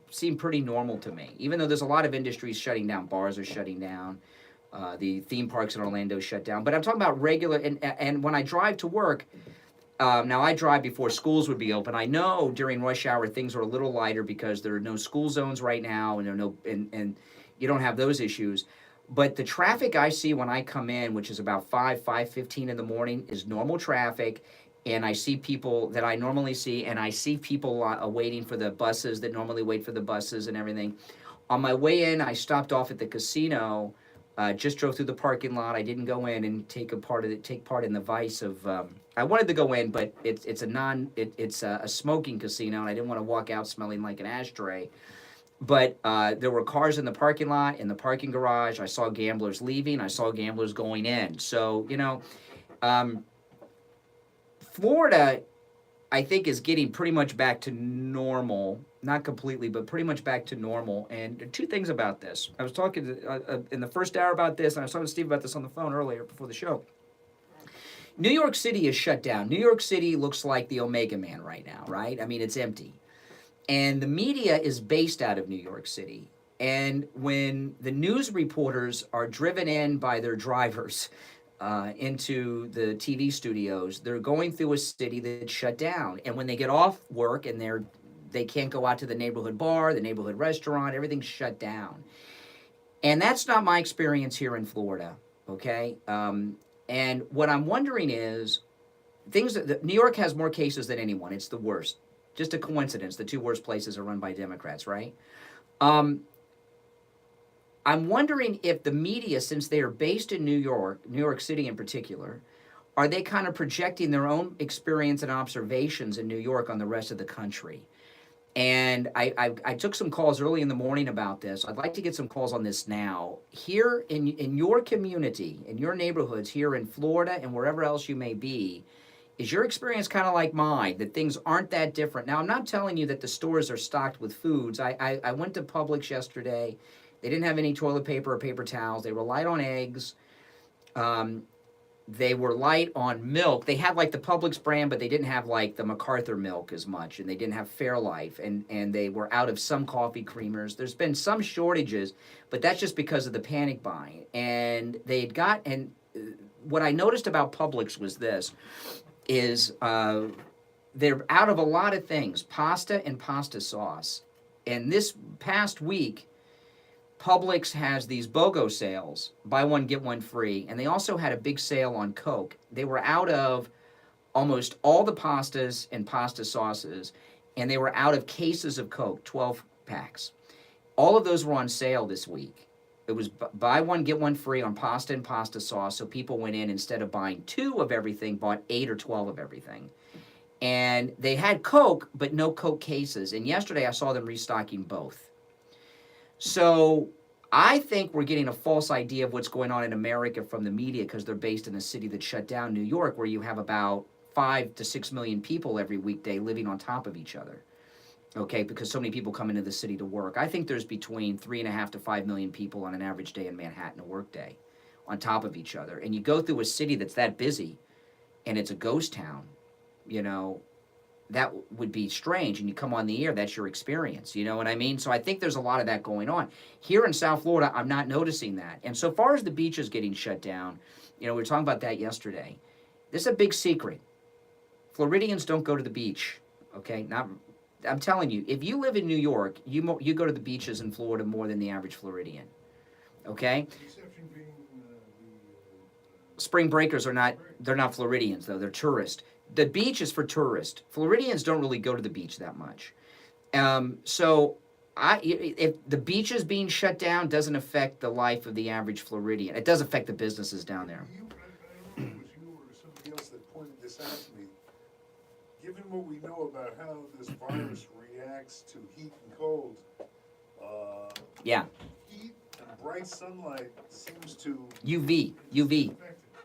seem pretty normal to me, even though there's a lot of industries shutting down. Bars are shutting down. The theme parks in Orlando shut down. But I'm talking about regular, and when I drive to work, now I drive before schools would be open. I know during rush hour things are a little lighter because there are no school zones right now, and you don't have those issues. But the traffic I see when I come in, which is about 5:15 in the morning, is normal traffic. And I see people that I normally see, and I see people waiting for the buses that normally wait for the buses and everything. On my way in, I stopped off at the casino. Just drove through the parking lot. I didn't go in and take part in the vice of. I wanted to go in, but it's a smoking casino, and I didn't want to walk out smelling like an ashtray. But there were cars in the parking lot, in the parking garage. I saw gamblers leaving. I saw gamblers going in. So Florida, I think, is getting pretty much back to normal. Not completely, but pretty much back to normal. And 2 things about this. I was talking in the first hour about this, and I was talking to Steve about this on the phone earlier before the show. New York City is shut down. New York City looks like the Omega Man right now, right? I mean, it's empty. And the media is based out of New York City. And when the news reporters are driven in by their drivers into the TV studios, they're going through a city that's shut down. And when they get off work and they can't go out to the neighborhood bar, the neighborhood restaurant, everything's shut down. And that's not my experience here in Florida, okay? And what I'm wondering is, New York has more cases than anyone. It's the worst. Just a coincidence. The 2 worst places are run by Democrats, right? I'm wondering if the media, since they are based in New York City in particular, are they kind of projecting their own experience and observations in New York on the rest of the country? And I took some calls early in the morning about this. I'd like to get some calls on this now. Here in your community, in your neighborhoods here in Florida and wherever else you may be, is your experience kind of like mine, that things aren't that different? Now, I'm not telling you that the stores are stocked with foods. I went to Publix yesterday. They didn't have any toilet paper or paper towels. They were light on eggs. They were light on milk. They had like the Publix brand, but they didn't have like the MacArthur milk as much, and they didn't have Fairlife, and they were out of some coffee creamers. There's been some shortages, but that's just because of the panic buying. And what I noticed about Publix was this, is they're out of a lot of things, pasta and pasta sauce. And this past week, Publix has these BOGO sales, buy one, get one free, and they also had a big sale on Coke. They were out of almost all the pastas and pasta sauces, and they were out of cases of Coke, 12 packs. All of those were on sale this week. It was buy one, get one free on pasta and pasta sauce, so people went in, instead of buying 2 of everything, bought 8 or 12 of everything. And they had Coke, but no Coke cases. And yesterday I saw them restocking both. So I think we're getting a false idea of what's going on in America from the media because they're based in a city that shut down, New York, where you have about 5 to 6 million people every weekday living on top of each other. Okay, because so many people come into the city to work. I think there's between 3.5 to 5 million people on an average day in Manhattan, a work day, on top of each other. And you go through a city that's that busy, and it's a ghost town, that would be strange. And you come on the air, that's your experience. You know what I mean? So I think there's a lot of that going on. Here in South Florida, I'm not noticing that. And so far as the beaches getting shut down, we were talking about that yesterday. This is a big secret. Floridians don't go to the beach, okay? I'm telling you, if you live in New York, you go to the beaches in Florida more than the average Floridian, okay? Exception being Spring breakers they're not Floridians, though. They're tourists. The beach is for tourists. Floridians don't really go to the beach that much. So if the beaches being shut down doesn't affect the life of the average Floridian, it does affect the businesses down there. I don't know if it was you or somebody else that pointed this out to me. Given what we know about how this virus reacts to heat and cold, Yeah, heat and bright sunlight seems to UV,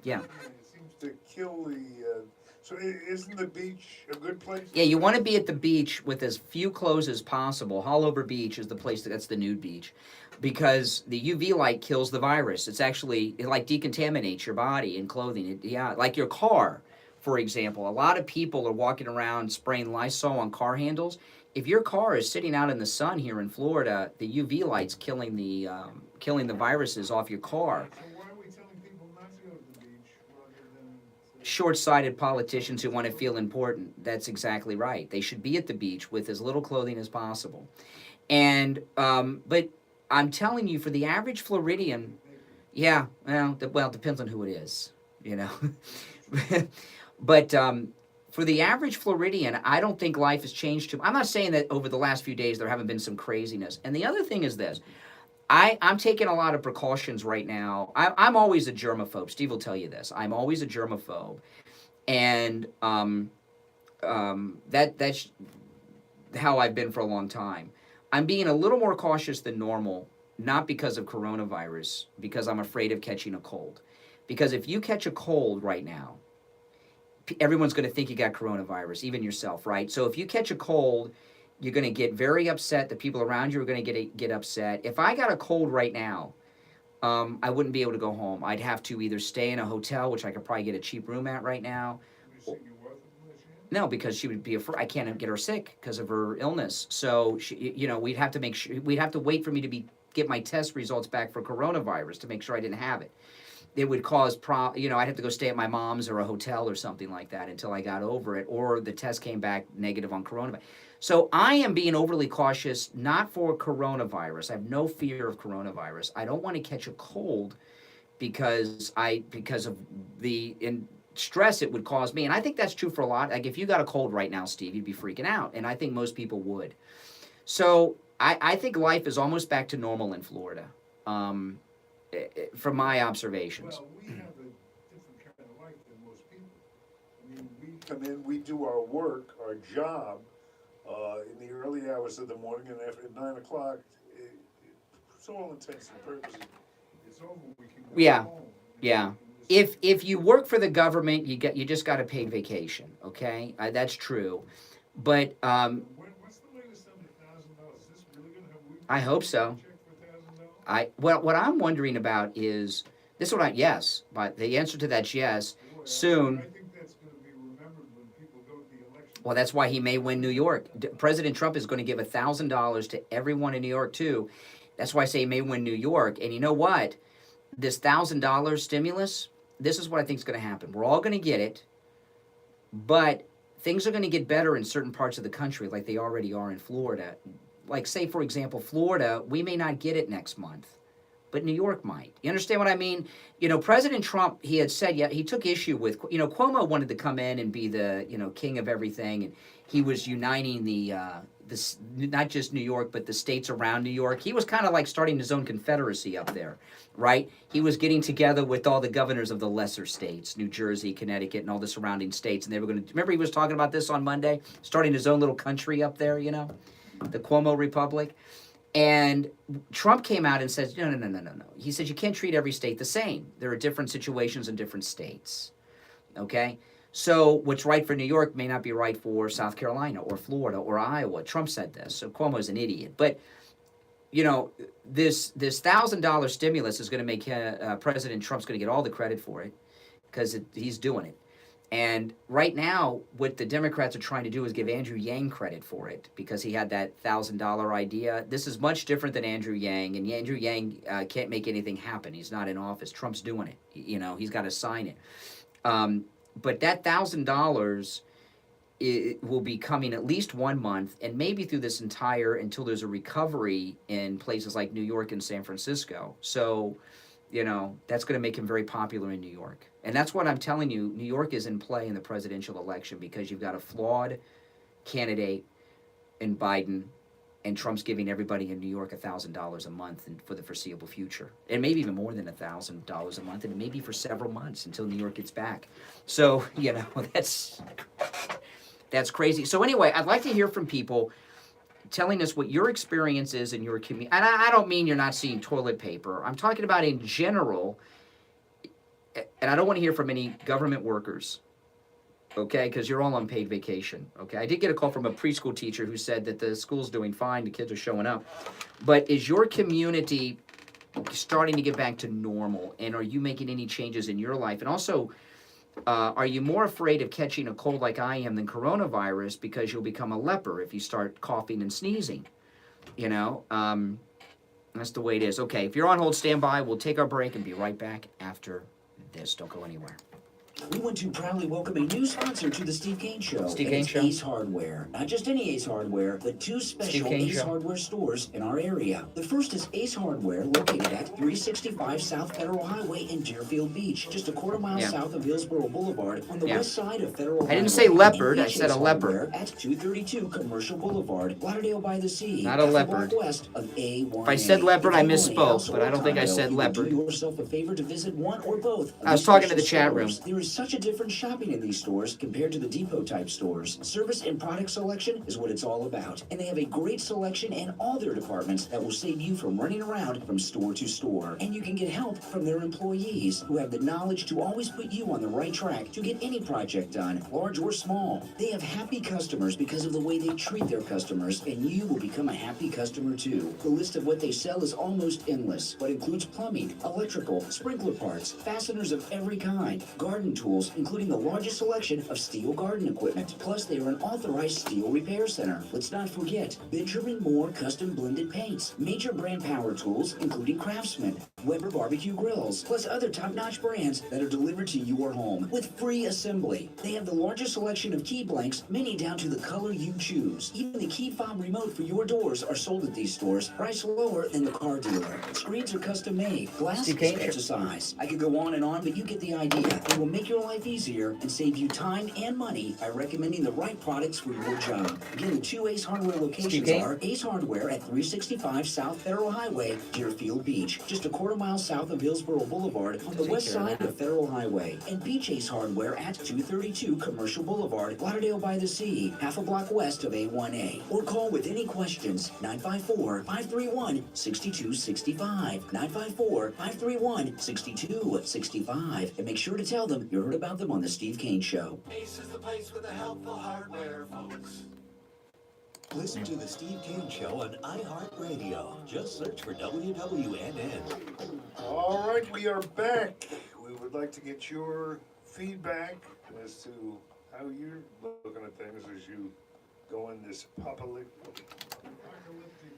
yeah. it seems to kill the. So isn't the beach a good place? Yeah, you want to be at the beach with as few clothes as possible. Hollover Beach is the place that's the nude beach, because the UV light kills the virus. It's actually, it like decontaminates your body and clothing. Yeah, like your car, for example. A lot of people are walking around spraying Lysol on car handles. If your car is sitting out in the sun here in Florida, the UV light's killing the viruses off your car. So why are we telling people not to go to the beach rather than? Short-sighted politicians who want to feel important. That's exactly right. They should be at the beach with as little clothing as possible. And but I'm telling you, for the average Floridian, yeah, well, it depends on who it is, you know. But for the average Floridian, I don't think life has changed too. I'm not saying that over the last few days there haven't been some craziness. And the other thing is this. I'm taking a lot of precautions right now. I'm always a germaphobe. Steve will tell you this. I'm always a germaphobe. And that's how I've been for a long time. I'm being a little more cautious than normal, not because of coronavirus, because I'm afraid of catching a cold. Because if you catch a cold right now, everyone's going to think you got coronavirus, even yourself, right? So if you catch a cold, you're going to get very upset. The people around you are going to get upset. If I got a cold right now, I wouldn't be able to go home. I'd have to either stay in a hotel, which I could probably get a cheap room at right now. No, because she would be afraid. I can't get her sick because of her illness. So we'd have to make sure. We'd have to wait for me to get my test results back for coronavirus to make sure I didn't have it. It would cause I'd have to go stay at my mom's or a hotel or something like that until I got over it, or the test came back negative on coronavirus. So I am being overly cautious, not for coronavirus. I have no fear of coronavirus. I don't want to catch a cold because of the stress it would cause me. And I think that's true for a lot. Like if you got a cold right now, Steve, you'd be freaking out. And I think most people would. So I think life is almost back to normal in Florida, from my observations. Well, we have a different kind of life than most people. I mean, we come in, we do our work, our job, in the early hours of the morning, and after 9 o'clock, for all intents and purposes, it's over. We can go home. Yeah. If you work for the government, you just got a paid vacation. Okay, that's true. But What's the latest on the $1,000? Is this really going to have? I hope so. What I'm wondering about is this. Yes, but the answer to that's yes. Soon. I think that's going to be remembered when people go to the election. Well, that's why he may win New York. President Trump is going to give $1,000 to everyone in New York too. That's why I say he may win New York. And you know what? This $1,000 stimulus. This is what I think is going to happen. We're all going to get it, but things are going to get better in certain parts of the country, like they already are in Florida. Like, say, for example, Florida, we may not get it next month, but New York might. You understand what I mean? President Trump, he had said, he took issue with, Cuomo wanted to come in and be the, king of everything, and he was uniting the not just New York, but the states around New York. He was kind of like starting his own confederacy up there, right? He was getting together with all the governors of the lesser states, New Jersey, Connecticut, and all the surrounding states, and they were going to, remember he was talking about this on Monday, starting his own little country up there, the Cuomo Republic. And Trump came out and said, no. He said, you can't treat every state the same. There are different situations in different states, okay? So what's right for New York may not be right for South Carolina or Florida or Iowa. Trump said this, so Cuomo's an idiot. But, this $1,000 stimulus is going to make President Trump's going to get all the credit for it because he's doing it. And right now, what the Democrats are trying to do is give Andrew Yang credit for it because he had that $1,000 idea. This is much different than Andrew Yang, and Andrew Yang can't make anything happen. He's not in office. Trump's doing it. He's got to sign it. But that $1,000 will be coming at least 1 month and maybe through this until there's a recovery in places like New York and San Francisco. So, that's going to make him very popular in New York. And that's what I'm telling you. New York is in play in the presidential election because you've got a flawed candidate in Biden and Trump's giving everybody in New York $1,000 a month for the foreseeable future, and maybe even more than $1,000 a month, and maybe for several months until New York gets back. So that's crazy. So anyway, I'd like to hear from people telling us what your experience is in your community. And I don't mean you're not seeing toilet paper. I'm talking about in general, and I don't want to hear from any government workers, okay, because you're all on paid vacation, okay? I did get a call from a preschool teacher who said that the school's doing fine, the kids are showing up. But is your community starting to get back to normal, and are you making any changes in your life? And also, are you more afraid of catching a cold like I am than coronavirus because you'll become a leper if you start coughing and sneezing? You know, that's the way it is. Okay, if you're on hold, stand by. We'll take our break and be right back after this. Don't go anywhere. We want to proudly welcome a new sponsor to the Steve Kane Show. Steve and Kane it's Show. Ace Hardware. Not just any Ace Hardware, but two special Kane Ace Show. Hardware stores in our area. The first is Ace Hardware, located at 365 South Federal Highway in Deerfield Beach, just a quarter mile south of Hillsborough Boulevard on the west side of Federal Highway. I didn't say leopard, And I said a Ace leopard. Hardware at 232 Commercial Boulevard, Lauderdale by the Sea. Not a half block leopard. west of A1A. If I said leopard, I If you own a misspoke, house but or I don't think I condo, said you can leopard. Do yourself a favor to visit one or both. of I was these talking to the special chat room. stores. There is such a different shopping in these stores compared to the depot type stores. Service and product selection is what it's all about. And they have a great selection in all their departments that will save you from running around from store to store. And you can get help from their employees who have the knowledge to always put you on the right track to get any project done, large or small. They have happy customers because of the way they treat their customers, and you will become a happy customer too. The list of what they sell is almost endless, but includes plumbing, electrical, sprinkler parts, fasteners of every kind, garden tools, including the largest selection of steel garden equipment. Plus, they are an authorized steel repair center. Let's not forget Benjamin Moore custom blended paints, major brand power tools, including Craftsman, Weber barbecue grills, plus other top-notch brands that are delivered to your home with free assembly. They have the largest selection of key blanks, many down to the color you choose. Even the key fob remote for your doors are sold at these stores, priced lower than the car dealer. Screens are custom made, glass is exercise. I could go on, but you get the idea. It will make your life easier and save you time and money by recommending the right products for your job. Again, the two Ace Hardware locations are Ace Hardware at 365 South Federal Highway, Deerfield Beach, just a quarter mile south of Hillsborough Boulevard on the west side of Federal Highway, and Beach Ace Hardware at 232 Commercial Boulevard, Lauderdale by the Sea, half a block west of A1A. Or call with any questions, 954-531-6265, 954-531-6265, and make sure to tell them you heard about them on the Steve Kane Show. Ace is the place with the helpful hardware, folks. Listen to the Steve Kane Show on iHeartRadio. Just search for WWNN. All right, we are back. We would like to get your feedback as to how you're looking at things as you go in this apocalyptic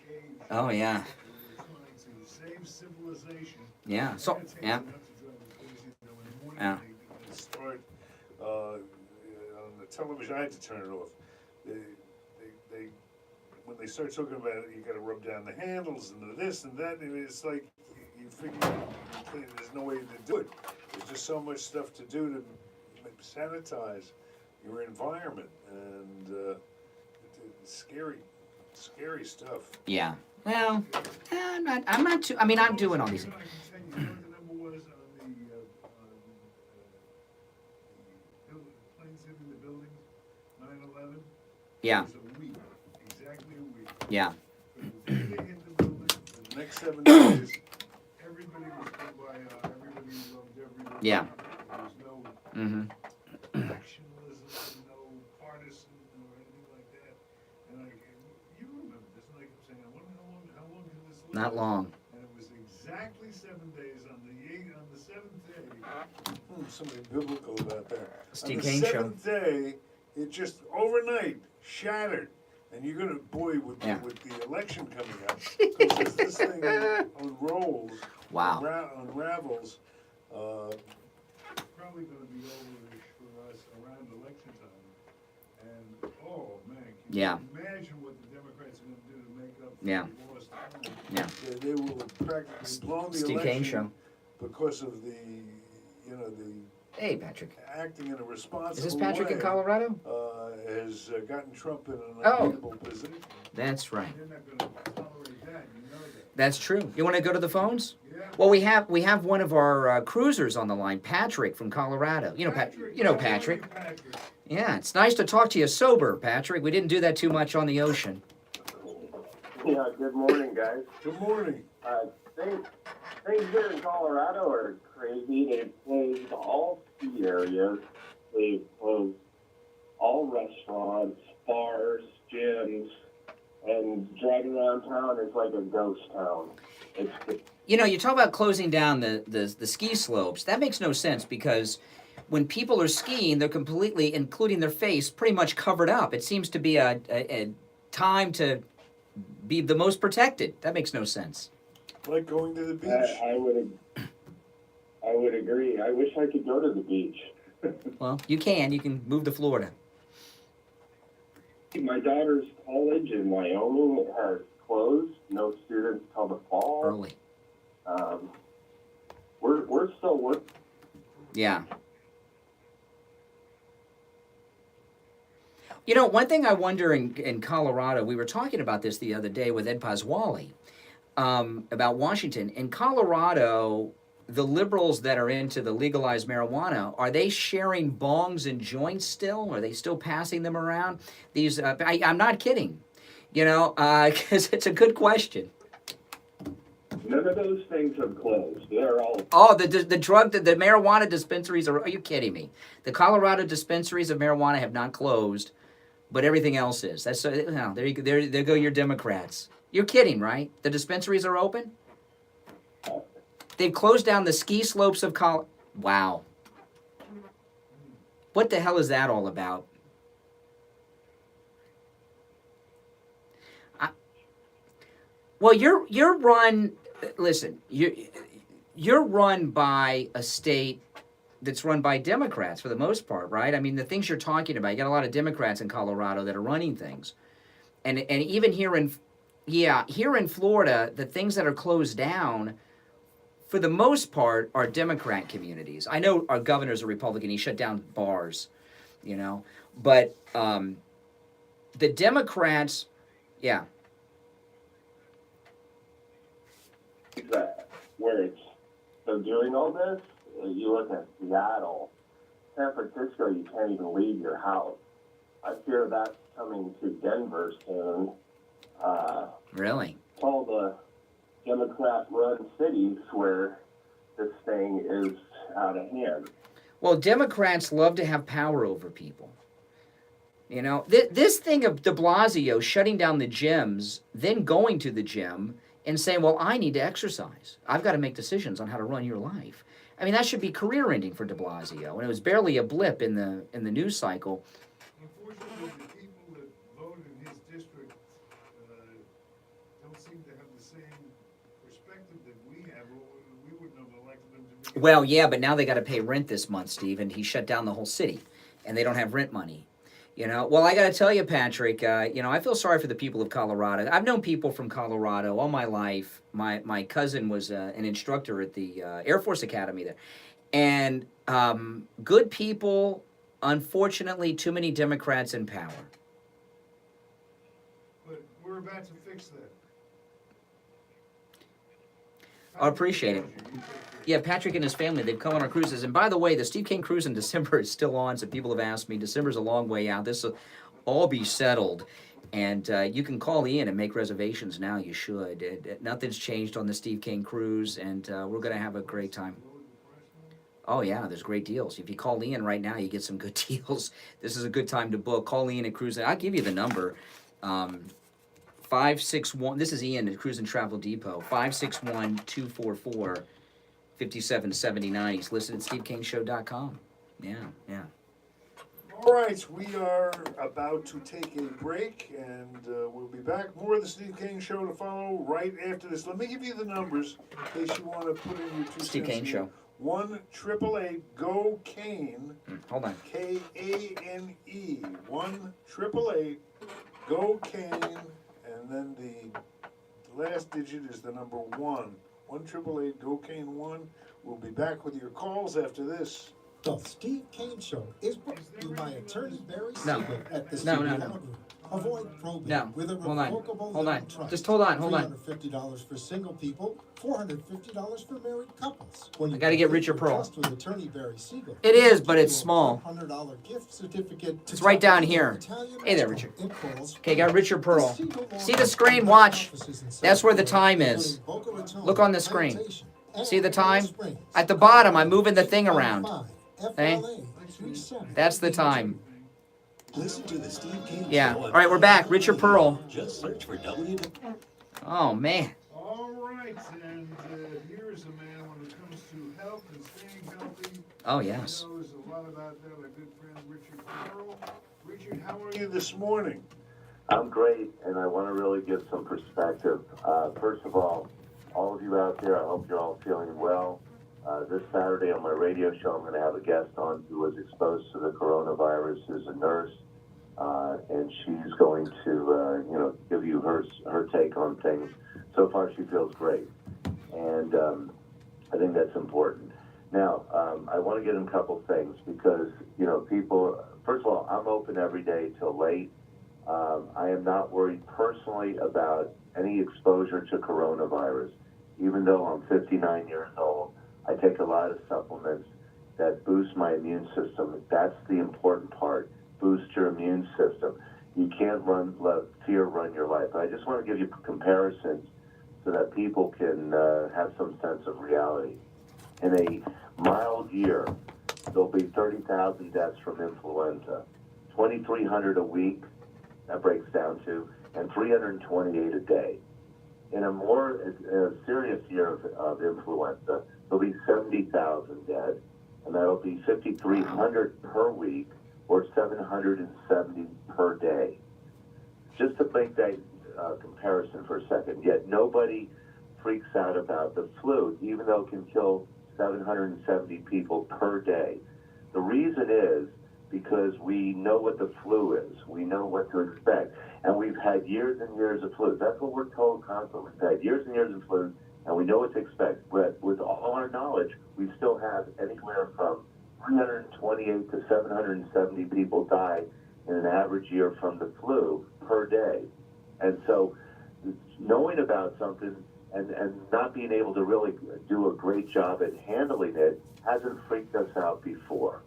age. Oh, yeah. We're trying to save civilization. Yeah, so, yeah. Yeah. Start on the television. I had to turn it off. They when they start talking about it, you got to rub down the handles and the this and that. And it's like you figure there's no way to do it. There's just so much stuff to do to sanitize your environment, and it's scary stuff. Yeah. Well, I'm not too, I mean, I'm doing all these things. You know what the number was on the planes hitting the buildings, 9/11? Yeah. It was a week, exactly a week. Yeah. From the day they hit the building, the next 7 days, everybody was kumbaya, everybody loved everybody. Yeah. There was no factionalism, no partisan or anything like that. And you remember this, and I kept saying, I wonder how long can this last? Not long. And it was exactly 7 days on the 7th day. Something biblical about that. Steve on Kane the Show. 7th day, it just overnight shattered. And you're gonna, with the election coming up, because as this thing unrolls, unravels, probably gonna be over for us around election time. And oh man, can you imagine what the Democrats are gonna do to make up for the lost time? Yeah. They will have practically blown the Steve election Kane Show. because of the Hey, Patrick. acting in a responsible Is this Patrick way, in Colorado? has gotten Trump in an Oh. unbeatable position. That's right. They're not gonna That's true. You want to go to the phones? Well, we have one of our cruisers on the line, Patrick from Colorado. You know Patrick. Yeah, it's nice to talk to you sober, Patrick. We didn't do that too much on the ocean. Yeah, good morning, guys. Good morning. Things here in Colorado are crazy. They've closed all ski areas. They've closed all restaurants, bars, gyms, and driving around town is like a ghost town. You know, you talk about closing down the ski slopes. That makes no sense because when people are skiing, they're completely, including their face, pretty much covered up. It seems to be a time to be the most protected. That makes no sense. Like going to the beach. I would agree. I wish I could go to the beach. Well, you can. You can move to Florida. My daughter's college in Wyoming has closed. No students till the fall. Early. We're still working. Yeah. You know, one thing I wonder in Colorado, we were talking about this the other day with Ed Pasquale about Washington. In Colorado, the liberals that are into the legalized marijuana, are they sharing bongs and joints still? Are they still passing them around? These, I'm not kidding, you know, because it's a good question. None of those things have closed. They're all. Oh, the marijuana dispensaries are you kidding me? The Colorado dispensaries of marijuana have not closed, but everything else is. That's no, there go your Democrats. You're kidding, right? The dispensaries are open? They've closed down the ski slopes of Wow. What the hell is that all about? Well, you're run. Listen, you're run by a state that's run by Democrats for the most part, right? I mean, the things you're talking about, you got a lot of Democrats in Colorado that are running things, and even here in Florida, the things that are closed down, for the most part, are Democrat communities. I know our governor's a Republican; he shut down bars, you know, but the Democrats, yeah. That where they're doing all this. You look at Seattle, San Francisco. You can't even leave your house. I fear that's coming to Denver soon. Really? All the Democrat-run cities where this thing is out of hand. Well, Democrats love to have power over people. You know, this thing of de Blasio shutting down the gyms, then going to the gym and saying, well, I need to exercise. I've got to make decisions on how to run your life. I mean, that should be career-ending for de Blasio, and it was barely a blip in the news cycle. Unfortunately, the people that vote in his district don't seem to have the same perspective that we have. We wouldn't have elected him to be. Well, yeah, but now they got to pay rent this month, Steve, and he shut down the whole city, and they don't have rent money. You know, well, I got to tell you, Patrick, you know, I feel sorry for the people of Colorado. I've known people from Colorado all my life. My cousin was an instructor at the Air Force Academy there. And good people, unfortunately, too many Democrats in power. But we're about to fix that. I appreciate it. Yeah, Patrick and his family, they've come on our cruises. And by the way, the Steve King cruise in December is still on, so people have asked me. December's a long way out. This will all be settled. And you can call Ian and make reservations now. You should. Nothing's changed on the Steve King cruise, and we're going to have a great time. Oh, yeah, there's great deals. If you call Ian right now, you get some good deals. This is a good time to book. Call Ian at Cruise. I'll give you the number. 561, this is Ian at Cruise and Travel Depot, 561-244-5779. He's listed at stevekingshow.com. Yeah. All right, we are about to take a break, and we'll be back. More of the Steve King Show to follow right after this. Let me give you the numbers in case you want to put in your 2 cents. Steve King Show. 1-888-GO-CANE. Hold on. Kane. 1-888-GO-CANE. And then the last digit is the number 1. 1-888-GO-CANE-1. We'll be back with your calls after this. The Steve Kane Show is brought to you by attorney Barry No. Siegel at the No. Siegel Law Group. Avoid probate No, with a hold on, revocable hold living on. trust. Just hold on. $350 for single people, $450 for married couples. When I you gotta get complete Richard your Pearl. trust with Attorney Barry Siegel, It he'll is, give but it's you a small. $100 gift certificate to It's right top down up here. Italian Hey there, restaurant Richard. in Coral Okay, got Springs. Richard Pearl. The Siegel Law See the Firm screen? has Watch. offices in South That's where the Florida, time is. including Boca Raton, Look on the screen. Plantation, See the and Coral time? Springs. At the bottom, I'm moving the thing around. 855 Okay? FLA 37. That's the time. Listen to the Steve King Yeah. Show All right, we're back. Richard Pearl. Just search for W. Oh, man. All right, and here's a man when it comes to health and staying healthy. Oh, yes. He knows a lot about that, a good friend, Richard Pearl. Richard, how are you this morning? I'm great, and I want to really give some perspective. First of all of you out there, I hope you're all feeling well. This Saturday on my radio show, I'm going to have a guest on who was exposed to the coronavirus, who's a nurse, and she's going to, give you her take on things. So far, she feels great, and I think that's important. Now, I want to get in a couple things because, people, first of all, I'm open every day till late. I am not worried personally about any exposure to coronavirus. Even though I'm 59 years old, I take a lot of supplements that boost my immune system. That's the important part. Boost your immune system. You can't let fear run your life. I just want to give you comparisons so that people can have some sense of reality. In a mild year, there'll be 30,000 deaths from influenza, 2,300 a week, that breaks down to, and 328 a day. In a more serious year of influenza, there'll be 70,000 dead, and that'll be 5,300 per week, or 770 per day. Just to make that comparison for a second, yet nobody freaks out about the flu, even though it can kill 770 people per day. The reason is because we know what the flu is. We know what to expect. And we've had years and years of flu. That's what we're told constantly. We've had years and years of flu, and we know what to expect. But with all our knowledge, we still have anywhere from 328 to 770 people die in an average year from the flu per day. And so knowing about something and not being able to really do a great job at handling it hasn't freaked us out before.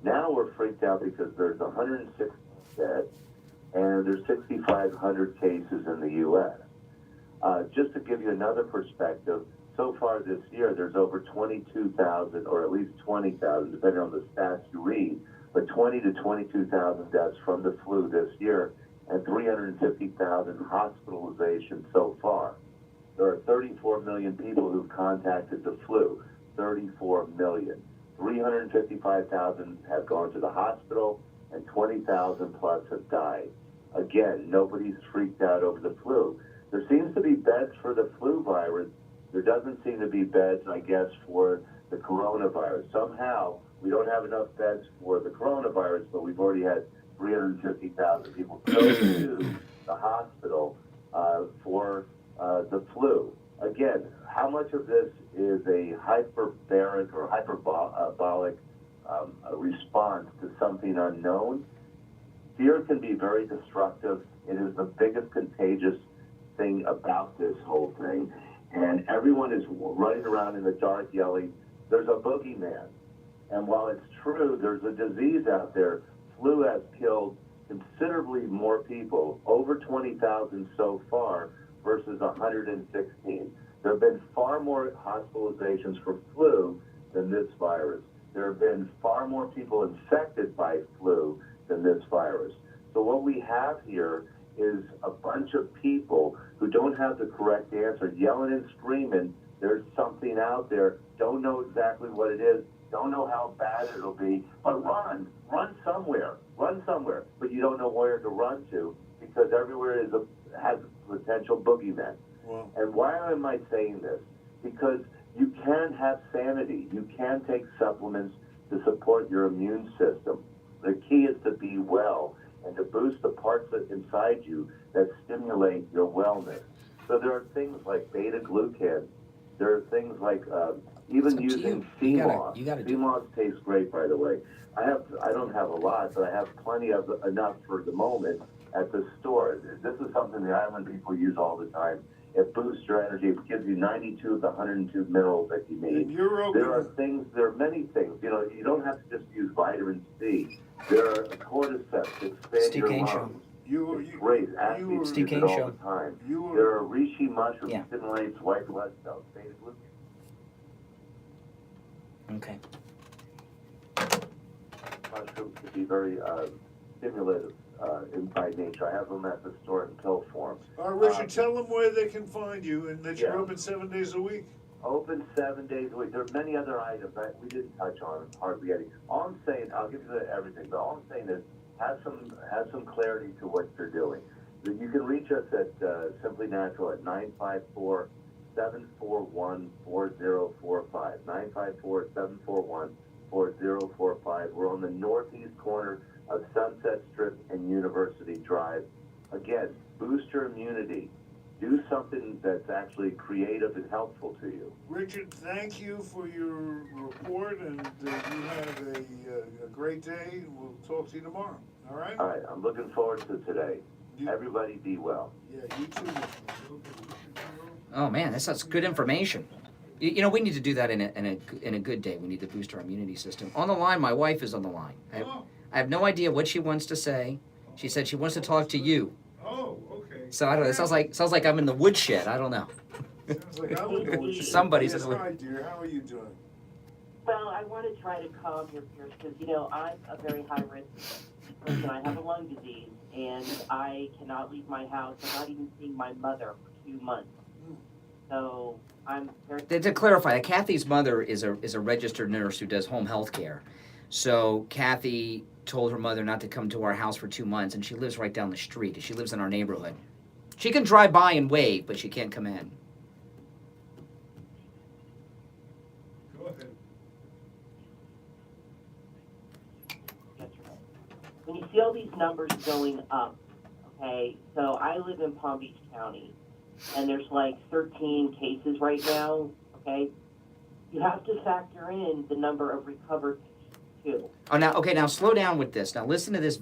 Now we're freaked out because there's 160 dead and there's 6,500 cases in the U.S. Just to give you another perspective, so far this year there's over 22,000 or at least 20,000, depending on the stats you read, but 20 to 22,000 deaths from the flu this year and 350,000 hospitalizations so far. There are 34 million people who've contacted the flu, 34 million. 355,000 have gone to the hospital, and 20,000 plus have died. Again, nobody's freaked out over the flu. There seems to be beds for the flu virus. There doesn't seem to be beds, I guess, for the coronavirus. Somehow, we don't have enough beds for the coronavirus, but we've already had 350,000 people go to the hospital for the flu. Again, how much of this is a hyperbaric or hyperbolic response to something unknown? Fear can be very destructive. It is the biggest contagious thing about this whole thing. And everyone is running around in the dark yelling, there's a boogeyman. And while it's true, there's a disease out there. Flu has killed considerably more people, over 20,000 so far, versus 116. There have been far more hospitalizations for flu than this virus. There have been far more people infected by flu than this virus. So what we have here is a bunch of people who don't have the correct answer, yelling and screaming, there's something out there, don't know exactly what it is, don't know how bad it'll be, but run somewhere, but you don't know where to run to because everywhere has a potential boogeyman. Wow. And why am I saying this? Because you can have sanity. You can take supplements to support your immune system. The key is to be well and to boost the parts inside you that stimulate your wellness. So there are things like beta-glucan. There are things like even using sea moss. Sea moss tastes great, by the way. I don't have a lot, but I have plenty of enough for the moment. at the store. This is something the island people use all the time. It boosts your energy. It gives you 92 of the 102 minerals that you need. There are many things. You know, you don't have to just use vitamin C. There are cordyceps that expand Steve your Kane lungs. Show. It's great. Athletes Steve use Kane it all Show. the time. There are reishi mushrooms, Yeah. stimulates white blood cells, beta glucan. Okay. Mushrooms can be very stimulative by nature. I have them at the store in pill form. All right, Richard, tell them where they can find you and that you're Yeah. open 7 days a week. Open 7 days a week. There are many other items that we didn't touch on, hardly any. All I'm saying, I'll give you everything, but all I'm saying is have some clarity to what you're doing. You can reach us at Simply Natural at 954-741-4045. 954-741-4045. We're on the northeast corner of Sunset Strip and University Drive. Again, boost your immunity. Do something that's actually creative and helpful to you. Richard, thank you for your report, and you have a great day. We'll talk to you tomorrow. All right? All right, I'm looking forward to today. Everybody be well. Yeah, you too. Oh man, that's good information. You know, we need to do that in a good day. We need to boost our immunity system. On the line, my wife is on the line. I have no idea what she wants to say. She said she wants to talk to you. Oh, okay. So I don't know. It sounds like I'm in the woodshed. I don't know. Sounds like I'm in the woodshed. Somebody's Yes, in the hi, dear. How are you doing? Well, I want to try to calm your fears because, you know, I'm a very high-risk person. I have a lung disease, and I cannot leave my house. I'm not even seeing my mother for 2 months. So I'm very... To clarify, Kathy's mother is a registered nurse who does home health care. So Kathy told her mother not to come to our house for 2 months, and she lives right down the street. She lives in our neighborhood. She can drive by and wave, but she can't come in. Go ahead. When you see all these numbers going up, okay, so I live in Palm Beach County, and there's like 13 cases right now, okay? You have to factor in the number of recovered patients, too. Oh, now slow down with this. Now listen to this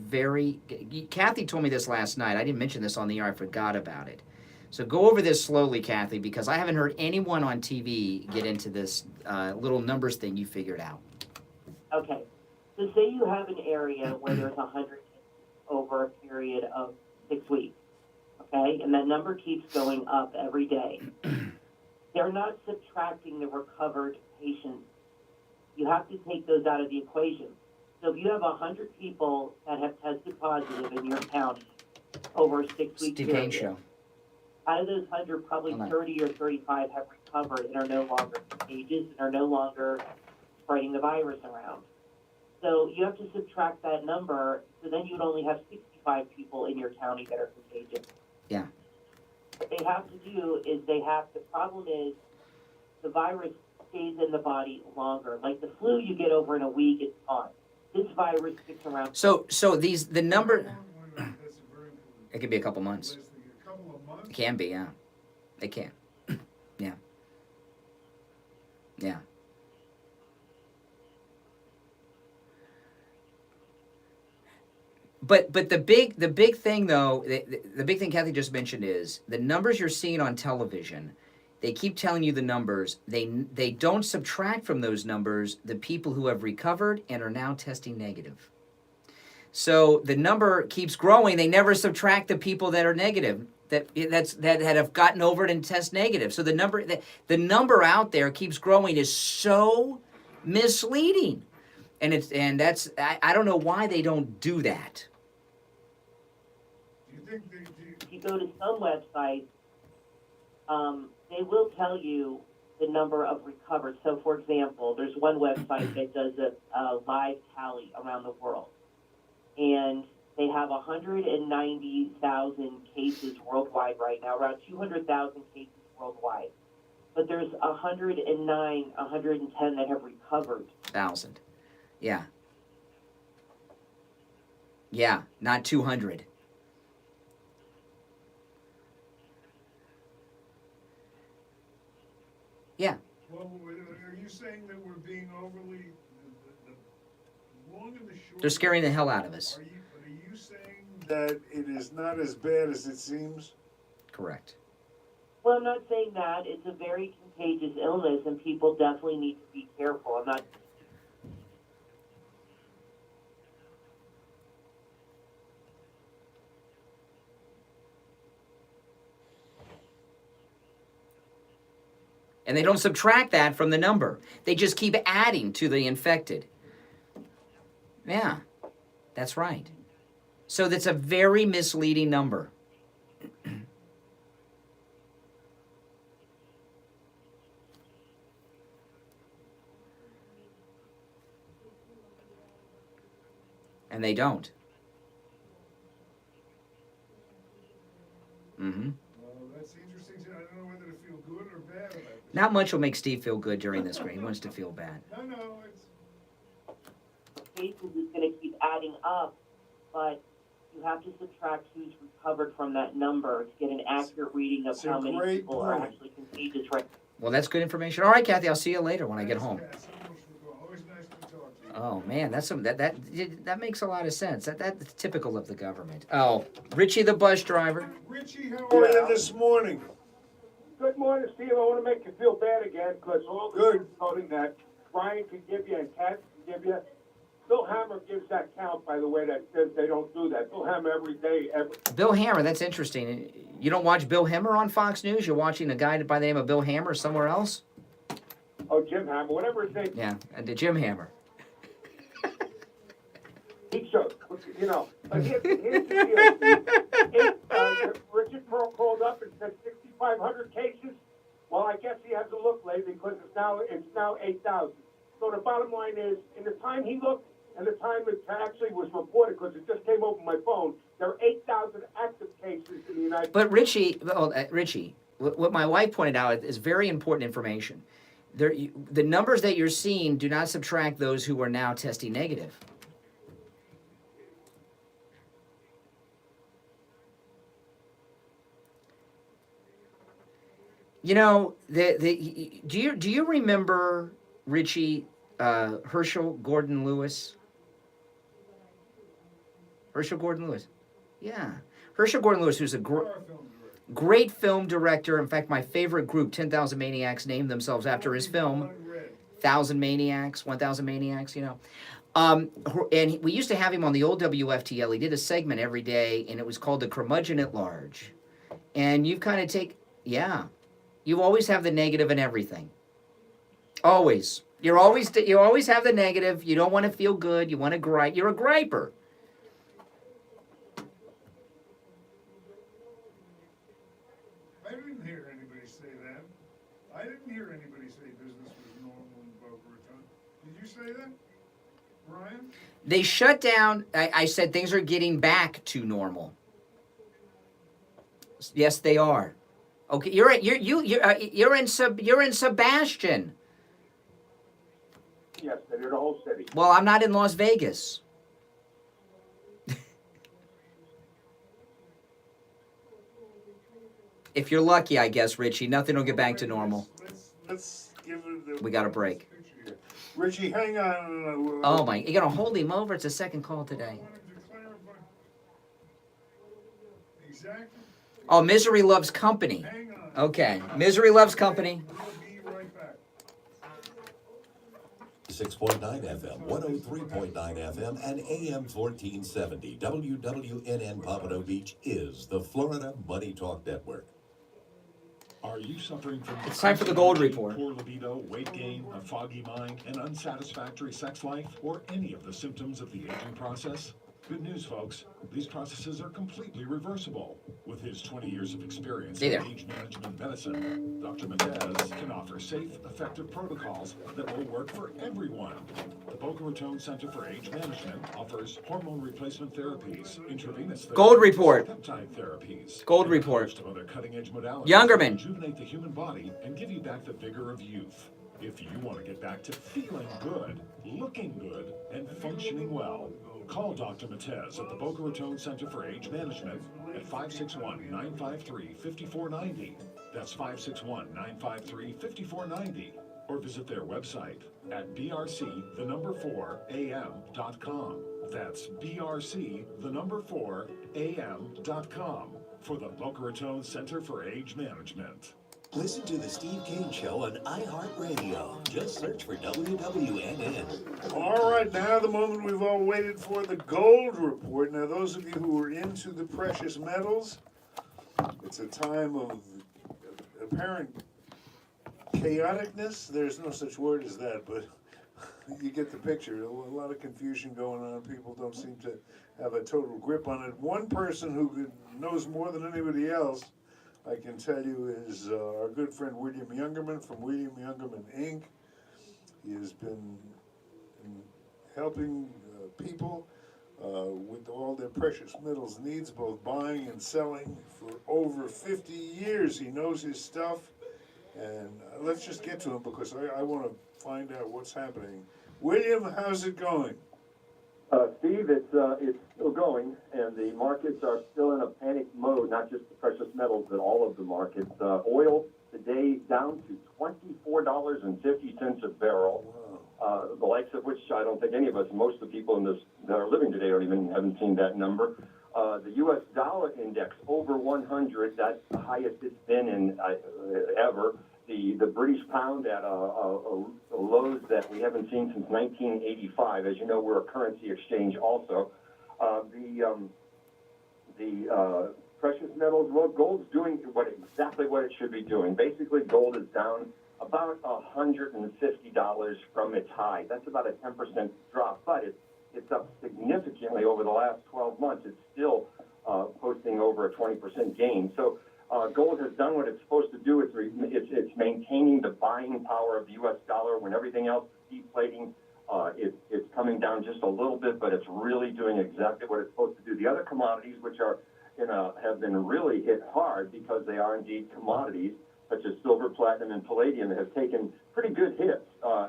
Kathy told me this last night. I didn't mention this on the air. I forgot about it. So go over this slowly, Kathy, because I haven't heard anyone on TV get into this little numbers thing you figured out. Okay, so say you have an area where there's 100 cases over a period of 6 weeks, okay? And that number keeps going up every day. They're not subtracting the recovered patients. You have to take those out of the equation. So if you have 100 people that have tested positive in your county over a 6-week Steve Kane period, Show. out of those 100, probably 30 or 35 have recovered and are no longer contagious and are no longer spreading the virus around. So you have to subtract that number, so then you would only have 65 people in your county that are contagious. Yeah. What they have to do is the problem is the virus stays in the body longer. Like the flu you get over in a week, it's gone. This virus sticks around. So the number, it could be a couple months. It can be, yeah. It can. Yeah. Yeah. But the big thing though, the big thing Kathy just mentioned is the numbers you're seeing on television. They keep telling you the numbers. They don't subtract from those numbers the people who have recovered and are now testing negative. So the number keeps growing. They never subtract the people that are negative, that have gotten over it and test negative. So the number out there keeps growing is so misleading, and that's I don't know why they don't do that. If you go to some websites, they will tell you the number of recovered. So, for example, there's one website that does a live tally around the world, and they have 190,000 cases worldwide right now, around 200,000 cases worldwide. But there's 110 that have recovered. 1,000. Yeah. Yeah, not 200. Yeah. Well, are you saying that we're being overly, the long and the short? They're scaring the hell out of us. Are you saying that it is not as bad as it seems? Correct. Well, I'm not saying that. It's a very contagious illness, and people definitely need to be careful. I'm not. And they don't subtract that from the number. They just keep adding to the infected. Yeah, that's right. So that's a very misleading number. And they don't. Mm-hmm. Well, that's interesting. I don't know whether to feel good or bad about it. Not much will make Steve feel good during this screen. He wants to feel bad. No, it's... Cases is going to keep adding up, but you have to subtract who's recovered from that number to get an accurate reading of how many people are actually contagious right now. Well, that's good information. All right, Kathy, I'll see you later when I get home. Always nice to talk to you. Oh man, that makes a lot of sense. That's typical of the government. Oh, Richie the bus driver. Richie, how are you this morning? Good morning, Steve. I want to make you feel bad again because all the coding that Brian can give you and Kat can give you. Bill Hammer gives that count, by the way, that says they don't do that. Bill Hammer every day. Bill Hammer, that's interesting. You don't watch Bill Hammer on Fox News? You're watching a guy by the name of Bill Hammer somewhere else? Oh, Jim Hammer, whatever his name. Yeah, and the Jim Hammer. So, you know, but here's the deal. Richard Pearl called up and said 6,500 cases. Well, I guess he has to look lately because it's now 8,000. So the bottom line is, in the time he looked and the time it actually was reported, because it just came over my phone, there are 8,000 active cases in the United States. But Richie, what my wife pointed out is very important information. The numbers that you're seeing do not subtract those who are now testing negative. You know, do you remember Richie Herschel Gordon Lewis? Herschel Gordon Lewis, yeah, Herschel Gordon Lewis, who's a great film director. In fact, my favorite group, 10,000 Maniacs, named themselves after his film, 1,000 Maniacs, 1,000 Maniacs. You know, and we used to have him on the old WFTL. He did a segment every day, and it was called The Curmudgeon at Large. And you've kind of you always have the negative in everything. Always. You always have the negative. You don't want to feel good. You want to gripe. You're a griper. I didn't hear anybody say that. I didn't hear anybody say business was normal in Boca Raton. Did you say that, Brian? They shut down. I said things are getting back to normal. Yes, they are. Okay, you're in Sebastian. Yes, they're the whole city. Well, I'm not in Las Vegas. If you're lucky, I guess, Richie, nothing will get back to normal. Let's give it. We got a break. Richie, hang on. Oh my! You gotta hold him over. It's a second call today. Exactly. Oh, Misery Loves Company. Okay, Misery Loves Company. 6.9 FM, 103.9 FM, and AM 1470. WWNN Pompano Beach is the Florida Money Talk Network. Are you suffering from... It's time for the Gold Report. Poor libido, weight gain, a foggy mind, an unsatisfactory sex life, or any of the symptoms of the aging process? Good news, folks. These processes are completely reversible. With his 20 years of experience in age management medicine, Dr. Matez can offer safe, effective protocols that will work for everyone. The Boca Raton Center for Age Management offers hormone replacement therapies, intravenous therapies, Gold Report. peptide therapies, Gold and a Report. host of other cutting-edge modalities Youngerman. that rejuvenate the human body and give you back the vigor of youth. If you want to get back to feeling good, looking good, and functioning well, call Dr. Matez at the Boca Raton Center for Age Management at 561-953-5490. That's 561-953-5490. Or visit their website at brc4am.com. That's BRC4am.com for the Boca Raton Center for Age Management. Listen to the Steve Kane Show on iHeartRadio. Just search for WWNN. All right, now the moment we've all waited for, the gold report. Now, those of you who are into the precious metals, it's a time of apparent chaoticness. There's no such word as that, but you get the picture. A lot of confusion going on. People don't seem to have a total grip on it. One person who knows more than anybody else, I can tell you, is our good friend William Youngerman from William Youngerman Inc. He has been helping people with all their precious metals needs, both buying and selling, for over 50 years. He knows his stuff, and let's just get to him because I want to find out what's happening. William, how's it going? Steve, it's still going, and the markets are still in a panic mode, not just the precious metals, but all of the markets. Oil today down to $24.50 a barrel, the likes of which I don't think any of us, most of the people in this that are living today haven't seen that number. The U.S. dollar index over 100, that's the highest it's been in ever. The British pound at a lows that we haven't seen since 1985. As you know, we're a currency exchange also. The precious metals, well, gold's doing exactly what it should be doing. Basically, gold is down about $150 from its high. That's about a 10% drop, but it's up significantly over the last 12 months. It's still posting over a 20% gain. So gold has done what it's supposed to do. It's maintaining the buying power of the U.S. dollar when everything else is deflating. It's coming down just a little bit, but it's really doing exactly what it's supposed to do. The other commodities, which are have been really hit hard because they are indeed commodities, such as silver, platinum, and palladium, have taken pretty good hits.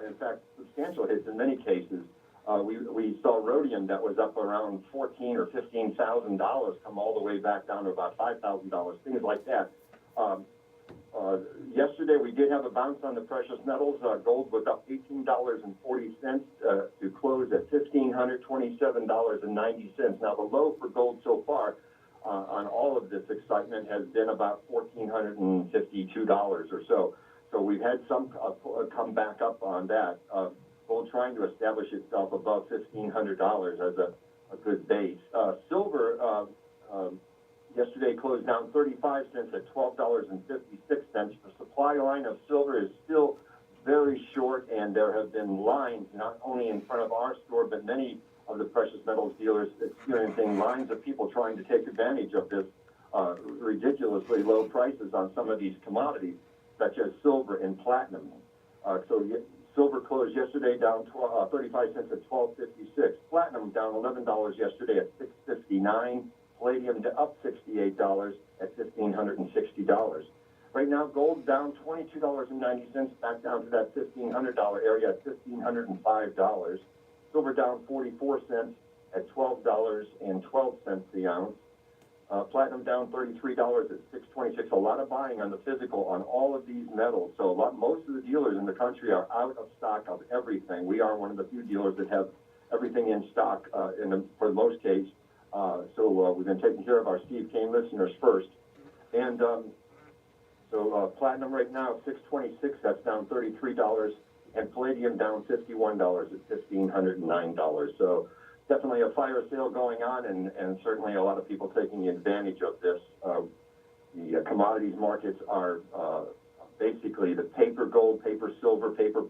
In fact, substantial hits in many cases. We saw rhodium that was up around $14,000 or $15,000 come all the way back down to about $5,000, things like that. Yesterday we did have a bounce on the precious metals. Gold was up $18.40 to close at $1,527.90. Now the low for gold so far on all of this excitement has been about $1,452 or so. So we've had some come back up on that. Gold trying to establish itself above $1,500 as a good base. Silver yesterday closed down 35 cents at $12.56. The supply line of silver is still very short, and there have been lines not only in front of our store, but many of the precious metals dealers experiencing lines of people trying to take advantage of this ridiculously low prices on some of these commodities, such as silver and platinum. Silver closed yesterday down 35 cents at $12.56. Platinum down $11 yesterday at $6.59. Palladium up $68 at $1,560. Right now, gold down $22.90, back down to that $1,500 area at $1,505. Silver down 44 cents at $12.12 the ounce. Platinum down $33 at $6.26. A lot of buying on the physical on all of these metals. So most of the dealers in the country are out of stock of everything. We are one of the few dealers that have everything in stock for the most case. So we've been taking care of our Steve Kane listeners first. And so platinum right now $6.26. That's down $33, and palladium down $51 at $1,509. So definitely a fire sale going on, and certainly a lot of people taking advantage of this. The commodities markets are basically the paper gold, paper silver, paper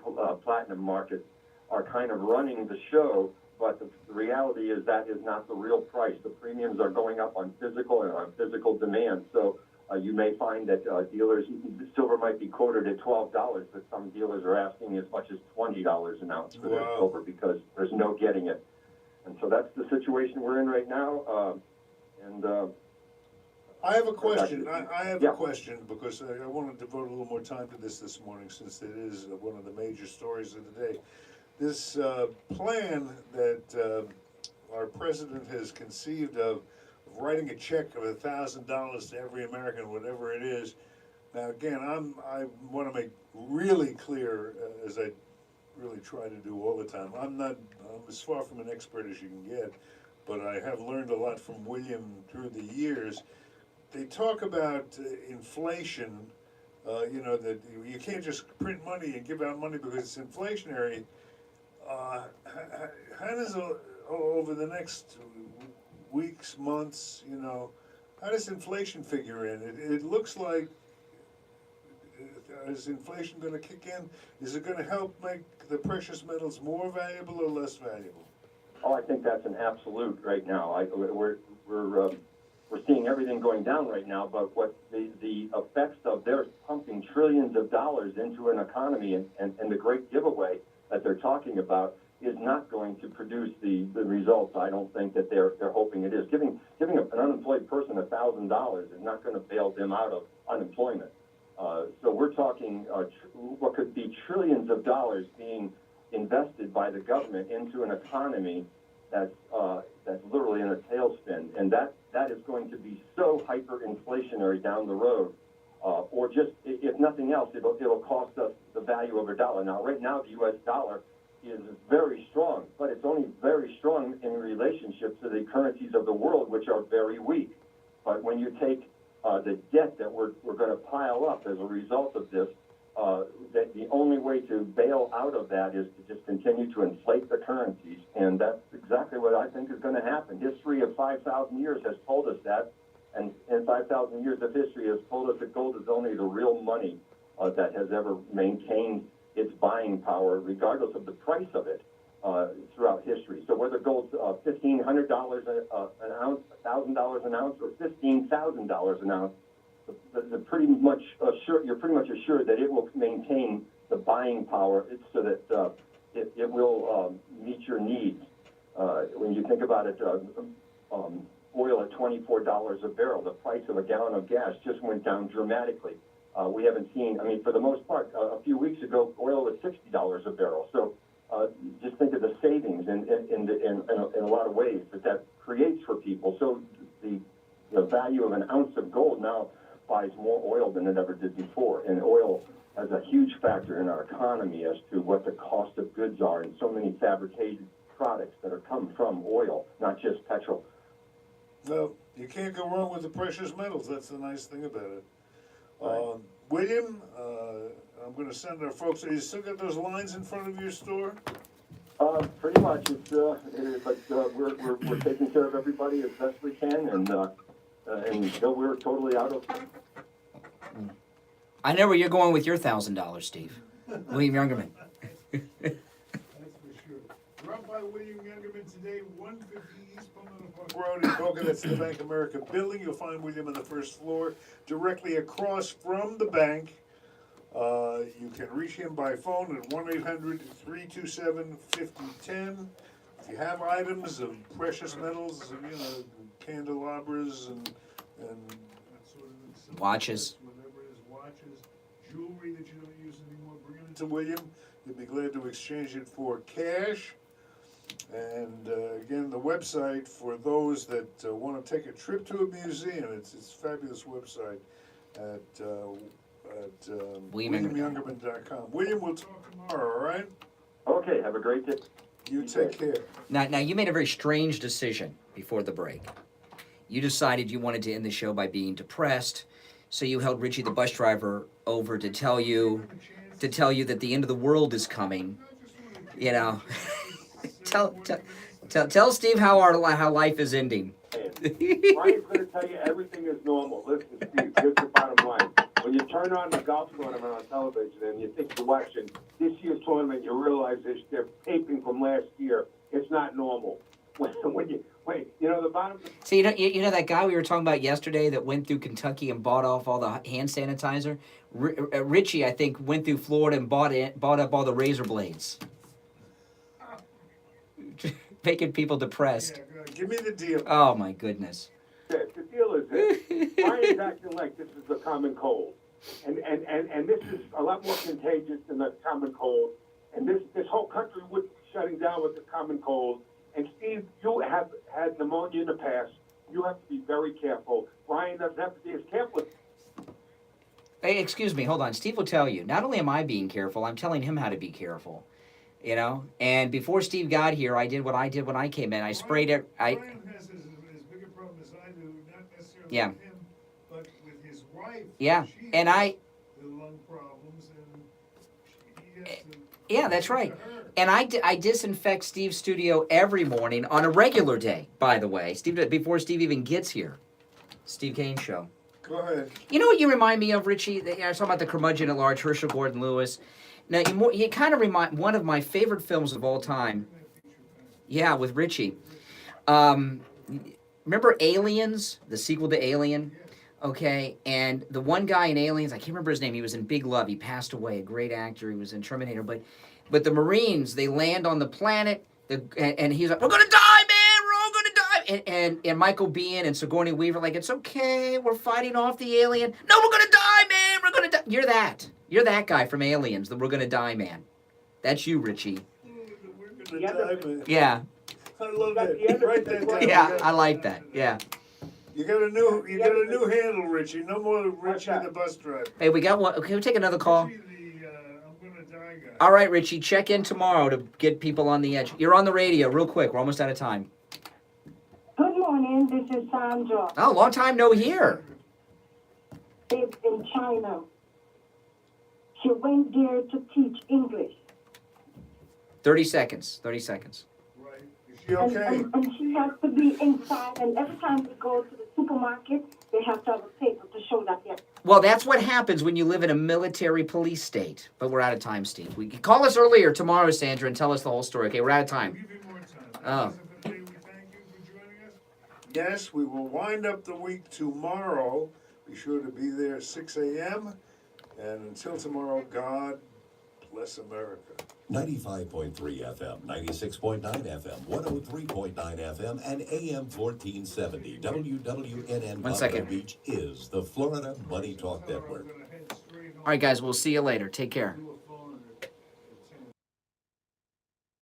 platinum markets are kind of running the show, but the reality is that is not the real price. The premiums are going up on physical and on physical demand. So you may find that dealers, silver might be quoted at $12, but some dealers are asking as much as $20 an ounce for their silver because there's no getting it. And so that's the situation we're in right now. I have a question. I have a question because I want to devote a little more time to this morning since it is one of the major stories of the day. This plan that our president has conceived of writing a check of $1,000 to every American, whatever it is. Now, again, I want to make really clear, as I really try to do all the time. I'm as far from an expert as you can get, but I have learned a lot from William through the years. They talk about inflation, that you can't just print money and give out money because it's inflationary. How does, over the next weeks, months, how does inflation figure in? It looks like, is inflation going to kick in? Is it going to help make the precious metals more valuable or less valuable? Oh, I think that's an absolute right now. We're seeing everything going down right now, but what the effects of their pumping trillions of dollars into an economy and the great giveaway that they're talking about is not going to produce the results I don't think that they're hoping it is. Giving an unemployed person $1,000 is not going to bail them out of unemployment. So we're talking what could be trillions of dollars being invested by the government into an economy that's literally in a tailspin, and that is going to be so hyperinflationary down the road, or just if nothing else, it'll cost us the value of a dollar. Now, right now, the U.S. dollar is very strong, but it's only very strong in relationship to the currencies of the world, which are very weak. But when you take the debt that we're going to pile up as a result of this, that the only way to bail out of that is to just continue to inflate the currencies, and that's exactly what I think is going to happen. History of 5,000 years has told us that, and 5,000 years of history has told us that gold is only the real money that has ever maintained its buying power, regardless of the price of it, throughout history. So whether gold's $1,500 an ounce, $1,000 an ounce, or $15,000 an ounce, you're pretty much assured that it will maintain the buying power so that it will meet your needs. When you think about it, oil at $24 a barrel, the price of a gallon of gas just went down dramatically. We haven't seen, for the most part, a few weeks ago, oil was $60 a barrel. So just think of the savings in a lot of ways that creates for people. So the value of an ounce of gold now buys more oil than it ever did before. And oil has a huge factor in our economy as to what the cost of goods are, and so many fabricated products that are come from oil, not just petrol. No, you can't go wrong with the precious metals. That's the nice thing about it. William, I'm going to send our folks. You still got those lines in front of your store? Pretty much. But we're taking care of everybody as best we can, and until we're totally out of. I know where you're going with your $1,000, Steve. William Youngerman. That's for sure. Drop by William Youngerman today, 150 East Pomona Park Road in Boca. That's the Bank of America building. You'll find William on the first floor, directly across from the bank. You can reach him by phone at 1-800-327-5010. If you have items of precious metals, candelabras and sort of watches, whatever it is, watches, jewelry that you don't use anymore, bring it into William. He'll be glad to exchange it for cash. And again, the website for those that want to take a trip to a museum, it's a fabulous website at WilliamYoungerman.com. William, we'll talk tomorrow, all right? Okay, have a great day. You take care. Now you made a very strange decision before the break. You decided you wanted to end the show by being depressed, so you held Richie the bus driver over to tell you that the end of the world is coming. Tell Steve how life is ending. Ryan's going to tell you everything is normal. Listen, Steve, here's the bottom line. When you turn on the golf tournament on television and you think you're watching this year's tournament, you realize they're taping from last year. It's not normal. The bottom. So you know that guy we were talking about yesterday that went through Kentucky and bought off all the hand sanitizer? Richie, I think, went through Florida and bought up all the razor blades. Making people depressed. Yeah, give me the deal. Oh my goodness. The deal is this. Ryan's acting like this is the common cold. And this is a lot more contagious than the common cold. And this whole country would be shutting down with the common cold. And Steve, you have had pneumonia in the past. You have to be very careful. Ryan doesn't have to be as careful. Hey, excuse me, hold on. Steve will tell you, not only am I being careful, I'm telling him how to be careful. You know, and before Steve got here, I did what I did when I came in. I sprayed it. Brian has as big a problem as I do, not necessarily Yeah. with him, but with his wife. Yeah, She and has the lung problems, and he has to Yeah, that's right. And I disinfect Steve's studio every morning on a regular day, by the way. Before Steve even gets here. Steve Kane Show. Go ahead. You know what you remind me of, Richie? I was talking about the curmudgeon at large, Herschel Gordon Lewis. Now, you kind of remind one of my favorite films of all time. Yeah, with Richie. Remember Aliens, the sequel to Alien? Okay, and the one guy in Aliens, I can't remember his name. He was in Big Love. He passed away. A great actor. He was in Terminator. But the Marines, they land on the planet, and he's like, "We're gonna die, man. We're all gonna die." And Michael Biehn and Sigourney Weaver like, "It's okay. We're fighting off the alien." "No, we're gonna die, man. We're gonna die." You're that. You're that guy from Aliens. The "We're gonna die, man." That's you, Richie. Yeah. I love that. Write that down. Yeah, I like that. Yeah. You got a new handle, Richie. No more Richie the bus driver. Hey, we got one. Can we take another call? I'm gonna die guy. All right, Richie, check in tomorrow to get people on the edge. You're on the radio, real quick. We're almost out of time. Good morning, this is Sandra. Oh, long time no hear. Lives in China. She went there to teach English. 30 seconds. 30 seconds. Is she okay? And she has to be inside, and every time we go to the supermarket, they have to have a paper to show that they're. Well, that's what happens when you live in a military police state. But we're out of time, Steve. We call us earlier tomorrow, Sandra, and tell us the whole story. Okay, we're out of time. Oh. Yes, we will wind up the week tomorrow. Be sure to be there at 6 a.m. And until tomorrow, God bless America. 95.3 FM, 96.9 FM, 103.9 FM, and AM 1470. WWNN One second. Pompano Beach is the Florida Money Talk Network. All right, guys, we'll see you later. Take care.